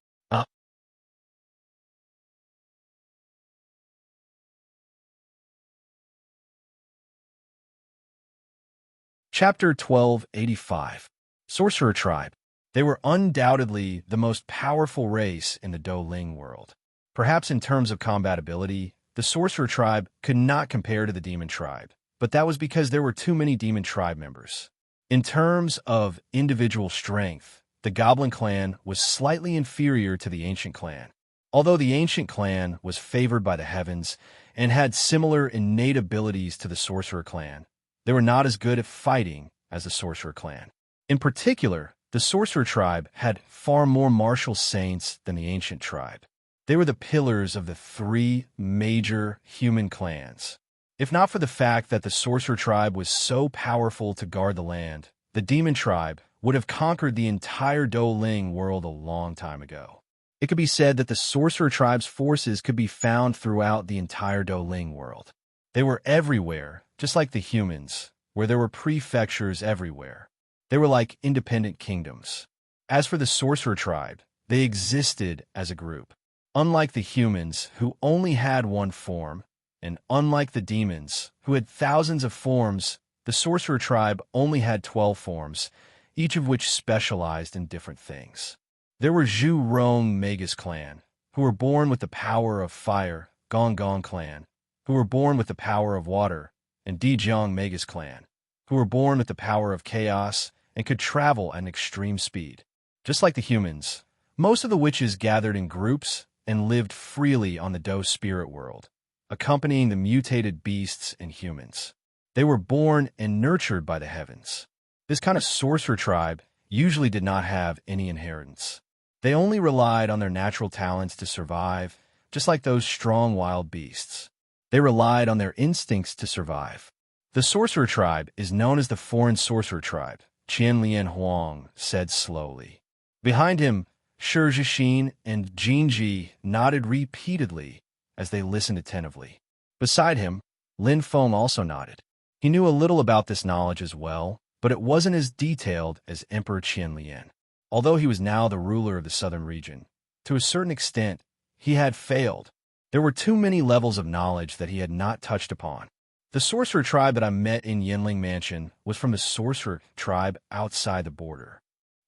Chapter 1285. Sorcerer Tribe. They were undoubtedly the most powerful race in the Douling world. Perhaps in terms of combat ability, the Sorcerer Tribe could not compare to the Demon Tribe, but that was because there were too many Demon Tribe members. In terms of individual strength, the Goblin Clan was slightly inferior to the Ancient Clan. Although the Ancient Clan was favored by the heavens and had similar innate abilities to the Sorcerer Clan, they were not as good at fighting as the Sorcerer Clan. In particular, the Sorcerer Tribe had far more martial saints than the Ancient Tribe. They were the pillars of the three major human clans. If not for the fact that the sorcerer tribe was so powerful to guard the land, the demon tribe would have conquered the entire Doling world a long time ago. It could be said that the sorcerer tribe's forces could be found throughout the entire Doling world. They were everywhere, just like the humans, where there were prefectures everywhere. They were like independent kingdoms. As for the sorcerer tribe, they existed as a group. Unlike the humans, who only had one form, and unlike the demons, who had thousands of forms, the sorcerer tribe only had 12 forms, each of which specialized in different things. There were Zhu Rong Magus clan, who were born with the power of fire, Gong Gong clan, who were born with the power of water, and Dijiang Magus clan, who were born with the power of chaos and could travel at an extreme speed. Just like the humans, most of the witches gathered in groups and lived freely on the Do spirit world, accompanying the mutated beasts and humans. They were born and nurtured by the heavens. This kind of sorcerer tribe usually did not have any inheritance. They only relied on their natural talents to survive, just like those strong wild beasts. They relied on their instincts to survive. The sorcerer tribe is known as the foreign sorcerer tribe, Qianlian Huang said slowly. Behind him, Shi Zhixin and Jinji nodded repeatedly as they listened attentively. Beside him, Lin Feng also nodded. He knew a little about this knowledge as well, but it wasn't as detailed as Emperor Qianlian. Although he was now the ruler of the southern region, to a certain extent, he had failed. There were too many levels of knowledge that he had not touched upon. The sorcerer tribe that I met in Yinling Mansion was from the sorcerer tribe outside the border.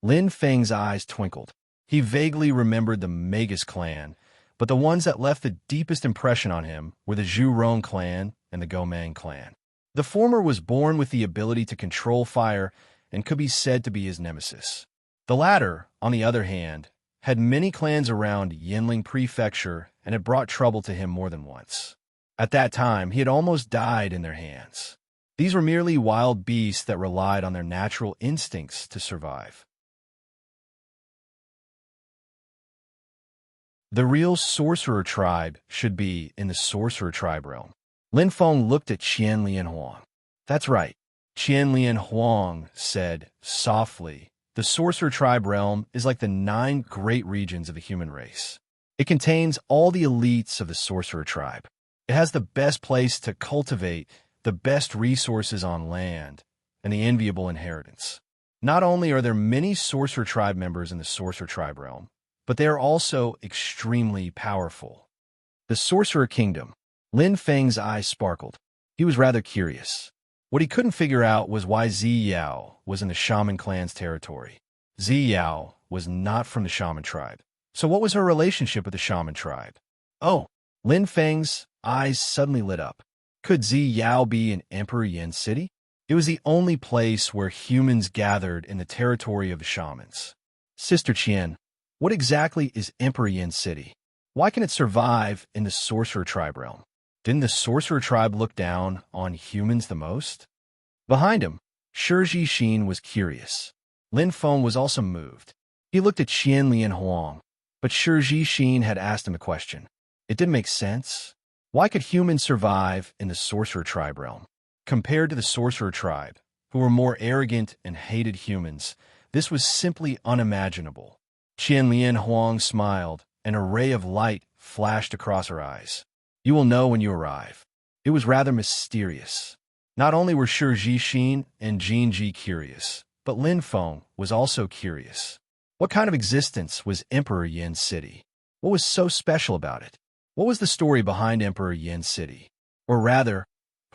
Lin Feng's eyes twinkled. He vaguely remembered the Magus clan, but the ones that left the deepest impression on him were the Zhu Rong clan and the Gomang clan. The former was born with the ability to control fire and could be said to be his nemesis. The latter, on the other hand, had many clans around Yinling Prefecture and had brought trouble to him more than once. At that time, he had almost died in their hands. These were merely wild beasts that relied on their natural instincts to survive. The real sorcerer tribe should be in the sorcerer tribe realm. Lin Feng looked at Qianlian Huang. That's right, Qianlian Huang said softly. The sorcerer tribe realm is like the 9 great regions of the human race. It contains all the elites of the sorcerer tribe. It has the best place to cultivate, the best resources on land, and the enviable inheritance. Not only are there many sorcerer tribe members in the sorcerer tribe realm, but they are also extremely powerful. The Sorcerer Kingdom. Lin Feng's eyes sparkled. He was rather curious. What he couldn't figure out was why Zi Yao was in the Shaman clan's territory. Zi Yao was not from the Shaman tribe. So what was her relationship with the Shaman tribe? Oh, Lin Feng's eyes suddenly lit up. Could Zi Yao be in Emperor Yin City? It was the only place where humans gathered in the territory of the shamans. Sister Qian, what exactly is Emperor Yin City? Why can it survive in the Sorcerer Tribe realm? Didn't the Sorcerer Tribe look down on humans the most? Behind him, Shi Zhixin was curious. Lin Feng was also moved. He looked at Qianlian Huang, but Shi Zhixin had asked him a question. It didn't make sense. Why could humans survive in the Sorcerer Tribe realm? Compared to the Sorcerer Tribe, who were more arrogant and hated humans, this was simply unimaginable. Qianlian Huang smiled, and a ray of light flashed across her eyes. You will know when you arrive. It was rather mysterious. Not only were Shi Zhixin and Jinji curious, but Lin Feng was also curious. What kind of existence was Emperor Yin City? What was so special about it? What was the story behind Emperor Yin City? Or rather,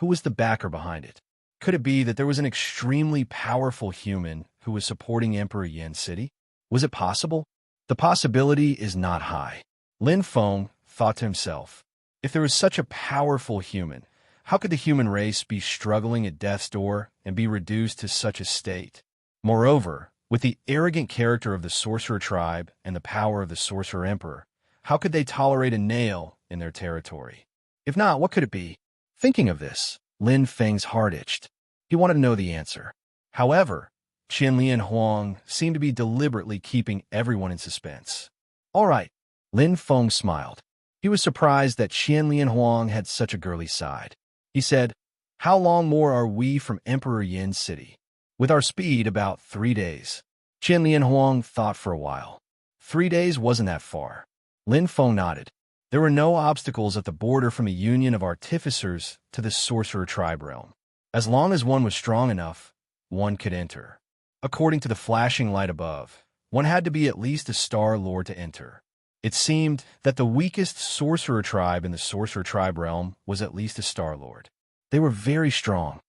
who was the backer behind it? Could it be that there was an extremely powerful human who was supporting Emperor Yin City? Was it possible? The possibility is not high. Lin Feng thought to himself, if there was such a powerful human, how could the human race be struggling at death's door and be reduced to such a state? Moreover, with the arrogant character of the sorcerer tribe and the power of the sorcerer emperor, how could they tolerate a nail in their territory? If not, what could it be? Thinking of this, Lin Feng's heart itched. He wanted to know the answer. However, Qianlian Huang seemed to be deliberately keeping everyone in suspense. All right, Lin Feng smiled. He was surprised that Qianlian Huang had such a girly side. He said, "How long more are we from Emperor Yin's city?" "With our speed, about 3 days." Qian Lian Huang thought for a while. 3 days wasn't that far. Lin Feng nodded. There were no obstacles at the border from the union of artificers to the sorcerer tribe realm. As long as one was strong enough, one could enter. According to the flashing light above, one had to be at least a star lord to enter. It seemed that the weakest sorcerer tribe in the sorcerer tribe realm was at least a star lord. They were very strong.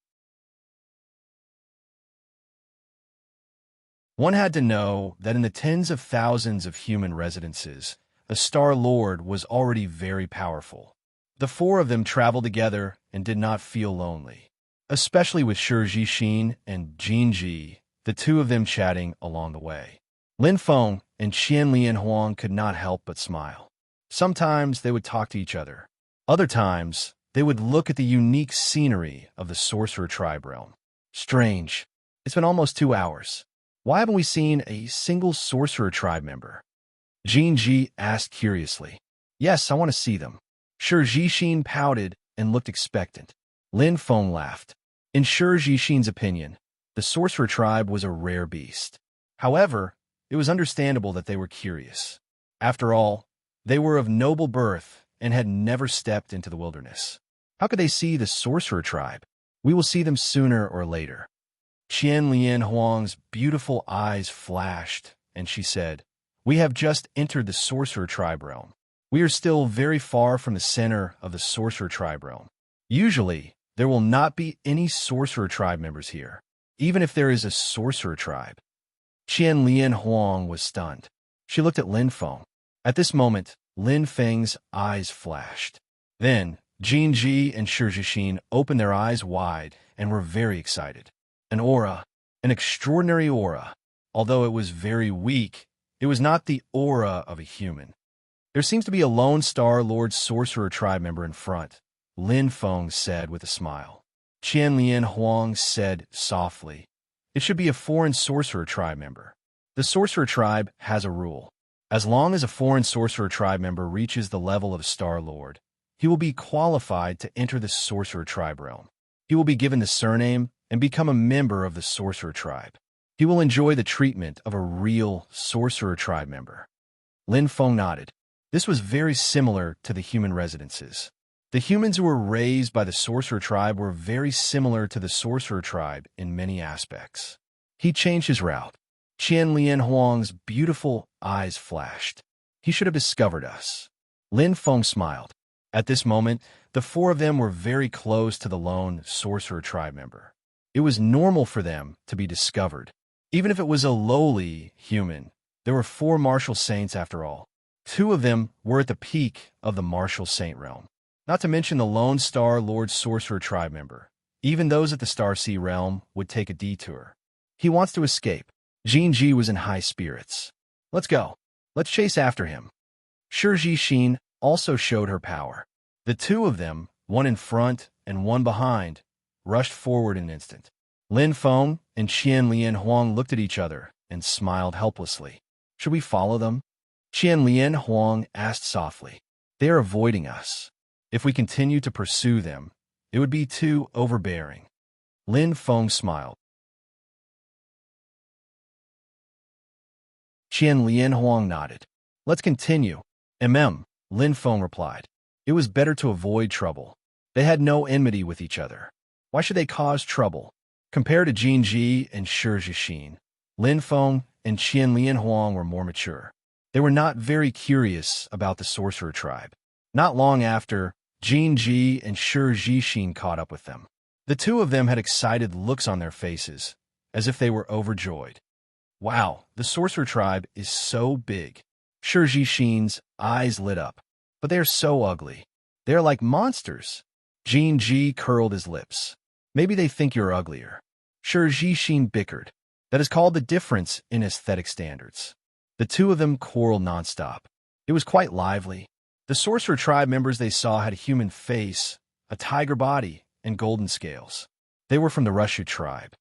One had to know that in the tens of thousands of human residences, a Star Lord was already very powerful. The four of them traveled together and did not feel lonely, especially with Shi Jixin and Jin Ji, the two of them chatting along the way. Lin Feng and Qian Lian Huang could not help but smile. Sometimes they would talk to each other. Other times, they would look at the unique scenery of the Sorcerer Tribe realm. Strange. It's been almost 2 hours. Why haven't we seen a single Sorcerer Tribe member? Jin Ji asked curiously. Yes, I want to see them. Shi Jixin pouted and looked expectant. Lin Feng laughed. In Shi Jixin's opinion, the Sorcerer Tribe was a rare beast. However, it was understandable that they were curious. After all, they were of noble birth and had never stepped into the wilderness. How could they see the Sorcerer Tribe? We will see them sooner or later. Qian Lian Huang's beautiful eyes flashed, and she said, "We have just entered the Sorcerer Tribe realm. We are still very far from the center of the Sorcerer Tribe realm. Usually, there will not be any Sorcerer Tribe members here, even if there is a Sorcerer Tribe." Qian Lian Huang was stunned. She looked at Lin Feng. At this moment, Lin Feng's eyes flashed. Then, Jin Ji and Shi Jixin opened their eyes wide and were very excited. An aura, an extraordinary aura. Although it was very weak, it was not the aura of a human. "There seems to be a lone Star Lord Sorcerer Tribe member in front," Lin Feng said with a smile. Qian Lian Huang said softly, "It should be a foreign Sorcerer Tribe member." The Sorcerer Tribe has a rule. As long as a foreign Sorcerer Tribe member reaches the level of Star Lord, he will be qualified to enter the Sorcerer Tribe realm. He will be given the surname and become a member of the Sorcerer Tribe. He will enjoy the treatment of a real Sorcerer Tribe member. Lin Feng nodded. This was very similar to the human residences. The humans who were raised by the Sorcerer Tribe were very similar to the Sorcerer Tribe in many aspects. He changed his route. Qian Lian Huang's beautiful eyes flashed. He should have discovered us. Lin Feng smiled. At this moment, the four of them were very close to the lone Sorcerer Tribe member. It was normal for them to be discovered. Even if it was a lowly human, there were 4 martial saints after all. 2 of them were at the peak of the martial saint realm. Not to mention the lone Star Lord Sorcerer Tribe member. Even those at the Star Sea realm would take a detour. He wants to escape. Jin Ji was in high spirits. "Let's go. Let's chase after him." Shi Jixin also showed her power. The 2 of them, one in front and one behind, rushed forward in an instant. Lin Feng and Qian Lian Huang looked at each other and smiled helplessly. "Should we follow them?" Qian Lian Huang asked softly. "They are avoiding us. If we continue to pursue them, it would be too overbearing." Lin Feng smiled. Qian Lian Huang nodded. "Let's continue." Lin Feng replied. It was better to avoid trouble. They had no enmity with each other. Why should they cause trouble? Compared to Jin Ji and Shi Jixin, Lin Feng and Qian Lian Huang were more mature. They were not very curious about the Sorcerer Tribe. Not long after, Jin Ji and Shi Jixin caught up with them. The 2 of them had excited looks on their faces, as if they were overjoyed. "Wow, the Sorcerer Tribe is so big." Shi Jixin's eyes lit up. "But they are so ugly. They are like monsters." Jin Ji curled his lips. "Maybe they think you're uglier." Shi Jixin bickered. That is called the difference in aesthetic standards. The 2 of them quarreled nonstop. It was quite lively. The Sorcerer Tribe members they saw had a human face, a tiger body, and golden scales. They were from the Rushu tribe.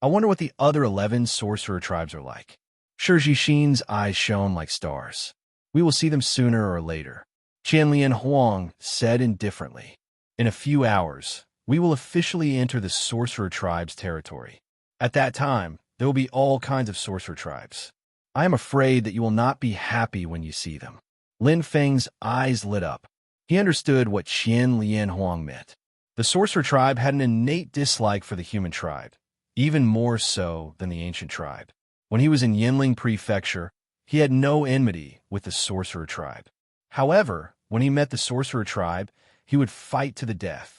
I wonder what the other 11 Sorcerer Tribes are like. Shi Jixin's eyes shone like stars. We will see them sooner or later. Qian Lian Huang said indifferently. In a few hours, we will officially enter the sorcerer tribe's territory. At that time, there will be all kinds of sorcerer tribes. I am afraid that you will not be happy when you see them. Lin Feng's eyes lit up. He understood what Qian Lian Huang meant. The sorcerer tribe had an innate dislike for the human tribe, even more so than the ancient tribe. When he was in Yinling Prefecture, he had no enmity with the sorcerer tribe. However, when he met the sorcerer tribe, he would fight to the death.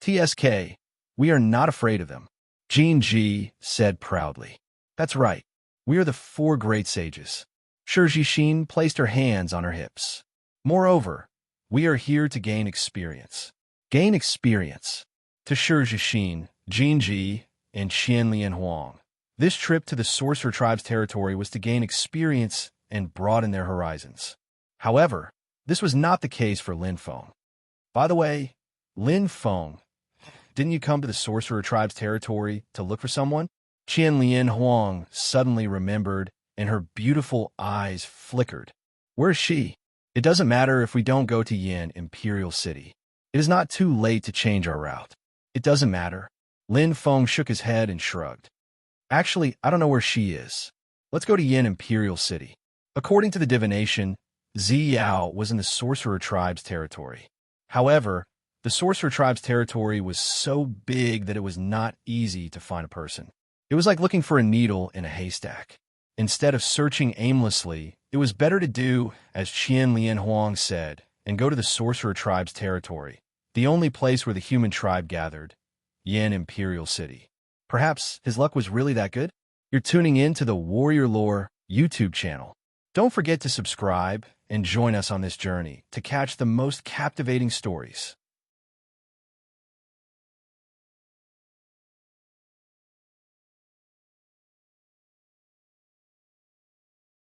TSK, we are not afraid of them, Jin Ji said proudly. That's right. We are the 4 great sages. Shi Jixin placed her hands on her hips. Moreover, we are here to gain experience. Gain experience. To Shi Jixin, Jin Ji, and Qian Lian Huang. This trip to the sorcerer tribe's territory was to gain experience and broaden their horizons. However, this was not the case for Lin Feng. By the way, Lin Feng, didn't you come to the sorcerer tribe's territory to look for someone? Qian Lian Huang suddenly remembered, and her beautiful eyes flickered. Where is she? It doesn't matter if we don't go to Yin Imperial City. It is not too late to change our route. It doesn't matter. Lin Feng shook his head and shrugged. Actually, I don't know where she is. Let's go to Yin Imperial City. According to the divination, Zi Yao was in the sorcerer tribe's territory. However, the sorcerer tribe's territory was so big that it was not easy to find a person. It was like looking for a needle in a haystack. Instead of searching aimlessly, it was better to do, as Qian Lian Huang said, and go to the sorcerer tribe's territory, the only place where the human tribe gathered, Yin Imperial City. Perhaps his luck was really that good? You're tuning in to the Warrior Lore YouTube channel. Don't forget to subscribe and join us on this journey to catch the most captivating stories.